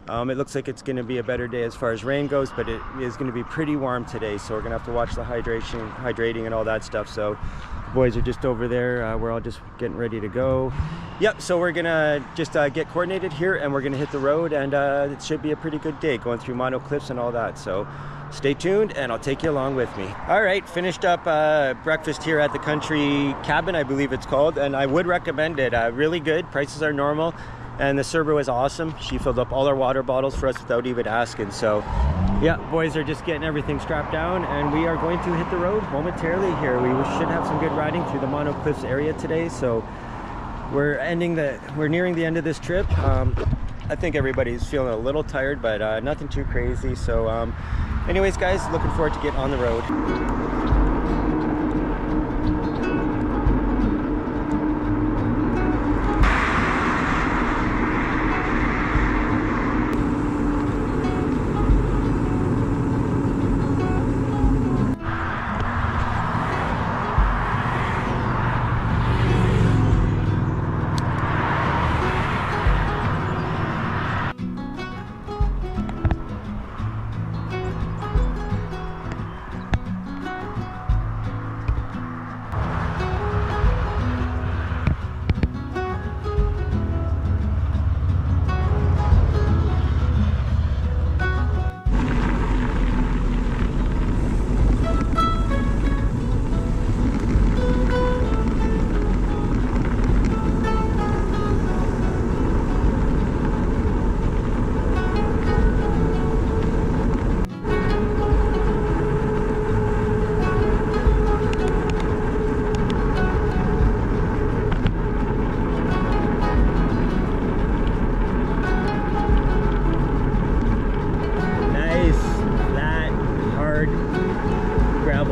It looks like it's going to be a better day as far as rain goes, but it is going to be pretty warm today, so we're going to have to watch the hydrating and all that stuff. So the boys are just over there. We're all just getting ready to go. Yep, so we're going to just get coordinated here, and we're going to hit the road, and it should be a pretty good day going through Mono Cliffs and all that. So stay tuned, and I'll take you along with me. All right, finished up breakfast here at the Country Cabin, I believe it's called, and I would recommend it. Really good. Prices are normal, and the server was awesome. She filled up all our water bottles for us without even asking. So yeah, boys are just getting everything strapped down, and we are going to hit the road momentarily here. We should have some good riding through the Mono Cliffs area today. So we're nearing the end of this trip. I think everybody's feeling a little tired, but nothing too crazy. So anyways, guys, looking forward to getting on the road.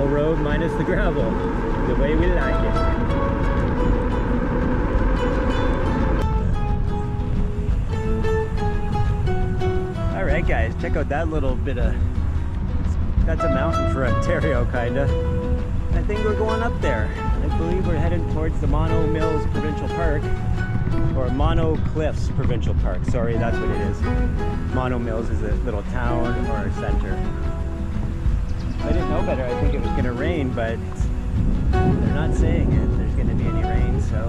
Road minus the gravel, the way we like it. All right, guys, check out that little bit of, that's a mountain for Ontario, kinda. I think we're going up there. I believe we're heading towards the Mono Mills Provincial Park, or Mono Cliffs Provincial Park. Sorry, that's what it is. Mono Mills is a little town or a center. I didn't know better. I think it was going to rain, but they're not saying it. There's going to be any rain, so.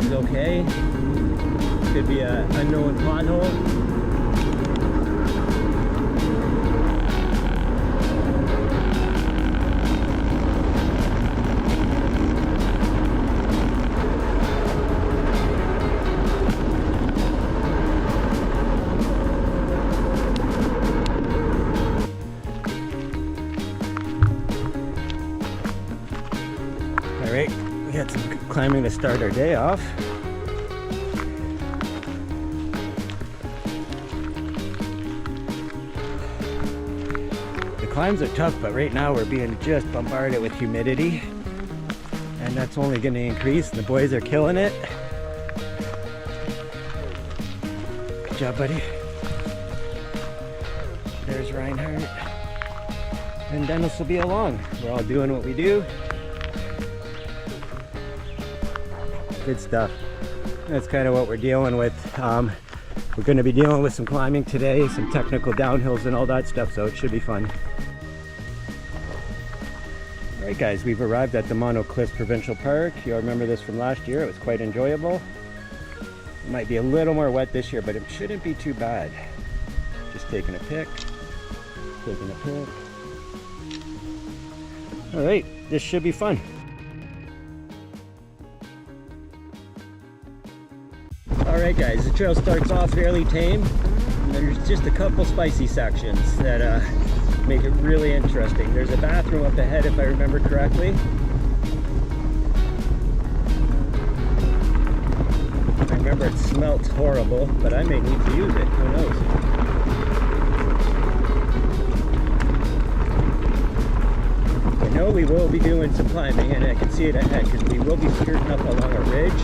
Looks okay. Could be an unknown pothole. All right, we got some climbing to start our day off. Climbs are tough, but right now we're being just bombarded with humidity, and that's only going to increase. The boys are killing it. Good job, buddy. There's Reinhardt, and Dennis will be along. We're all doing what we do. Good stuff. That's kind of what we're dealing with. We're going to be dealing with some climbing today, some technical downhills and all that stuff, so it should be fun. Alright guys, we've arrived at the Mono Cliffs Provincial Park. You'll remember this from last year. It was quite enjoyable. It might be a little more wet this year, but it shouldn't be too bad. Just taking a pic. Taking a pic. Alright, this should be fun. Alright guys, the trail starts off fairly tame. There's just a couple spicy sections that make it really interesting. There's a bathroom up ahead if I remember correctly. I remember it smelt horrible, but I may need to use it, who knows. I know we will be doing some climbing, and I can see it ahead because we will be skirting up along a ridge.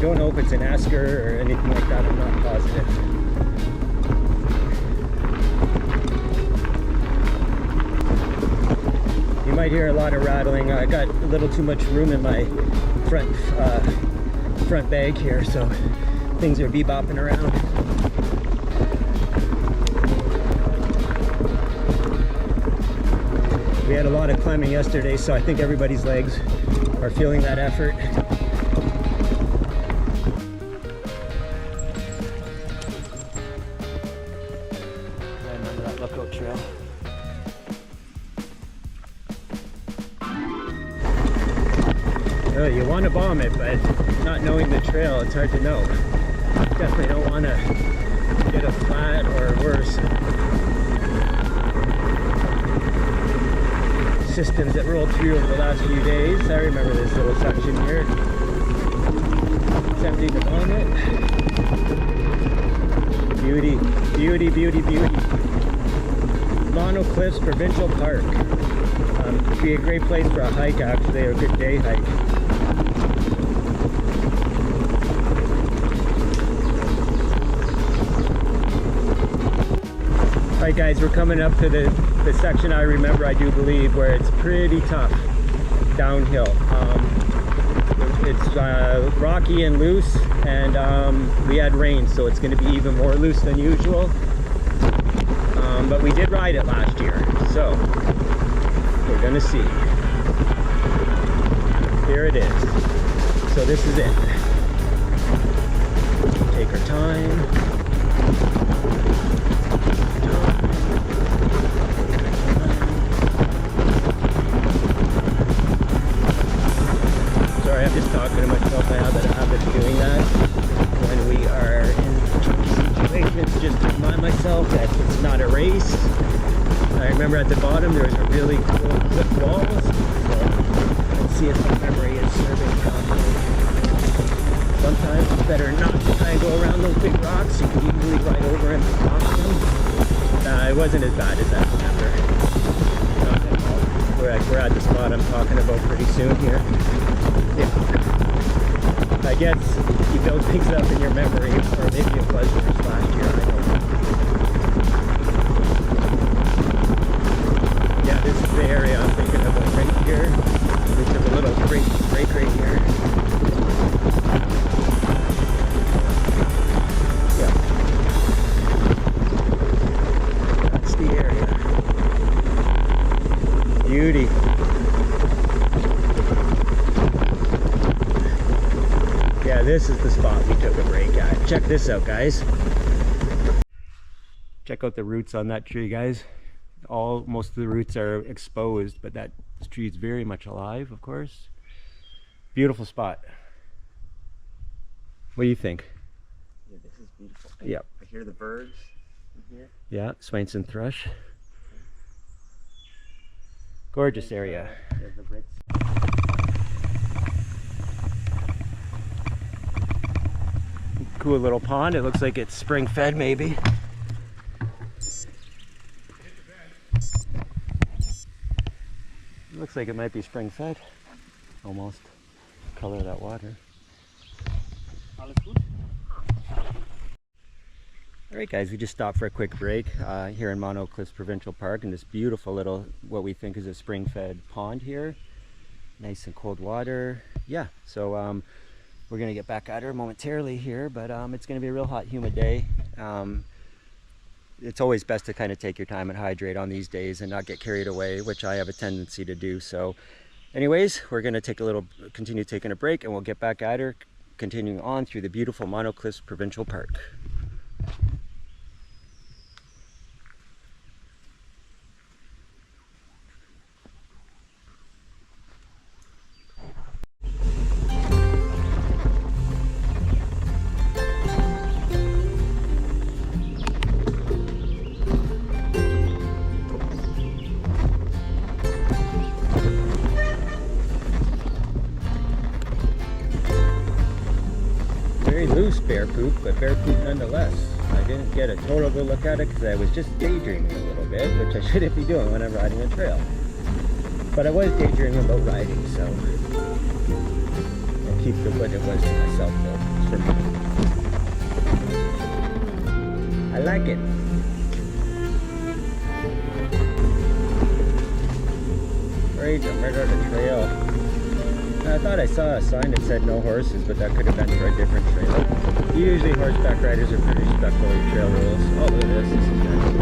Don't know if it's an esker or anything like that, I'm not positive. You might hear a lot of rattling. I got a little too much room in my front bag here, so things are bebopping around. We had a lot of climbing yesterday, so I think everybody's legs are feeling that effort. Trail. Oh, you want to bomb it, but not knowing the trail, it's hard to know. Definitely don't want to get a flat or worse. Systems that rolled through over the last few days. I remember this little section here. Attempting to bomb it. Beauty, beauty, beauty, beauty. Mono Cliffs Provincial Park. It'd be a great place for a hike, actually, or a good day hike. Alright guys, we're coming up to the section I remember, I do believe, where it's pretty tough downhill. It's rocky and loose, and we had rain, so it's going to be even more loose than usual. But we did ride it last year, so we're gonna see. Here it is. So this is it. Take our time. Sorry, I'm just talking to myself. I have a habit of doing that when we are in situations, just to remind myself that it's not a race. I remember at the bottom there was a really cool cliff wall, so let's see if my memory is serving properly. Sometimes it's better not to try and go around those big rocks. You can easily ride over and cross them. It wasn't as bad as I remember. Not at all. We're at the spot I'm talking about pretty soon here. Yeah. I guess you build things up in your memory, or maybe it was worse last year, I don't know. Yeah, this is the area I'm thinking about right here. We took a little break right here. Yeah. That's the area. Beauty. Yeah, this is the spot we took a break at. Check this out, guys. Check out the roots on that tree, guys. Most of the roots are exposed, but this tree is very much alive, of course. Beautiful spot. What do you think? Yeah, this is beautiful. Yep. I hear the birds in here. Yeah, Swainson thrush. Gorgeous area. There's the Brits. Cool little pond. It looks like it's spring fed, maybe. Looks like it might be spring fed. Almost. Color of that water. Alright guys, we just stopped for a quick break here in Mono Cliffs Provincial Park in this beautiful little, what we think is a spring fed pond here. Nice and cold water. Yeah, so we're gonna get back at her momentarily here, but it's gonna be a real hot, humid day. It's always best to kind of take your time and hydrate on these days and not get carried away, which I have a tendency to do. So anyways, we're going to continue taking a break, and we'll get back at her, continuing on through the beautiful Monocliffs Provincial Park. Very loose bear poop, but bear poop nonetheless. I didn't get a total good look at it because I was just daydreaming a little bit, which I shouldn't be doing when I'm riding a trail. But I was daydreaming about riding, so I'll keep what it was to myself though. It's for me. I like it. Right, I'm right on the trail. I thought I saw a sign that said no horses, but that could have been for a different trail. Usually horseback riders are pretty respectful of trail rules. Oh, look at this. This is nice.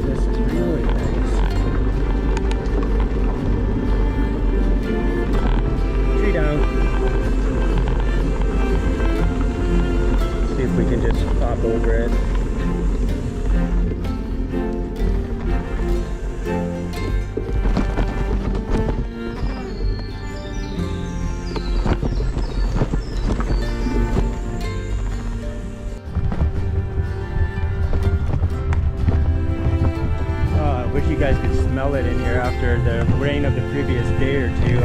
This is really nice. Tree down. See if we can just pop over it. You guys could smell it in here after the rain of the previous day or two.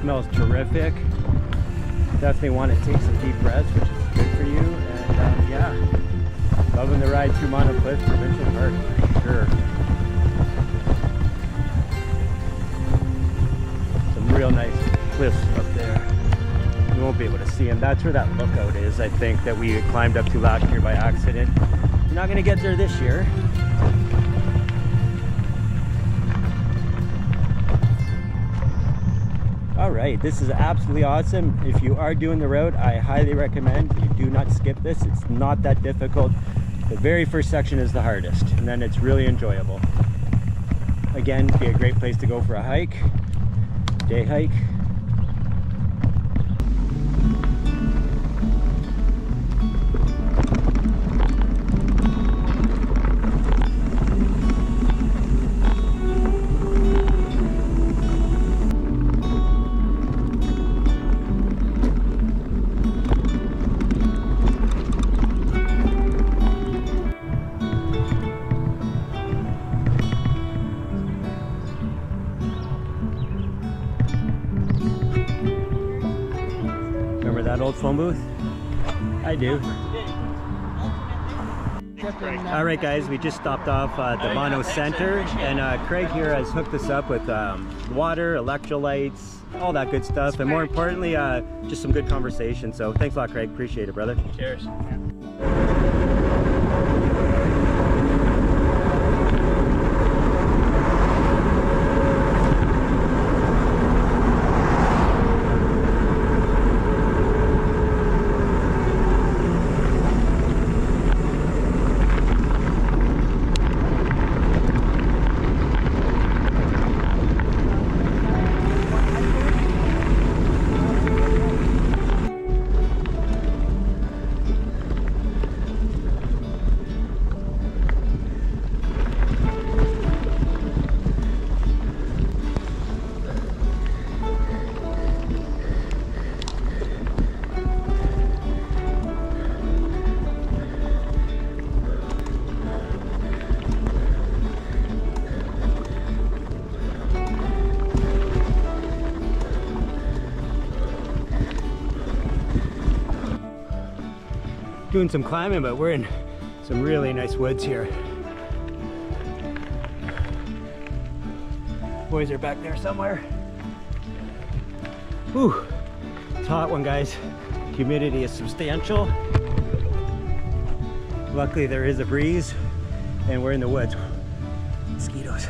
Smells terrific. Definitely want to take some deep breaths, which is good for you. And yeah, loving the ride through Monocliffs Provincial Park for sure. Some real nice cliffs up there. You won't be able to see them. That's where that lookout is, I think, that we climbed up to last year by accident. You're not going to get there this year. Alright, this is absolutely awesome. If you are doing the route, I highly recommend you do not skip this. It's not that difficult. The very first section is the hardest, and then it's really enjoyable. Again, be a great place to go for a hike, day hike. That old phone booth? I do. Alright guys, we just stopped off at the Mono Center, and Craig here has hooked us up with water, electrolytes, all that good stuff, and more importantly, just some good conversation. So thanks a lot, Craig. Appreciate it, brother. Cheers. Doing some climbing, but we're in some really nice woods here. Boys are back there somewhere. Whew, it's a hot one, guys. Humidity is substantial. Luckily there is a breeze and we're in the woods. Mosquitoes.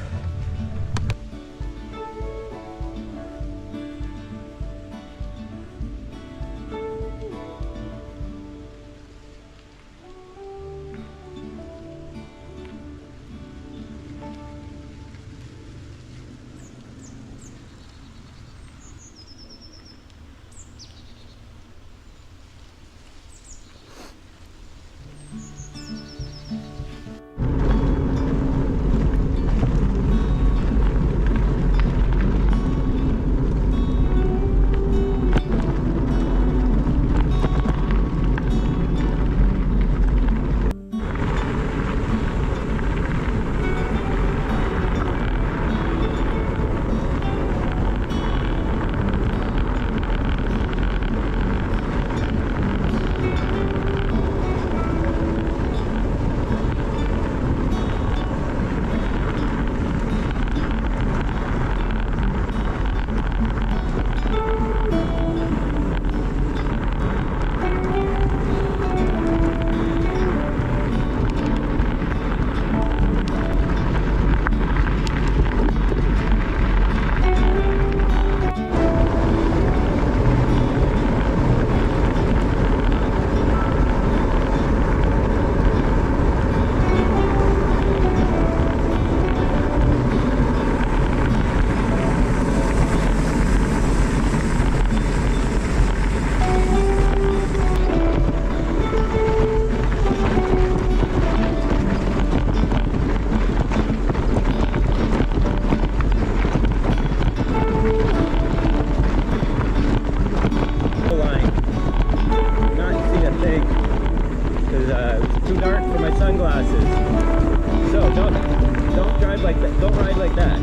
like that. Don't ride like that.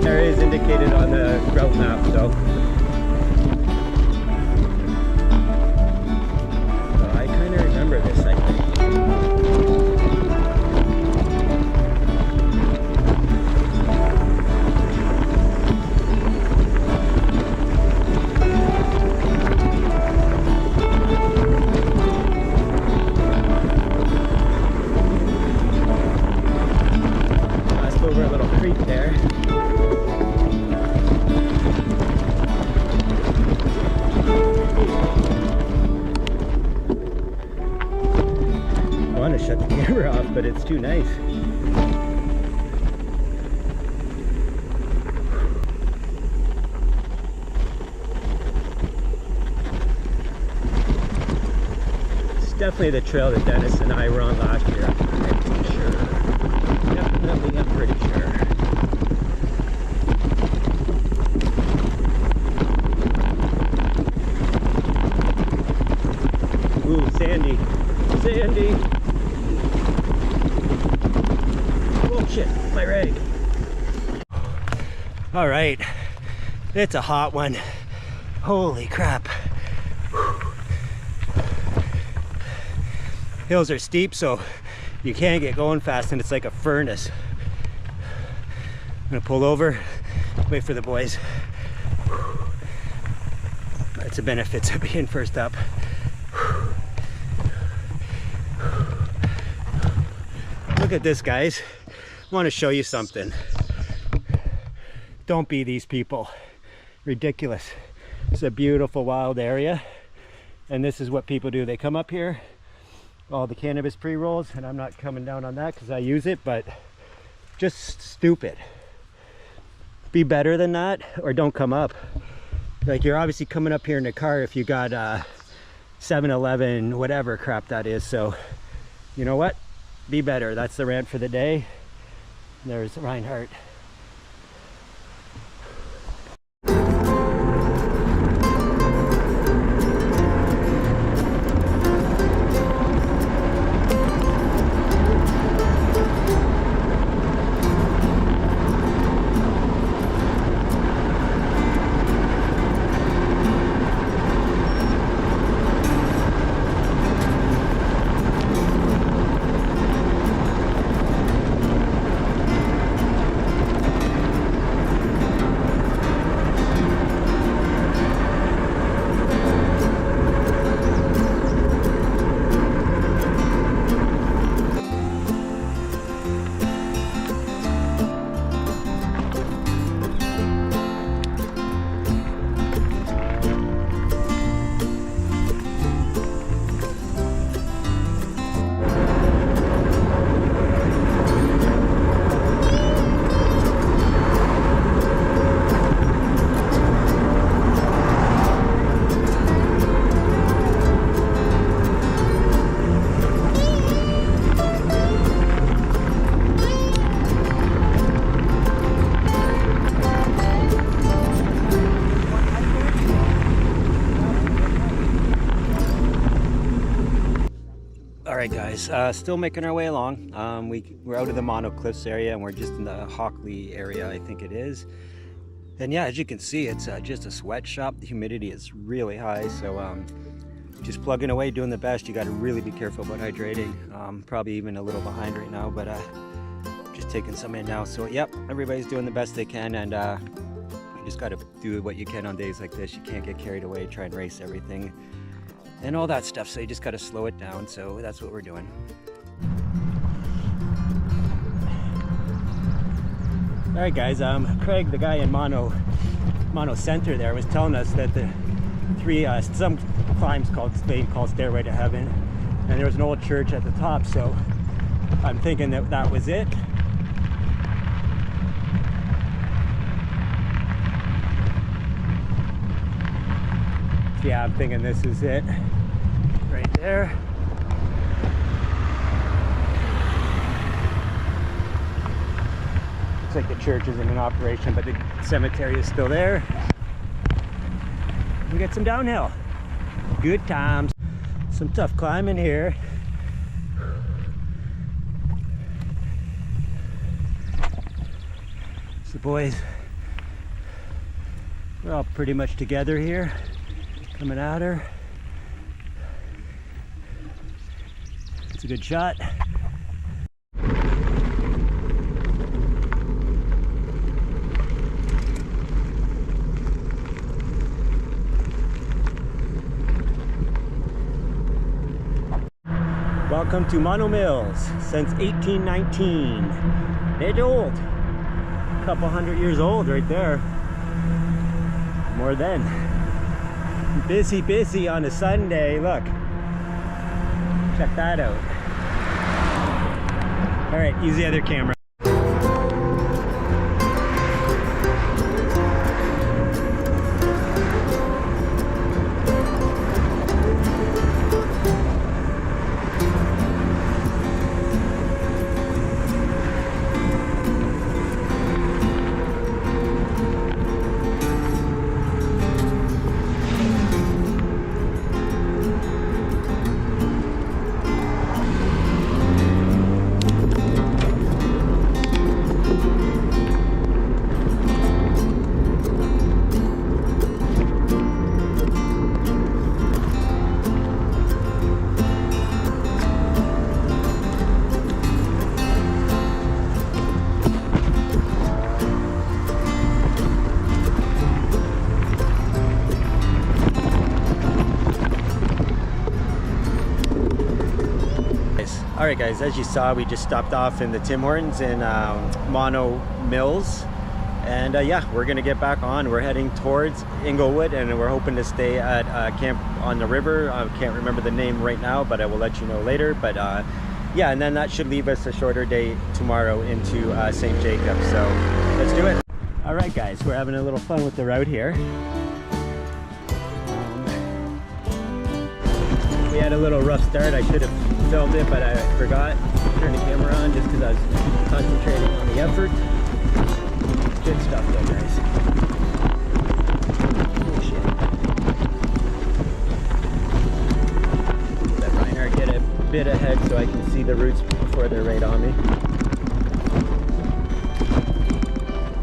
There is indicated on the route map, so I kind of remember this, I think. Passed over a little creek there. I want to shut the camera off, but it's too nice. It's definitely the trail that Dennis and I were on last year. I'm pretty sure. Definitely, I'm pretty sure. Ooh, sandy. Sandy. Oh shit, my rag. All right, it's a hot one. Holy crap. Hills are steep, so you can't get going fast, and it's like a furnace. I'm gonna pull over, wait for the boys. That's the benefits of being first up. Look at this, guys. I want to show you something. Don't be these people. Ridiculous. It's a beautiful wild area, and this is what people do. They come up here, all the cannabis pre-rolls, and I'm not coming down on that because I use it, but just stupid. Be better than that, or don't come up. Like, you're obviously coming up here in the car if you got 7-Eleven, whatever crap that is. So you know what? Be better. That's the rant for the day. There's Reinhardt. Alright guys, still making our way along. We're out of the Mono Cliffs area and we're just in the Hockley area, I think it is. And yeah, as you can see, it's just a sweatshop. The humidity is really high, so just plugging away, doing the best. You got to really be careful about hydrating. Probably even a little behind right now, but just taking some in now. So yep, everybody's doing the best they can, and you just got to do what you can on days like this. You can't get carried away, try and race everything and all that stuff, so you just got to slow it down. So that's what we're doing. All right guys, Craig, the guy in Mono Center there, was telling us that the some climbs they call Stairway to Heaven, and there was an old church at the top, so I'm thinking that was it. Yeah, I'm thinking this is it right there. Looks like the church isn't in operation, but the cemetery is still there. We get some downhill. Good times. Some tough climbing here. The boys, we're all pretty much together here, coming at her. It's a good shot. Welcome to Mono Mills since 1819. It's old. Couple 100 years old right there. More than. Busy on a Sunday. Look. Check that out. All right, use the other camera. All right guys, as you saw, we just stopped off in the Tim Hortons in Mono Mills, and yeah, we're gonna get back on. We're heading towards Inglewood, and we're hoping to stay at camp on the river. I can't remember the name right now, but I will let you know later. But yeah, and then that should leave us a shorter day tomorrow into St. Jacob. So let's do it. All right guys, we're having a little fun with the route here. We had a little rough start. I should have filmed it, but I forgot to turn the camera on just because I was concentrating on the effort. Good stuff though, guys. Oh shit. Let Reinhardt get a bit ahead so I can see the roots before they're right on me.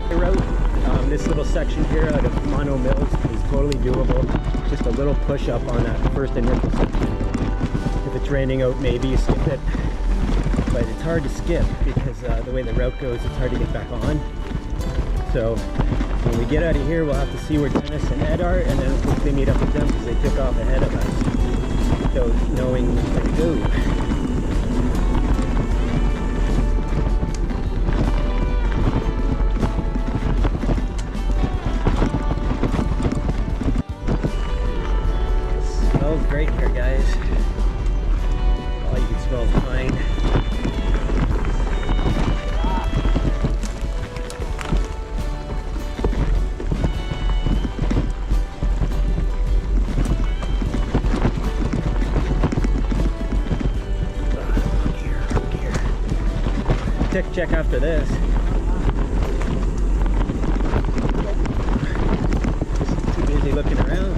The route, this little section here out of Mono Mills is totally doable. Just a little push up on that first initial section. If it's raining out, maybe you skip it, but it's hard to skip because the way the route goes, it's hard to get back on. So when we get out of here, we'll have to see where Dennis and Ed are, and then hopefully meet up with them because they took off ahead of us. So knowing where to go. Smells great here, guys. All you can smell is pine. Gear. Tick check after this. Just too busy looking around.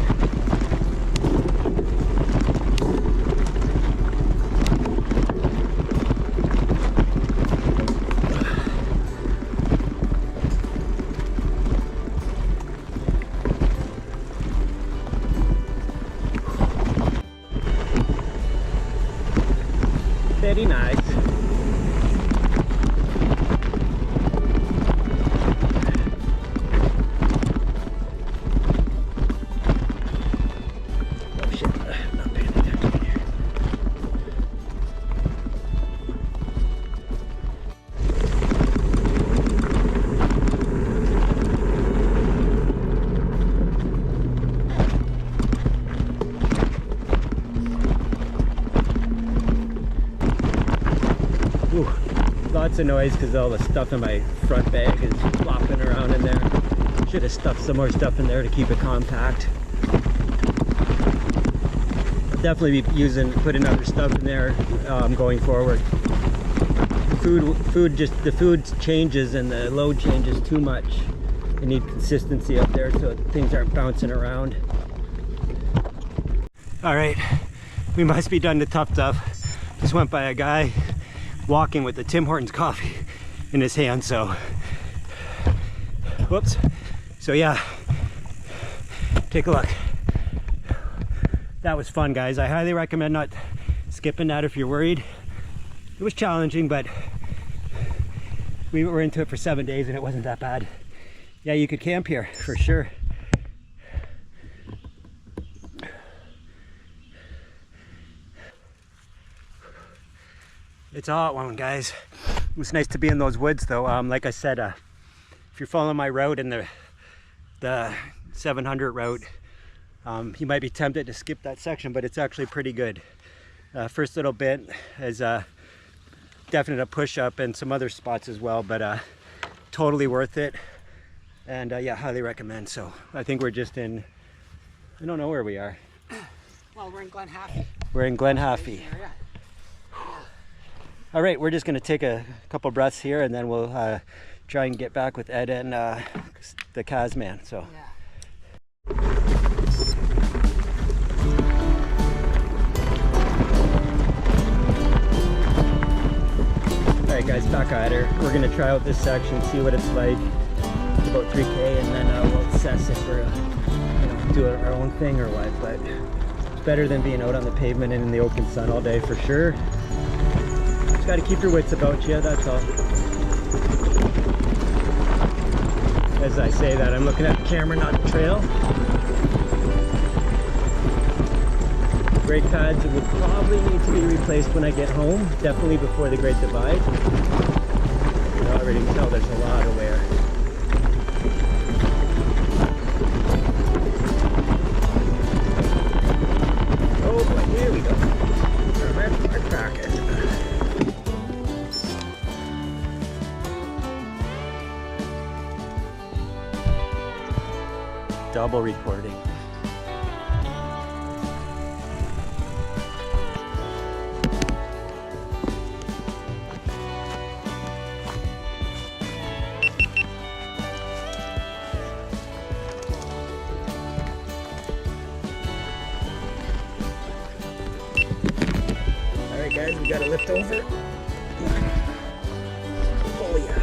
Very nice. Oh shit, I'm not paying attention here. Ooh, lots of noise because all the stuff in my front bag is flopping around in there. Should have stuffed some more stuff in there to keep it compact. I'll definitely be putting other stuff in there going forward. The food changes and the load changes too much. I need consistency up there so things aren't bouncing around. All right, we must be done the tough stuff. Just went by a guy walking with the Tim Hortons coffee in his hand, so Whoops. So yeah, take a look. That was fun, guys. I highly recommend not skipping that if you're worried. It was challenging, but we were into it for 7 days and it wasn't that bad. Yeah, you could camp here for sure. It's a hot one, guys. It was nice to be in those woods though. Like I said, if you're following my route and the 700 route, you might be tempted to skip that section, but it's actually pretty good. First little bit is definitely a push up and some other spots as well, but totally worth it. And yeah, highly recommend. So I think we're just in, I don't know where we are. Well, we're in Glen Haffy. We're in Glen Haffy. All right, we're just gonna take a couple breaths here and then we'll try and get back with Ed and the Kazman. So. Yeah. All right, guys, back at her. We're gonna try out this section, see what it's like. It's about 3K, and then we'll assess if we're, do our own thing or what. But it's better than being out on the pavement and in the open sun all day for sure. Just got to keep your wits about you, that's all. As I say that, I'm looking at the camera, not the trail. Brake pads would probably need to be replaced when I get home, definitely before the Great Divide. You know, I already can tell there's a lot of wear. Oh boy, here we go. Our packet. Double recording. Alright guys, we gotta lift over. Oh yeah.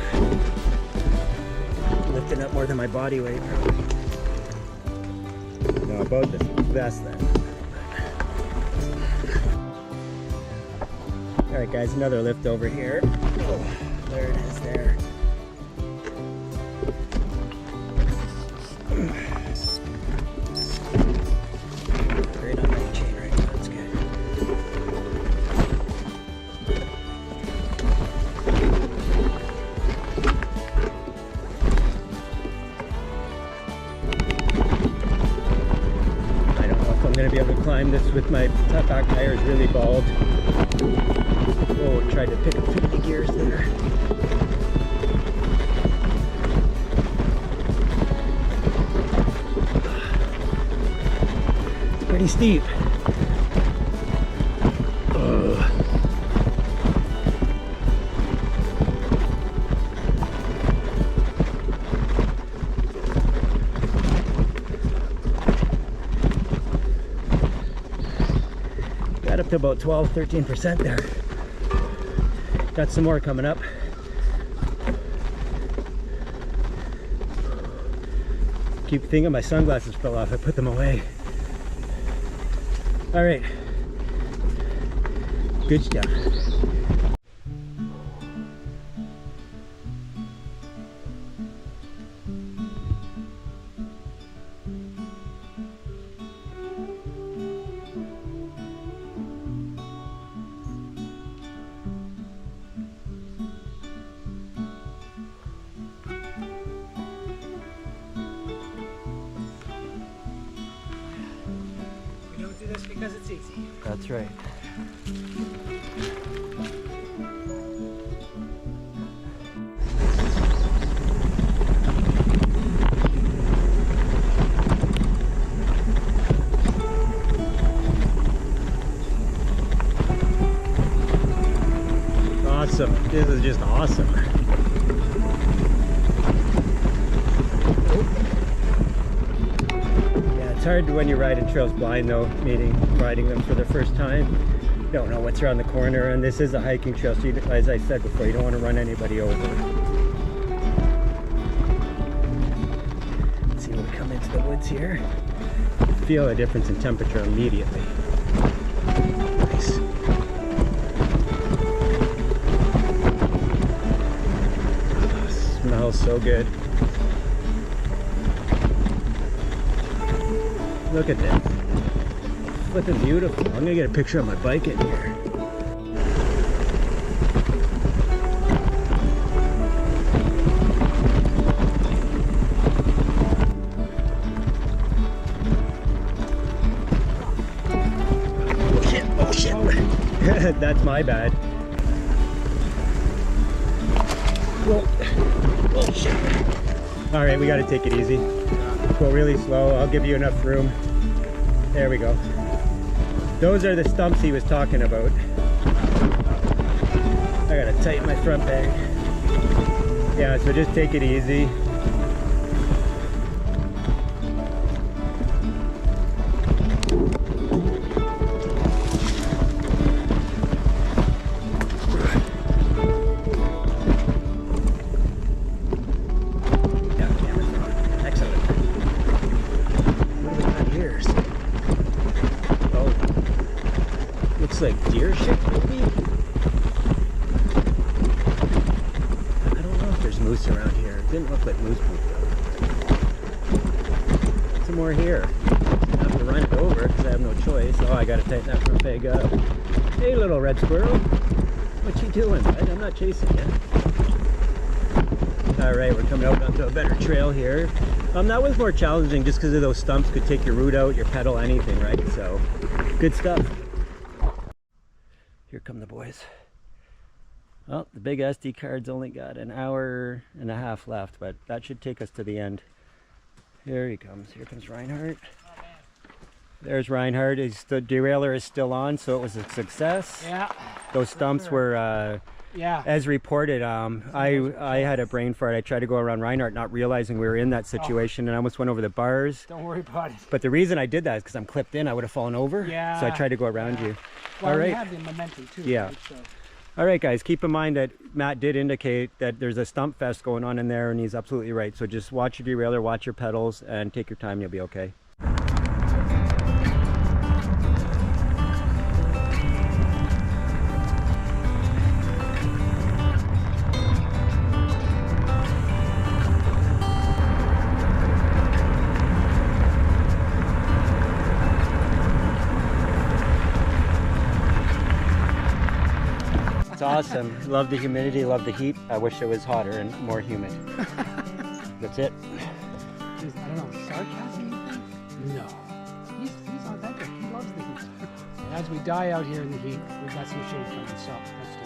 Lifting up more than my body weight probably. No, about this vest then. Alright guys, another lift over here. Oh, there it is there. Great on my chain right now, that's good. I'm going to be able to climb this with my top back tires really bald. Oh, tried to pick up 50 gears there. It's pretty steep. Got up to about 12-13% there. Got some more coming up. Keep thinking my sunglasses fell off. I put them away. All right. Good stuff. Because it's easy. That's right. Awesome. This is just awesome. It's hard when you're riding trails blind though, meaning riding them for the first time. You don't know what's around the corner, and this is a hiking trail, so you, as I said before, you don't want to run anybody over. into the woods here. Feel a difference in temperature immediately. Nice. Oh, smells so good. Look at this. Flipping beautiful. I'm gonna get a picture of my bike in here. Oh shit. That's my bad. Whoa. Oh shit. All right, we got to take it easy. Go really slow. I'll give you enough room. There we go. Those are the stumps he was talking about. I gotta tighten my front bag. Yeah, so just take it easy. Like deer shit maybe? I don't know if there's moose around here. It didn't look like moose poop though. Some more here. I have to run it over because I have no choice. Oh, I gotta tighten that front bag up. Hey little red squirrel. What you doing, bud? I'm not chasing you. Alright, we're coming out onto a better trail here. That was more challenging just because of those stumps could take your root out, your pedal, anything, right? So, good stuff. Here come the boys. Well, the big SD card's only got an hour and a half left, but that should take us to the end. Here he comes. Here comes Reinhardt. There's Reinhardt. The derailleur is still on, so it was a success. Yeah. Those stumps were, yeah, as reported. I had a brain fart. I tried to go around Reinhardt, not realizing we were in that situation, and I almost went over the bars. Don't worry about it. But the reason I did that is because I'm clipped in. I would have fallen over. Yeah. So I tried to go around you. Well, all right. you have the momentum too. Yeah. Right? So. All right, guys, keep in mind that Matt did indicate that there's a stump fest going on in there, and he's absolutely right. So just watch your derailleur, watch your pedals, and take your time. You'll be okay. It's awesome. Love the humidity, love the heat. I wish it was hotter and more humid. That's it. I don't know, sarcasm? No. He's authentic. He loves the heat. And as we die out here in the heat, we've got some shade coming, so let's do it.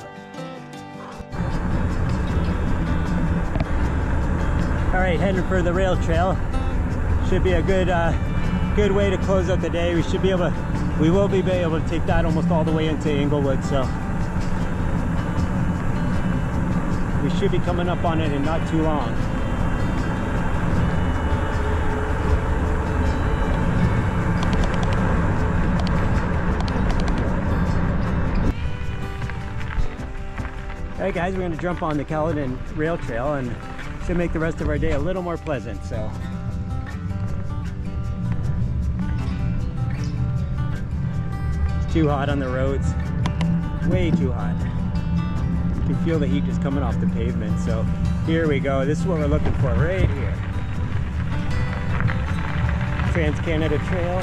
All right, heading for the rail trail. Should be a good way to close out the day. We will be able to take that almost all the way into Inglewood, so. We should be coming up on it in not too long. Alright guys, we're going to jump on the Caledon Rail Trail and should make the rest of our day a little more pleasant. So it's too hot on the roads, way too hot. You can feel the heat just coming off the pavement. So here we go. This is what we're looking for right here. Trans-Canada Trail.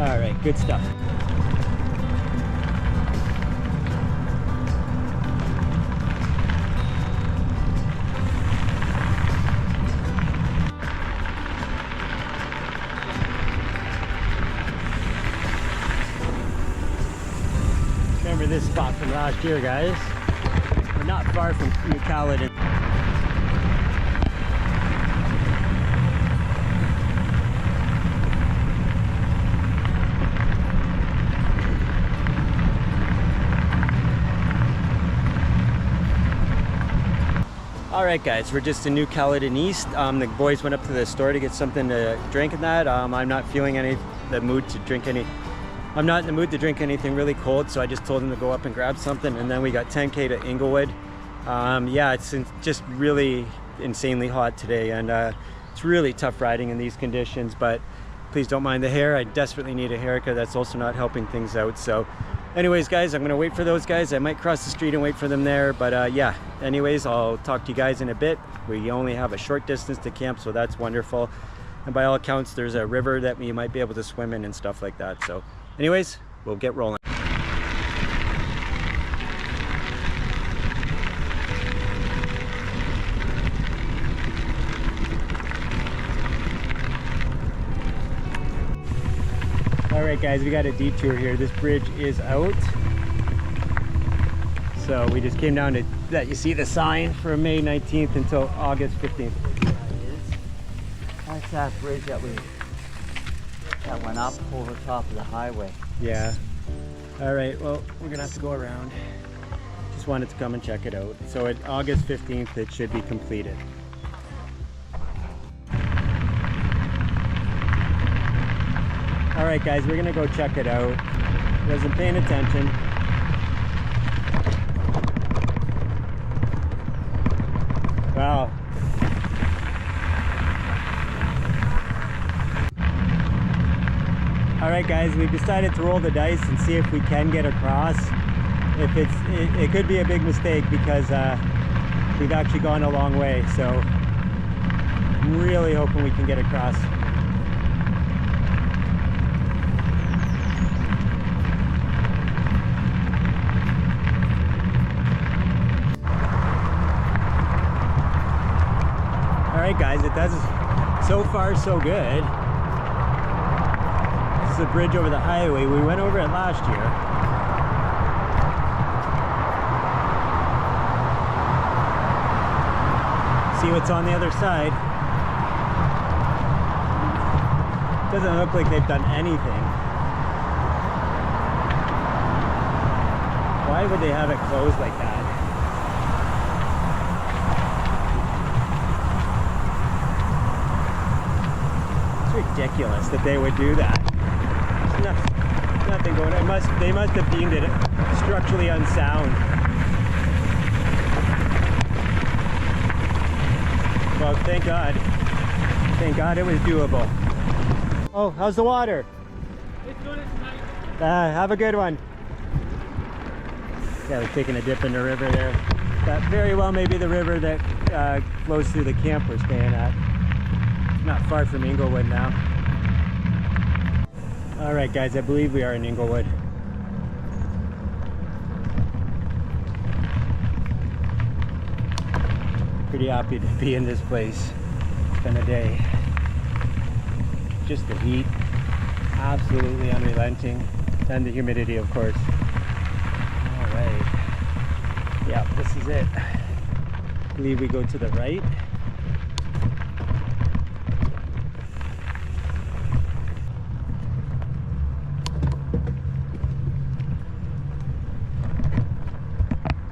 All right, good stuff. Remember this spot from last year, guys. We're not far from New Caledon. Alright guys, we're just in New Caledon East. The boys went up to the store to get something to drink in that. I'm not feeling I'm not in the mood to drink anything really cold, so I just told them to go up and grab something, and then we got 10K to Inglewood. Yeah, it's just really insanely hot today, and it's really tough riding in these conditions, but please don't mind the hair. I desperately need a haircut. That's also not helping things out. So anyways, guys, I'm gonna wait for those guys. I might cross the street and wait for them there, but yeah, anyways, I'll talk to you guys in a bit. We only have a short distance to camp, so that's wonderful. And by all accounts, there's a river that we might be able to swim in and stuff like that. So anyways, we'll get rolling. Alright guys, we got a detour here. This bridge is out. So we just came down to that. You see the sign from May 19th until August 15th. That's that bridge that went up over top of the highway. Yeah. Alright, well, we're gonna have to go around. Just wanted to come and check it out. So at August 15th, it should be completed. Alright guys, we're gonna go check it out. Wasn't paying attention. Wow. Alright guys, we've decided to roll the dice and see if we can get across. If it could be a big mistake because we've actually gone a long way, so I'm really hoping we can get across. Alright guys, it does so far so good. This is a bridge over the highway. We went over it last year. See what's on the other side. Doesn't look like they've done anything. Why would they have it closed like that? Ridiculous that they would do that. Nothing going on. They must have deemed it structurally unsound. Well, thank God. Thank God it was doable. Oh, how's the water? It's good, it's nice. Have a good one. Yeah, we're taking a dip in the river there. That very well may be the river that flows through the camp we're staying at. Not far from Inglewood now. Alright guys, I believe we are in Inglewood. Pretty happy to be in this place. It's been a day. Just the heat, absolutely unrelenting, and the humidity of course. Alright. Yeah, this is it. I believe we go to the right.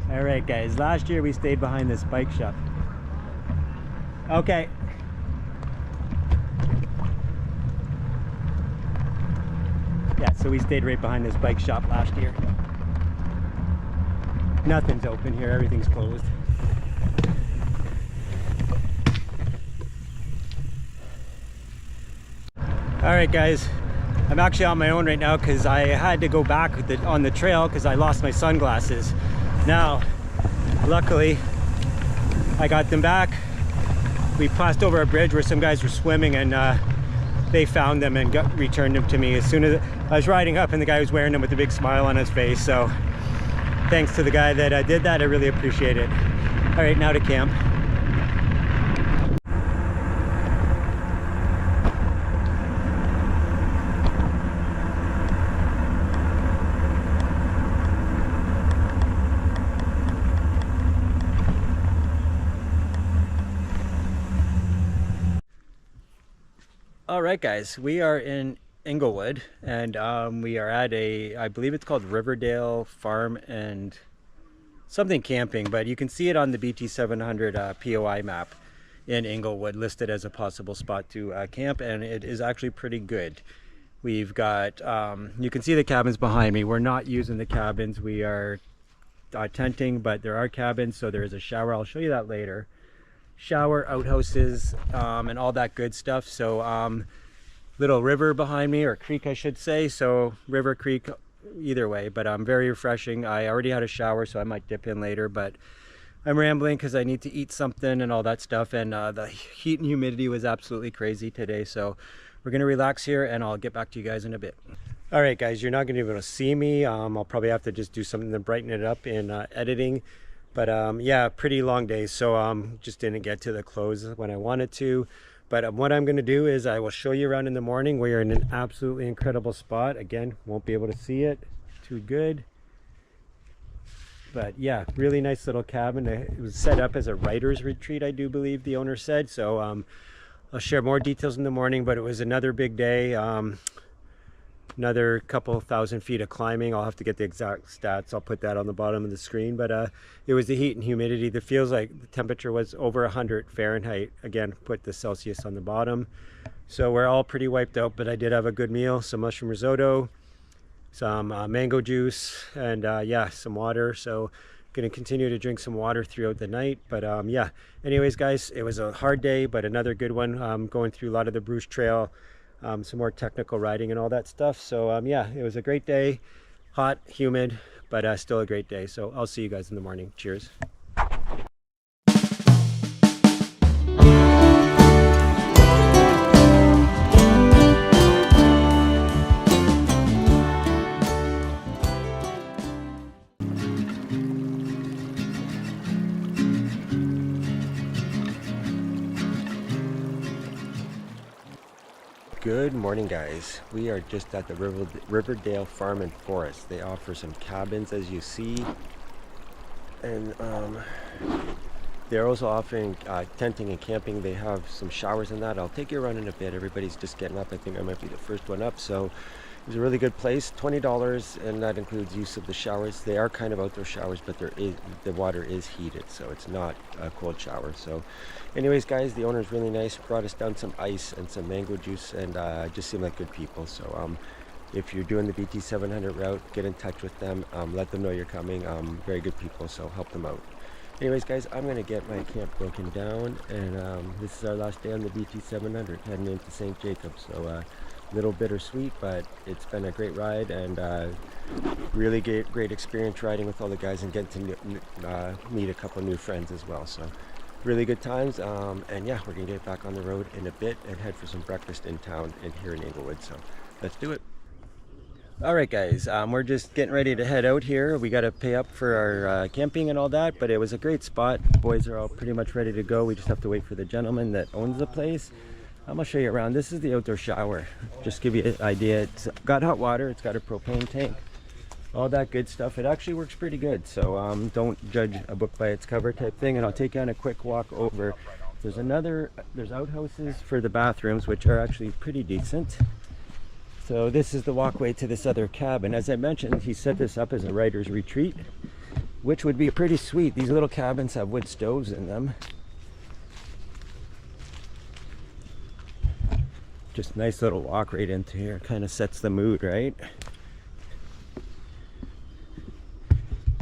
Alright guys, last year we stayed behind this bike shop. Okay. Yeah, so we stayed right behind this bike shop last year. Nothing's open here, everything's closed. Alright guys, I'm actually on my own right now because I had to go back on the trail because I lost my sunglasses. Now, luckily, I got them back. We passed over a bridge where some guys were swimming and they found them and returned them to me as soon as I was riding up, and the guy was wearing them with a big smile on his face. So thanks to the guy that did that, I really appreciate it. All right, now to camp. Alright guys, we are in Inglewood and we are at I believe it's called Riverdale Farm and something camping, but you can see it on the BT700 POI map in Inglewood listed as a possible spot to camp, and it is actually pretty good. We've got, you can see the cabins behind me. We're not using the cabins, we are tenting, but there are cabins, so there is a shower. I'll show you that later. shower, outhouses, and all that good stuff. So little river behind me, or creek I should say, so river, creek, either way, but very refreshing. I already had a shower, so I might dip in later, but I'm rambling because I need to eat something and all that stuff, and the heat and humidity was absolutely crazy today, so we're gonna relax here and I'll get back to you guys in a bit. All right guys, you're not gonna be able to see me. I'll probably have to just do something to brighten it up in editing, but yeah, pretty long day, so just didn't get to the close when I wanted to. But what I'm going to do is I will show you around in the morning. We are in an absolutely incredible spot. Again, won't be able to see it too good. But yeah, really nice little cabin. It was set up as a writer's retreat, I do believe the owner said. So I'll share more details in the morning, but it was another big day. Another couple thousand feet of climbing. I'll have to get the exact stats. I'll put that on the bottom of the screen. But it was the heat and humidity. It feels like the temperature was over 100 Fahrenheit. Again, put the Celsius on the bottom. So we're all pretty wiped out, but I did have a good meal. Some mushroom risotto, some mango juice, and yeah, some water. So gonna continue to drink some water throughout the night. But yeah, anyways guys, it was a hard day, but another good one. Going through a lot of the Bruce Trail. Some more technical riding and all that stuff. So yeah, it was a great day. Hot, humid, but still a great day. So I'll see you guys in the morning. Cheers. Good morning guys. We are just at the Riverdale Farm and Forest. They offer some cabins as you see, and they're also offering tenting and camping. They have some showers in that. I'll take you around in a bit. Everybody's just getting up. I think I might be the first one up, so it was a really good place. $20, and that includes use of the showers. They are kind of outdoor showers, but the water is heated, so it's not a cold shower. So anyways guys, the owner's really nice. Brought us down some ice and some mango juice, and just seemed like good people. So if you're doing the BT700 route, get in touch with them. Let them know you're coming. Very good people, so help them out. Anyways guys, I'm gonna get my camp broken down, and this is our last day on the BT700 heading into St. Jacobs. So little bittersweet, but it's been a great ride, and really great experience riding with all the guys and getting to meet a couple new friends as well. So really good times, and yeah, we're gonna get back on the road in a bit and head for some breakfast in town and here in Inglewood. So let's do it. All right guys, we're just getting ready to head out here. We got to pay up for our camping and all that, but it was a great spot. The boys are all pretty much ready to go. We just have to wait for the gentleman that owns the place. I'm gonna show you around. This is the outdoor shower. Just give you an idea. It's got hot water. It's got a propane tank. All that good stuff. It actually works pretty good. So don't judge a book by its cover type thing. And I'll take you on a quick walk over. There's outhouses for the bathrooms, which are actually pretty decent. So this is the walkway to this other cabin. As I mentioned, he set this up as a writer's retreat, which would be pretty sweet. These little cabins have wood stoves in them. Just nice little walk right into here. Kind of sets the mood, right?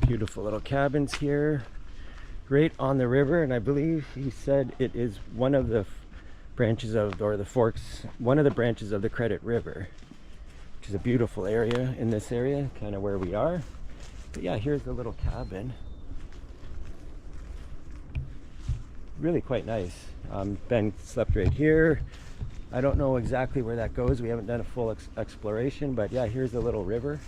Beautiful little cabins here. Great on the river, and I believe he said it is one of the branches of, or the forks, one of the branches of the Credit River, which is a beautiful area in this area, kind of where we are. But yeah, here's the little cabin. Really quite nice. Ben slept right here. I don't know exactly where that goes. We haven't done a full exploration, but yeah, here's the little river.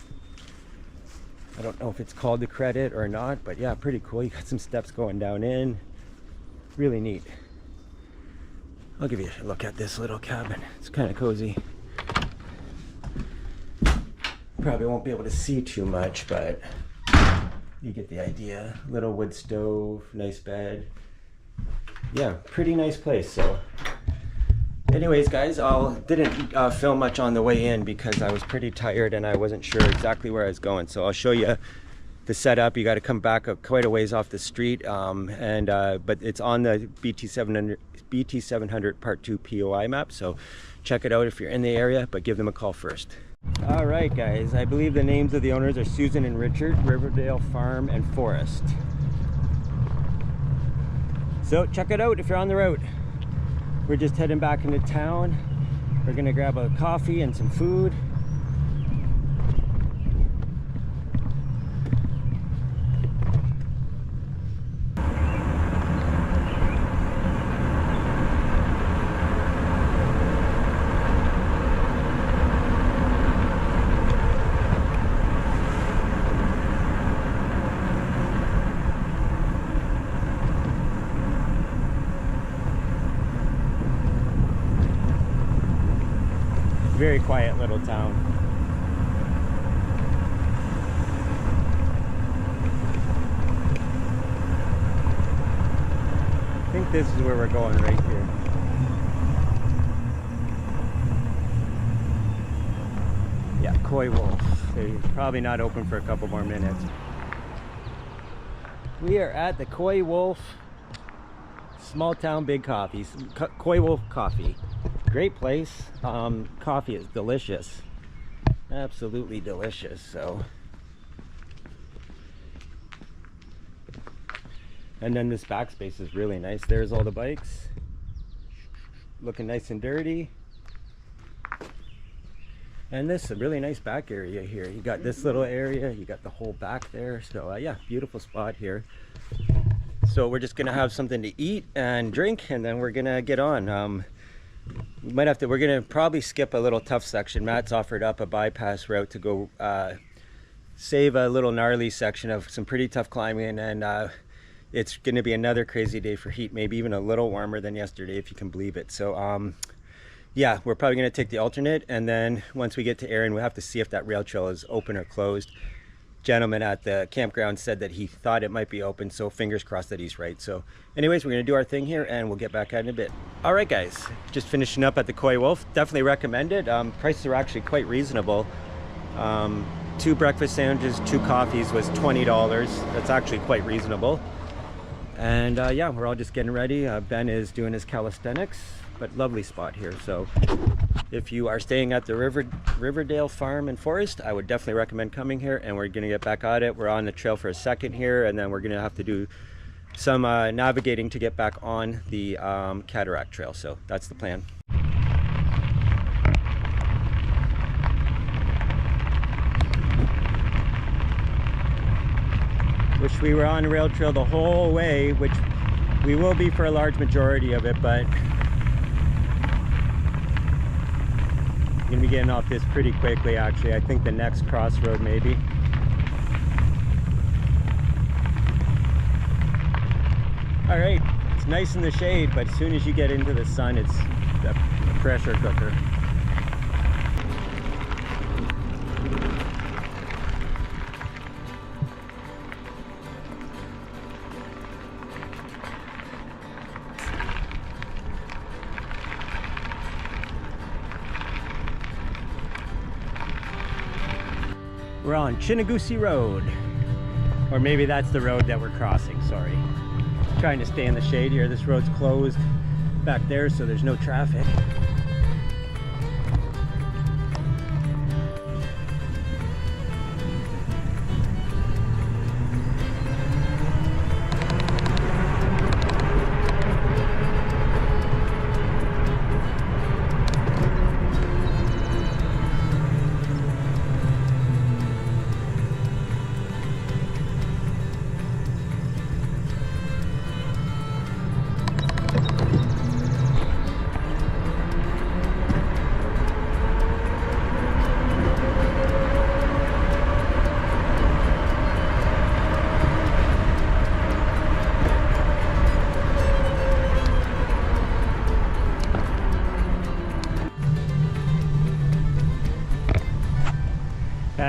I don't know if it's called the Credit or not, but yeah, pretty cool. You got some steps going down in. Really neat. I'll give you a look at this little cabin. It's kind of cozy. Probably won't be able to see too much, but you get the idea. Little wood stove, nice bed. Yeah, pretty nice place. So anyways guys, I didn't film much on the way in because I was pretty tired and I wasn't sure exactly where I was going. So I'll show you the setup. You got to come back quite a ways off the street, but it's on the BT700 Part 2 POI map. So check it out if you're in the area, but give them a call first. All right guys, I believe the names of the owners are Susan and Richard, Riverdale Farm and Forest. So check it out if you're on the road. We're just heading back into town. We're gonna grab a coffee and some food. Very quiet little town. I think this is where we're going right here. Yeah, Koi Wolf. They're probably not open for a couple more minutes. We are at the Koi Wolf Small Town Big Coffee. Koi Wolf Coffee. Great place. Coffee is delicious, absolutely delicious. So, and then this backspace is really nice. There's all the bikes looking nice and dirty, and this is a really nice back area here. You got this little area, you got the whole back there. So yeah, beautiful spot here. So we're just gonna have something to eat and drink, and then we're gonna get on. We're gonna probably skip a little tough section. Matt's offered up a bypass route to go save a little gnarly section of some pretty tough climbing, and it's gonna be another crazy day for heat, maybe even a little warmer than yesterday, if you can believe it. So yeah, we're probably gonna take the alternate, and then once we get to Erin, we'll have to see if that rail trail is open or closed. Gentleman at the campground said that he thought it might be open, so fingers crossed that he's right. So anyways, we're gonna do our thing here and we'll get back at it in a bit. All right guys, just finishing up at the Koi Wolf. Definitely recommend it. Prices are actually quite reasonable. 2 breakfast sandwiches, 2 coffees was $20. That's actually quite reasonable. And yeah, we're all just getting ready. Ben is doing his calisthenics, but lovely spot here. So if you are staying at the Riverdale Farm and Forest, I would definitely recommend coming here, and we're gonna get back at it. We're on the trail for a second here, and then we're gonna have to do some navigating to get back on the Cataract Trail. So that's the plan. Wish we were on the rail trail the whole way, which we will be for a large majority of it, but I'm gonna be getting off this pretty quickly actually. I think the next crossroad maybe. All right, it's nice in the shade, but as soon as you get into the sun, it's a pressure cooker. We're on Chinnagusi Road, or maybe that's the road that we're crossing, sorry. Trying to stay in the shade here. This road's closed back there, so there's no traffic.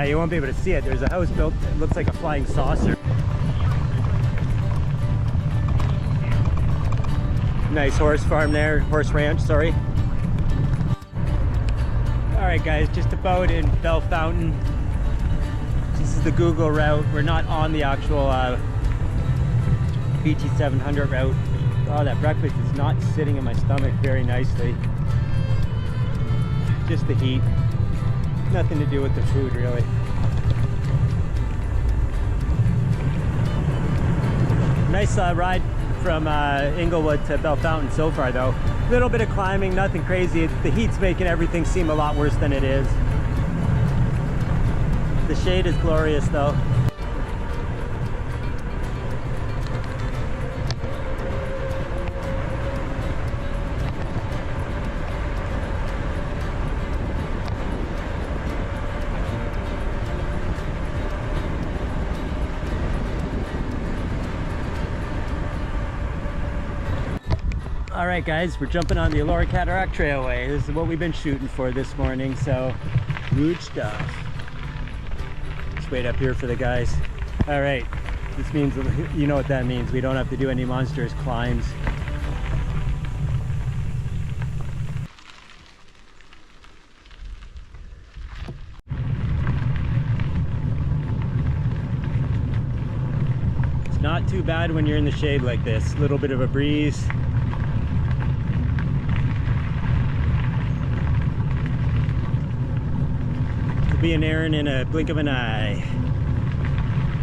You won't be able to see it. There's a house built, it looks like a flying saucer. Nice horse farm there, horse ranch, sorry. All right guys, just about in Bell Fountain. This is the Google route. We're not on the actual BT700 route. Oh, that breakfast is not sitting in my stomach very nicely. Just the heat. Nothing to do with the food really. Nice ride from Inglewood to Bell Fountain so far though. A little bit of climbing, nothing crazy. The heat's making everything seem a lot worse than it is. The shade is glorious though. All right guys, we're jumping on the Elora Cataract Trailway. This is what we've been shooting for this morning, so good stuff. Just wait up here for the guys. All right, this means, you know what that means, we don't have to do any monstrous climbs. It's not too bad when you're in the shade like this. A little bit of a breeze. Be an Aaron in a blink of an eye,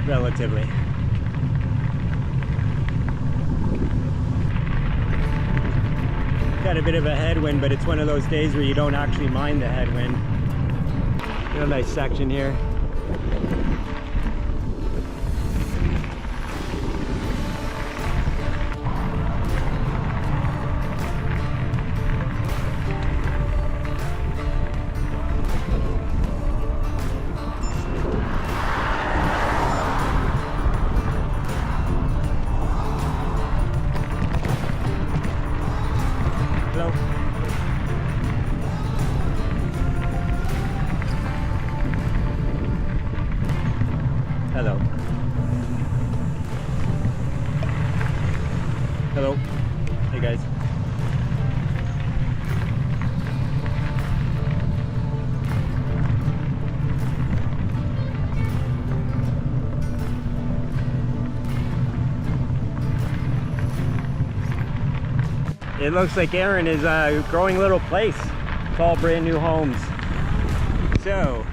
relatively. Got a bit of a headwind, but it's one of those days where you don't actually mind the headwind. Got a nice section here. Hello. Hello. Hey guys. It looks like Aaron is a growing little place. It's all brand new homes. So,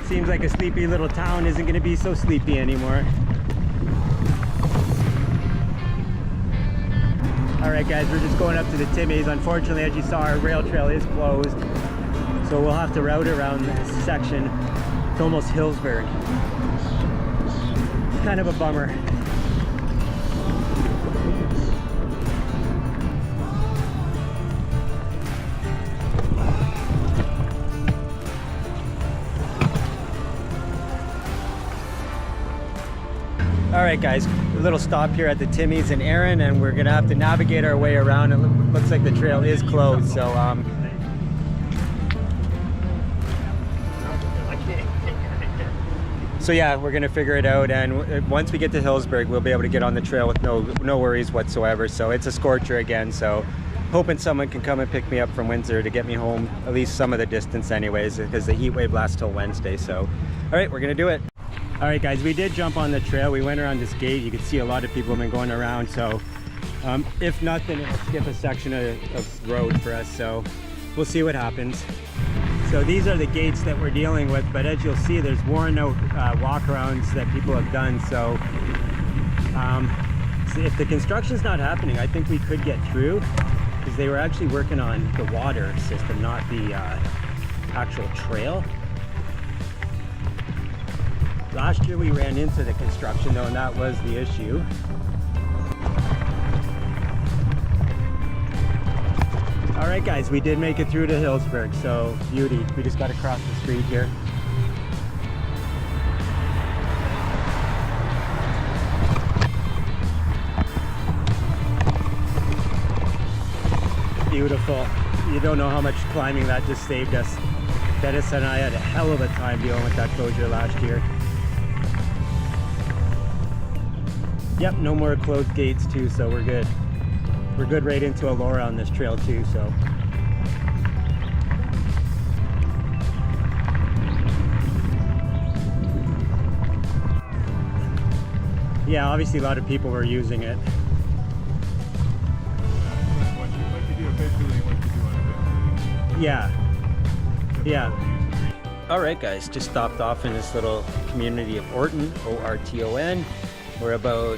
seems like a sleepy little town isn't going to be so sleepy anymore. All right guys, we're just going up to the Timmies. Unfortunately, as you saw, our rail trail is closed, so we'll have to route around this section. It's almost Hillsburg. It's kind of a bummer. All right guys, a little stop here at the Timmies and Aaron, and we're gonna have to navigate our way around. It looks like the trail is closed, so yeah, we're gonna figure it out, and once we get to Hillsburg, we'll be able to get on the trail with no worries whatsoever. So it's a scorcher again, so hoping someone can come and pick me up from Windsor to get me home at least some of the distance anyways, because the heat wave lasts till Wednesday. So all right, we're gonna do it. All right guys, we did jump on the trail. We went around this gate. You can see a lot of people have been going around, so if nothing, it'll skip a section of road for us, so we'll see what happens. So these are the gates that we're dealing with, but as you'll see, there's worn out walkarounds that people have done. So if the construction's not happening, I think we could get through, because they were actually working on the water system, not the actual trail. Last year we ran into the construction though, and that was the issue. All right guys, we did make it through to Hillsburg, so beauty. We just got to cross the street here. Beautiful. You don't know how much climbing that just saved us. Dennis and I had a hell of a time dealing with that closure last year. Yep, no more closed gates too, so we're good. We're good right into Elora on this trail too, so. Yeah, obviously a lot of people were using it. Yeah. Yeah. All right guys, just stopped off in this little community of Orton, O-R-T-O-N. We're about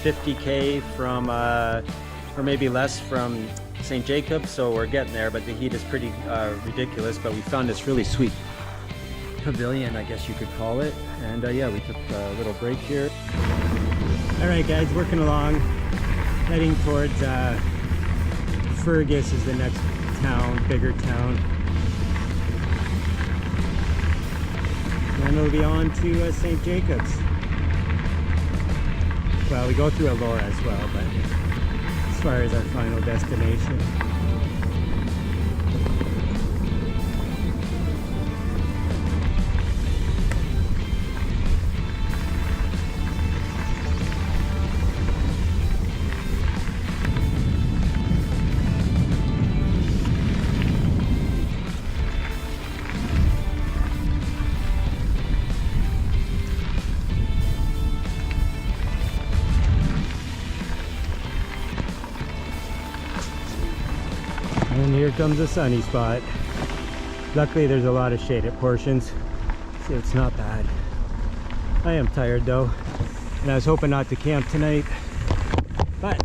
50K from, or maybe less from St. Jacobs, so we're getting there, but the heat is pretty ridiculous. But we found this really sweet pavilion, I guess you could call it. And yeah, we took a little break here. All right, guys, working along, heading towards Fergus is the next town, bigger town. And we'll be on to St. Jacobs. Well, we go through Elora as well, but as far as our final destination. And here comes a sunny spot. Luckily there's a lot of shaded portions, so it's not bad. I am tired though, and I was hoping not to camp tonight, but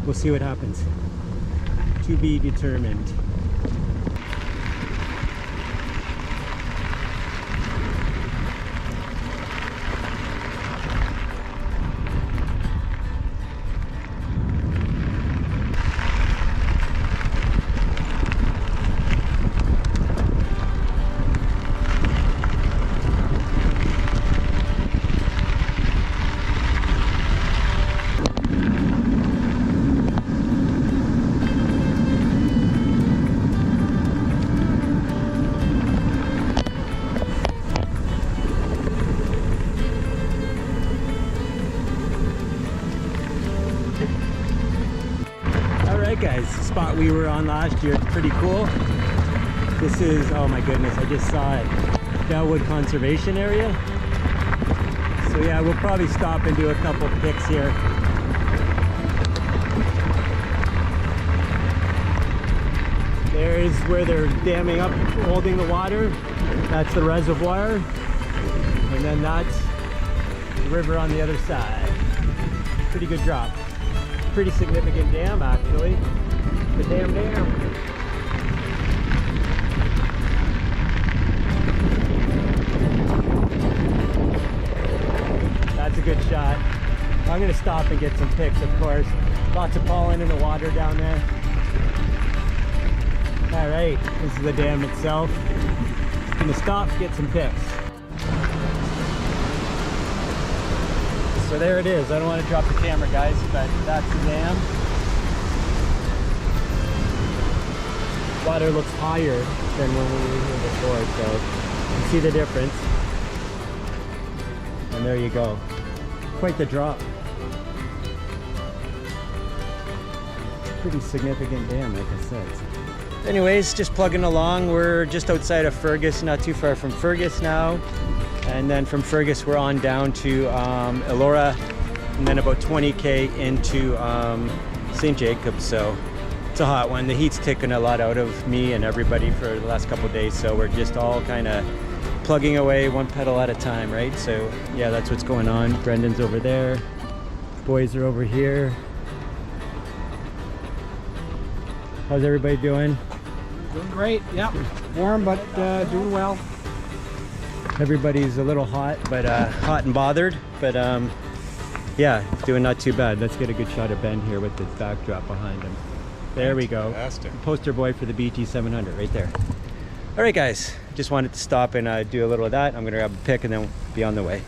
we'll see what happens. To be determined. Guys, the spot we were on last year, it's pretty cool. This is, oh my goodness, I just saw it, Bellwood Conservation Area. So yeah, we'll probably stop and do a couple pics here. There's where they're damming up, holding the water. That's the reservoir. And then that's the river on the other side. Pretty good drop. Pretty significant dam actually. The dam. That's a good shot. I'm gonna stop and get some pics, of course. Lots of pollen in the water down there. All right, this is the dam itself. Gonna stop, get some pics. So there it is. I don't want to drop the camera, guys, but that's the dam. Water looks higher than when we were here before, so you can see the difference. And there you go. Quite the drop. Pretty significant dam, like I said. Anyways, just plugging along. We're just outside of Fergus, not too far from Fergus now. And then from Fergus we're on down to Elora, and then about 20K into St. Jacobs. So it's a hot one. The heat's taken a lot out of me and everybody for the last couple of days, so we're just all kind of plugging away one pedal at a time, right? So yeah, that's what's going on. Brendan's over there, boys are over here. How's everybody doing? Doing great, yeah. Warm, but doing well. Everybody's a little hot, but hot and bothered, but yeah, doing not too bad. Let's get a good shot of Ben here with the backdrop behind him. There we go. Fantastic. Poster boy for the BT700 right there. All right, guys, just wanted to stop and do a little of that. I'm gonna grab a pic and then we'll be on the way.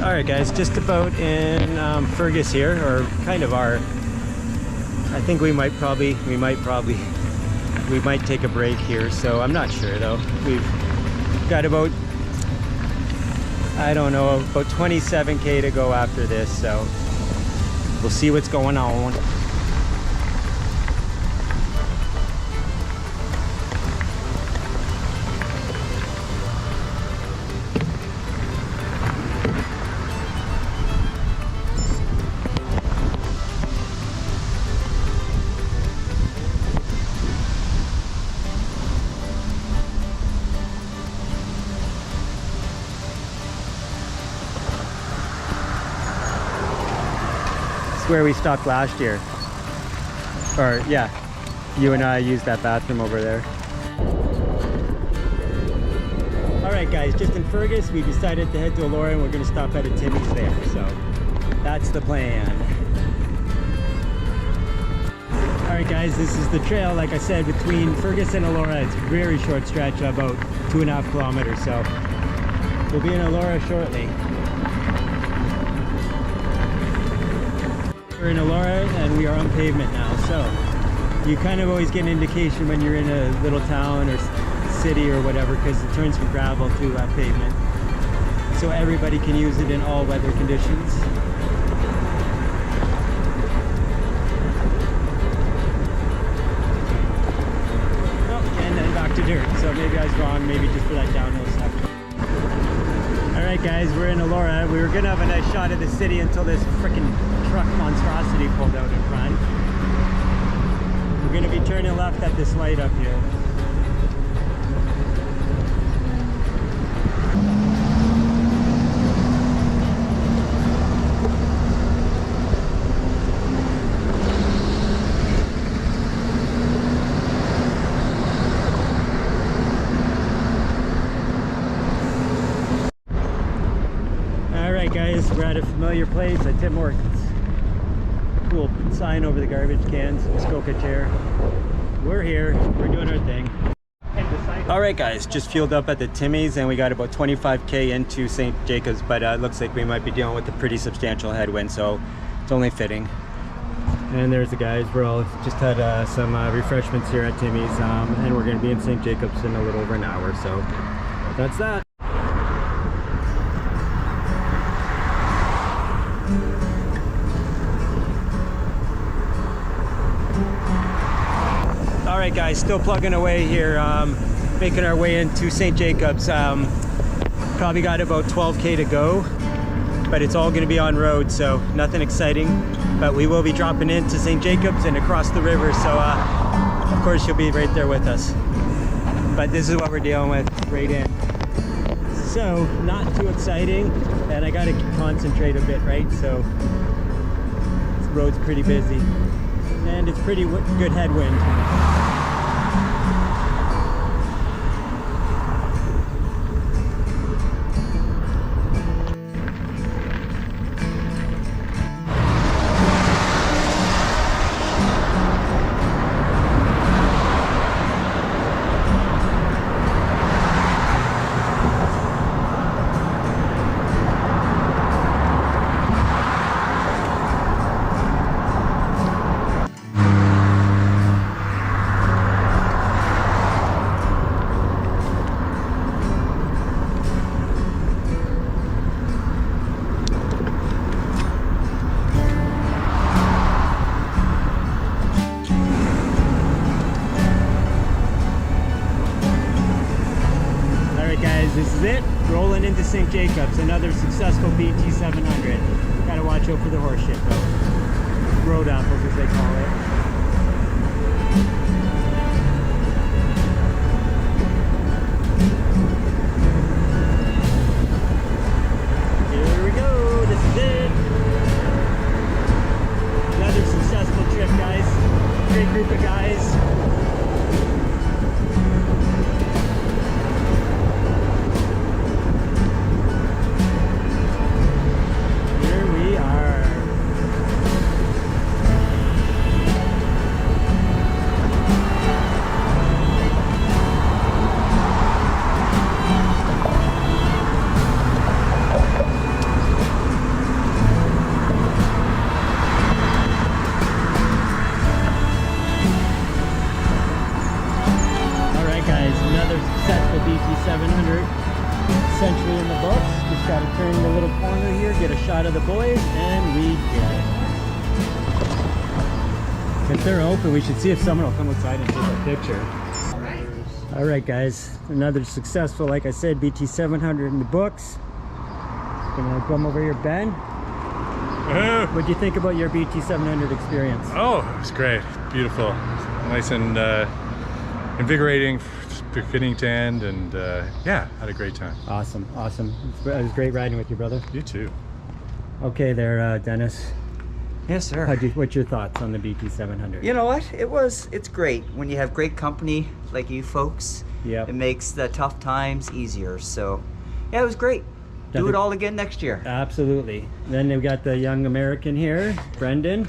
All right, guys, just about in Fergus here, or kind of our. I think we might take a break here. So I'm not sure though. We've got about, I don't know, about 27K to go after this. So we'll see what's going on. It's where we stopped last year. Or yeah, you and I used that bathroom over there. Alright guys, just in Fergus, we decided to head to Elora and we're going to stop at a Timmy's there. So that's the plan. Alright guys, this is the trail, like I said, between Fergus and Elora. It's a very short stretch, about 2.5 kilometers. So we'll be in Elora shortly. We're in Elora and we are on pavement now. So you kind of always get an indication when you're in a little town or city or whatever, because it turns from gravel to pavement. So everybody can use it in all weather conditions. To dirt, so maybe I was wrong, maybe just for that downhill section. Alright guys, we're in Elora. We were gonna have a nice shot of the city until this freaking truck monstrosity pulled out in front. We're gonna be turning left at this light up here. Guys, we're at a familiar place at Tim Hortons. Cool sign over the garbage cans, Muskoka chair. We're here, we're doing our thing. Alright guys, just fueled up at the Timmy's and we got about 25k into St. Jacobs, but it looks like we might be dealing with a pretty substantial headwind, so it's only fitting. And there's the guys, we're all just had some refreshments here at Timmy's, and we're going to be in St. Jacobs in a little over an hour, so that's that. Alright guys, still plugging away here, making our way into St. Jacobs. Probably got about 12k to go, but it's all going to be on road, so nothing exciting. But we will be dropping into St. Jacobs and across the river, so of course you'll be right there with us. But this is what we're dealing with right in. So not too exciting, and I got to concentrate a bit, right? So this road's pretty busy and it's pretty good headwind. This is it, rolling into St. Jacobs, another successful BT700. Gotta watch out for the horse shit though. Road apples as they call it. Here we go, this is it. Another successful trip, guys. Great group of guys. BT700 essentially in the books. Just got to turn the little corner here, get a shot of the boys, and we did it. If they're open, we should see if someone will come outside and take a picture. Alright guys, another successful, like I said, BT700 in the books. Gonna come over here, Ben. What'd you think about your BT700 experience? Oh, it was great. Beautiful. Nice and invigorating, fitting to end, and yeah, had a great time. Awesome, awesome. It was great riding with you, brother. You too. Okay there, Dennis. Yes, sir. What's your thoughts on the BT700? You know what? It's great when you have great company like you folks. Yeah. It makes the tough times easier. So, yeah, it was great. Do it all again next year. Absolutely. Then they've got the young American here, Brendan.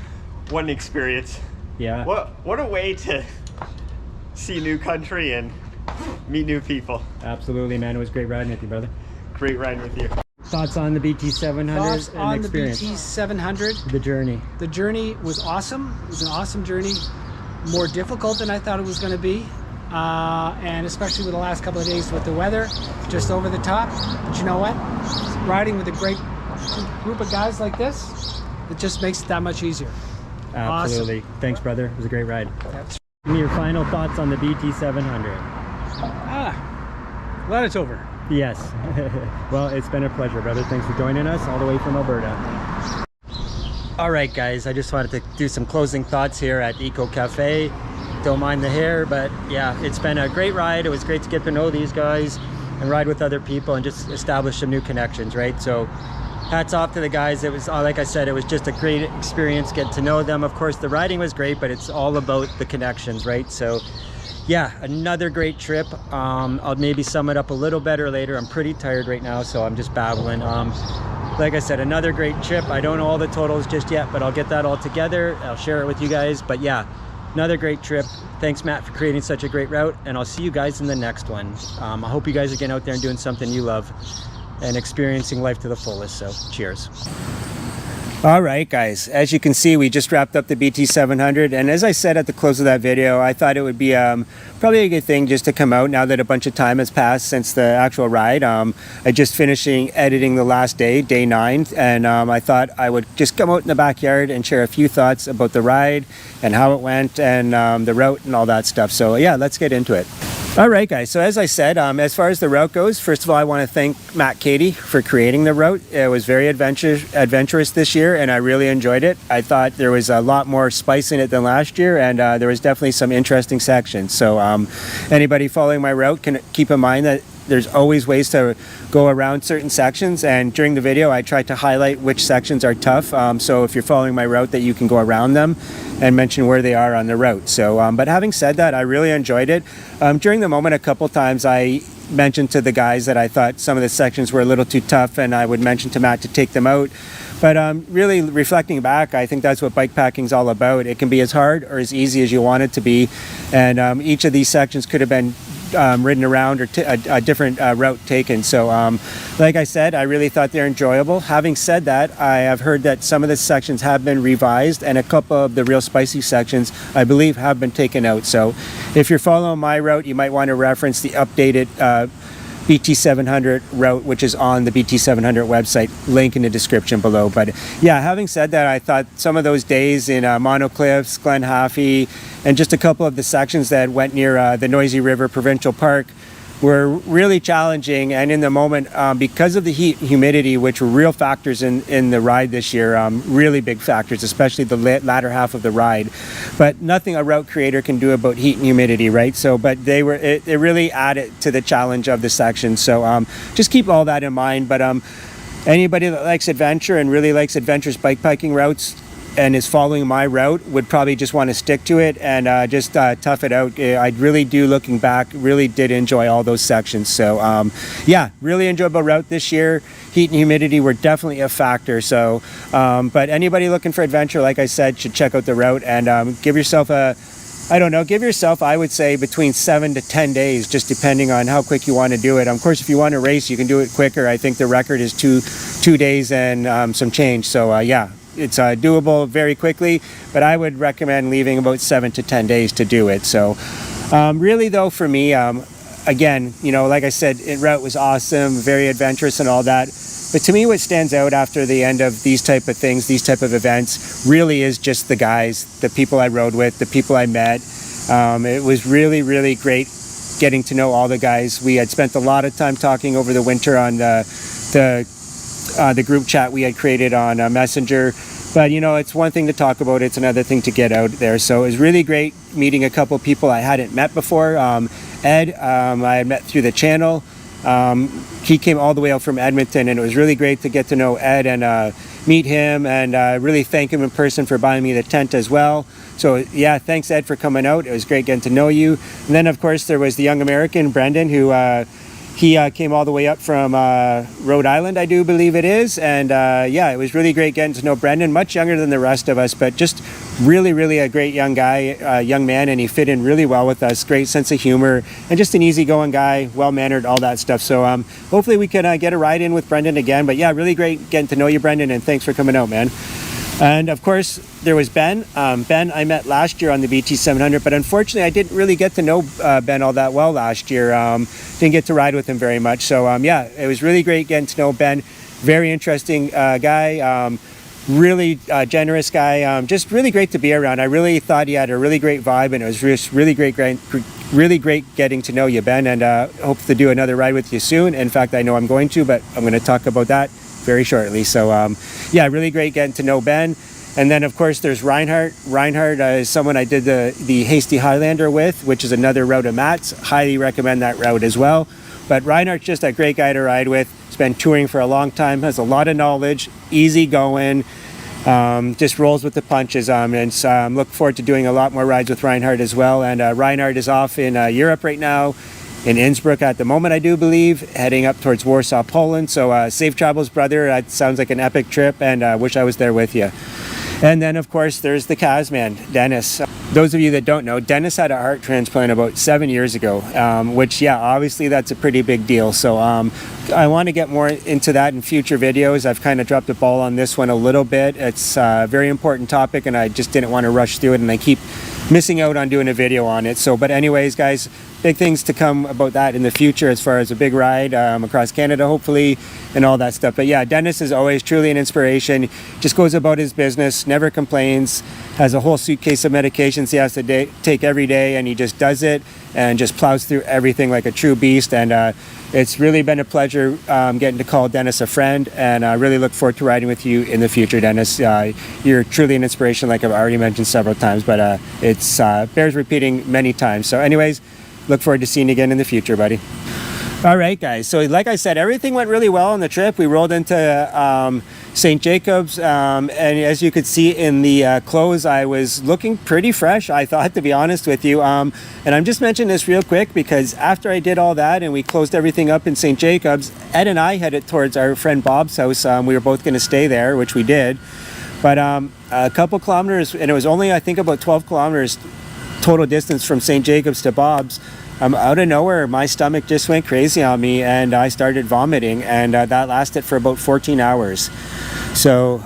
What an experience. Yeah. What a way to see new country and meet new people. Absolutely, man. It was great riding with you, brother. Great riding with you. Thoughts on the BT700 Thoughts and on the experience? BT700. The journey. The journey was awesome. It was an awesome journey. More difficult than I thought it was going to be. And especially with the last couple of days with the weather, just over the top. But you know what? Riding with a great group of guys like this, it just makes it that much easier. Absolutely. Awesome. Thanks, brother. It was a great ride. Give me your final thoughts on the BT700. Glad it's over. Yes. Well, it's been a pleasure, brother. Thanks for joining us all the way from Alberta. All right, guys. I just wanted to do some closing thoughts here at Eco Cafe. Don't mind the hair, but yeah, it's been a great ride. It was great to get to know these guys and ride with other people and just establish some new connections, right? So hats off to the guys. It was, like I said, it was just a great experience getting to know them. Of course, the riding was great, but it's all about the connections, right? So yeah, another great trip. I'll maybe sum it up a little better later. I'm pretty tired right now, so I'm just babbling. Like I said, another great trip. I don't know all the totals just yet, but I'll get that all together. I'll share it with you guys. But yeah, another great trip. Thanks, Matt, for creating such a great route, and I'll see you guys in the next one. I hope you guys are getting out there and doing something you love and experiencing life to the fullest. So cheers. All right, guys, as you can see, we just wrapped up the BT700, and as I said at the close of that video, I thought it would be probably a good thing just to come out now that a bunch of time has passed since the actual ride. I just finishing editing the last day, day 9, and I thought I would just come out in the backyard and share a few thoughts about the ride and how it went and the route and all that stuff. So yeah, let's get into it. All right, guys, so as I said, as far as the route goes, first of all, I want to thank Matt Cady for creating the route. It was very adventurous this year, and I really enjoyed it. I thought there was a lot more spice in it than last year, and there was definitely some interesting sections. So anybody following my route can keep in mind that there's always ways to go around certain sections, and during the video I tried to highlight which sections are tough, so if you're following my route that you can go around them and mention where they are on the route. So but having said that, I really enjoyed it. During the moment, a couple times I mentioned to the guys that I thought some of the sections were a little too tough, and I would mention to Matt to take them out. But really reflecting back, I think that's what bikepacking is all about. It can be as hard or as easy as you want it to be, and each of these sections could have been ridden around or a different route taken. So like I said, I really thought they're enjoyable. Having said that, I have heard that some of the sections have been revised, and a couple of the real spicy sections I believe have been taken out. So if you're following my route, you might want to reference the updated BT700 route, which is on the BT700 website, link in the description below. But yeah, having said that, I thought some of those days in Monocliffs, Glen Haffey, and just a couple of the sections that went near the Noisy River Provincial Park were really challenging, and in the moment, because of the heat and humidity, which were real factors in the ride this year, really big factors, especially the latter half of the ride. But nothing a route creator can do about heat and humidity, right? So, but it really added to the challenge of the section. So just keep all that in mind. But anybody that likes adventure and really likes adventurous bikepacking routes and is following my route would probably just want to stick to it and just tough it out. I really do, looking back, really did enjoy all those sections. So yeah, really enjoyable route this year. Heat and humidity were definitely a factor. So but anybody looking for adventure, like I said, should check out the route and give yourself I would say between 7 to 10 days, just depending on how quick you want to do it. Of course, if you want to race, you can do it quicker. I think the record is two days and some change. So yeah, it's doable very quickly, but I would recommend leaving about 7 to 10 days to do it. So really though, for me, again, you know, like I said, route was awesome, very adventurous and all that. But to me, what stands out after the end of these type of things, these type of events, really is just the guys, the people I rode with, the people I met. It was really, really great getting to know all the guys. We had spent a lot of time talking over the winter on the group chat we had created on Messenger. But you know, it's one thing to talk about, it's another thing to get out there. So it was really great meeting a couple people I hadn't met before. Ed, I had met through the channel. He came all the way out from Edmonton, and it was really great to get to know Ed and meet him, and really thank him in person for buying me the tent as well. So yeah, thanks Ed for coming out. It was great getting to know you. And then of course there was the young American, Brendan, who he came all the way up from Rhode Island, I do believe it is. And yeah, it was really great getting to know Brendan, much younger than the rest of us, but just really a great young guy, young man, and he fit in really well with us. Great sense of humor, and just an easygoing guy, well-mannered, all that stuff. So hopefully we can get a ride in with Brendan again. But yeah, really great getting to know you, Brendan, and thanks for coming out, man. And of course, there was Ben. Ben I met last year on the BT700, but unfortunately I didn't really get to know Ben all that well last year. Didn't get to ride with him very much. So yeah, it was really great getting to know Ben. Very interesting guy, really generous guy, just really great to be around. I really thought he had a really great vibe, and it was just really great getting to know you, Ben, and hope to do another ride with you soon. In fact, I know I'm going to, but I'm going to talk about that very shortly. So yeah, really great getting to know Ben. And then of course there's Reinhardt. Reinhardt is someone I did the Hasty Highlander with, which is another route of Matt's. Highly recommend that route as well. But Reinhardt's just a great guy to ride with. He's been touring for a long time, has a lot of knowledge, easy going, just rolls with the punches. And look forward to doing a lot more rides with Reinhardt as well. And Reinhardt is off in Europe right now, in Innsbruck at the moment, I do believe, heading up towards Warsaw, Poland. So safe travels, brother. That sounds like an epic trip, and wish I was there with you. And then of course there's the Casman, Dennis. Those of you that don't know, Dennis had a heart transplant about 7 years ago, which yeah, obviously that's a pretty big deal. So I want to get more into that in future videos. I've kind of dropped the ball on this one a little bit. It's a very important topic, and I just didn't want to rush through it, and I keep missing out on doing a video on it. So, but anyways, guys, big things to come about that in the future, as far as a big ride across Canada, hopefully, and all that stuff. But yeah, Dennis is always truly an inspiration. Just goes about his business, never complains, has a whole suitcase of medications he has to take every day, and he just does it and just plows through everything like a true beast. And it's really been a pleasure getting to call Dennis a friend, and I really look forward to riding with you in the future, Dennis. You're truly an inspiration, like I've already mentioned several times, but it's bears repeating many times. So anyways, look forward to seeing you again in the future, buddy. All right, guys, so like I said, everything went really well on the trip. We rolled into St. Jacobs, and as you could see in the clothes, I was looking pretty fresh, I thought, to be honest with you. And I'm just mentioning this real quick because after I did all that and we closed everything up in St. Jacobs, Ed and I headed towards our friend Bob's house. We were both going to stay there, which we did. But a couple kilometers, and it was only, I think, about 12 kilometers total distance from St. Jacobs to Bob's. Out of nowhere, my stomach just went crazy on me, and I started vomiting, and that lasted for about 14 hours. So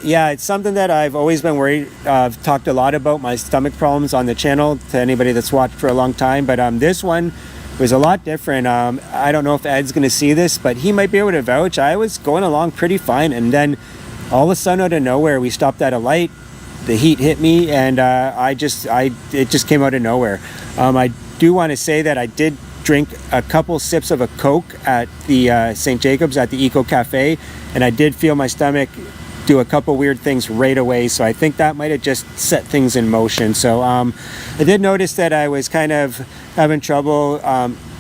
yeah, it's something that I've always been worried. I've talked a lot about my stomach problems on the channel to anybody that's watched for a long time, but this one was a lot different. I don't know if Ed's going to see this, but he might be able to vouch. I was going along pretty fine, and then all of a sudden, out of nowhere, we stopped at a light. The heat hit me, and it just came out of nowhere. I do want to say that I did drink a couple sips of a Coke at the St. Jacobs at the Eco Cafe, and I did feel my stomach do a couple weird things right away, so I think that might have just set things in motion. So I did notice that I was kind of having trouble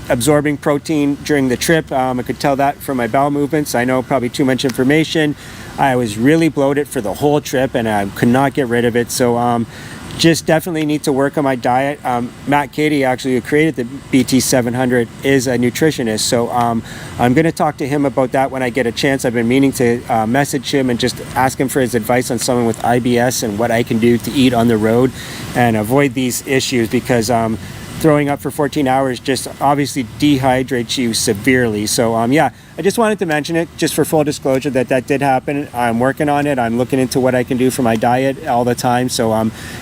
absorbing protein during the trip. I could tell that from my bowel movements. I know probably too much information. I was really bloated for the whole trip, and I could not get rid of it. So just definitely need to work on my diet. Matt Cady, actually, who created the BT700, is a nutritionist. So I'm going to talk to him about that when I get a chance. I've been meaning to message him and just ask him for his advice on someone with IBS and what I can do to eat on the road and avoid these issues, because throwing up for 14 hours just obviously dehydrates you severely. So yeah, I just wanted to mention it just for full disclosure that did happen. I'm working on it. I'm looking into what I can do for my diet all the time. So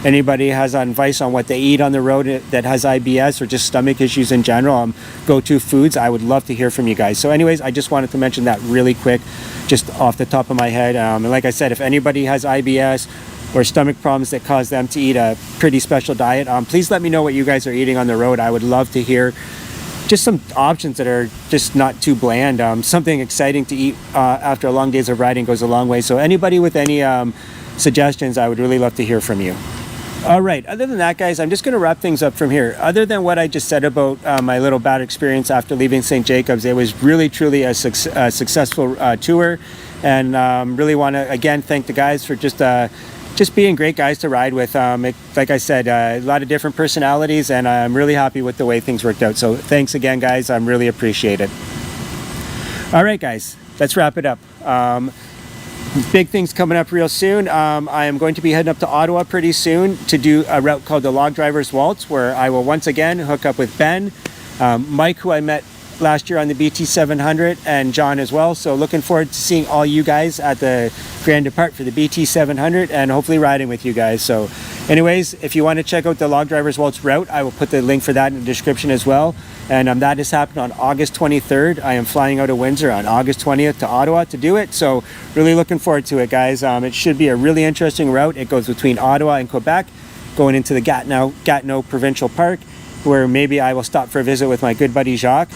anybody has advice on what they eat on the road that has IBS or just stomach issues in general, go-to foods, I would love to hear from you guys. So anyways, I just wanted to mention that really quick, just off the top of my head. And like I said, if anybody has IBS or stomach problems that cause them to eat a pretty special diet, please let me know what you guys are eating on the road. I would love to hear just some options that are just not too bland. Something exciting to eat after a long days of riding goes a long way. So anybody with any suggestions, I would really love to hear from you. All right, other than that, guys, I'm just going to wrap things up from here. Other than what I just said about my little bad experience after leaving St. Jacobs, it was really, truly a successful tour. And really want to, again, thank the guys for just being great guys to ride with. Like I said, a lot of different personalities, and I'm really happy with the way things worked out. So thanks again, guys. I really appreciate it. All right, guys, let's wrap it up. Big things coming up real soon. I am going to be heading up to Ottawa pretty soon to do a route called the Log Driver's Waltz, where I will once again hook up with Ben, Mike, who I met last year on the BT700, and John as well. So looking forward to seeing all you guys at the Grand Depart for the BT700 and hopefully riding with you guys. So anyways, if you want to check out the Log Driver's Waltz route, I will put the link for that in the description as well. And that is happening on August 23rd. I am flying out of Windsor on August 20th to Ottawa to do it. So really looking forward to it, guys. It should be a really interesting route. It goes between Ottawa and Quebec, going into the Gatineau Provincial Park, where maybe I will stop for a visit with my good buddy Jacques.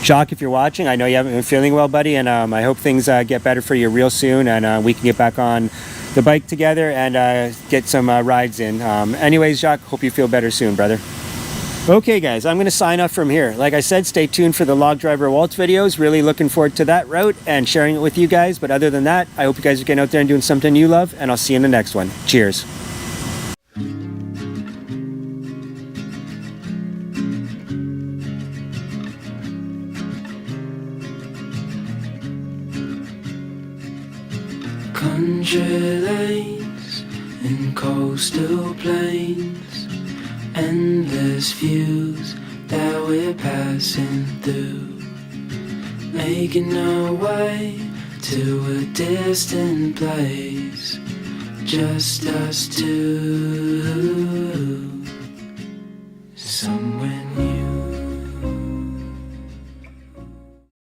Jacques, if you're watching, I know you haven't been feeling well, buddy, and I hope things get better for you real soon, and we can get back on the bike together and get some rides in. Anyways, Jacques, hope you feel better soon, brother. Okay, guys, I'm going to sign off from here. Like I said, stay tuned for the Log Driver Waltz videos. Really looking forward to that route and sharing it with you guys. But other than that, I hope you guys are getting out there and doing something you love, and I'll see you in the next one. Cheers. Country lanes and coastal plains, endless views that we're passing through, making our way to a distant place, just us two, somewhere new.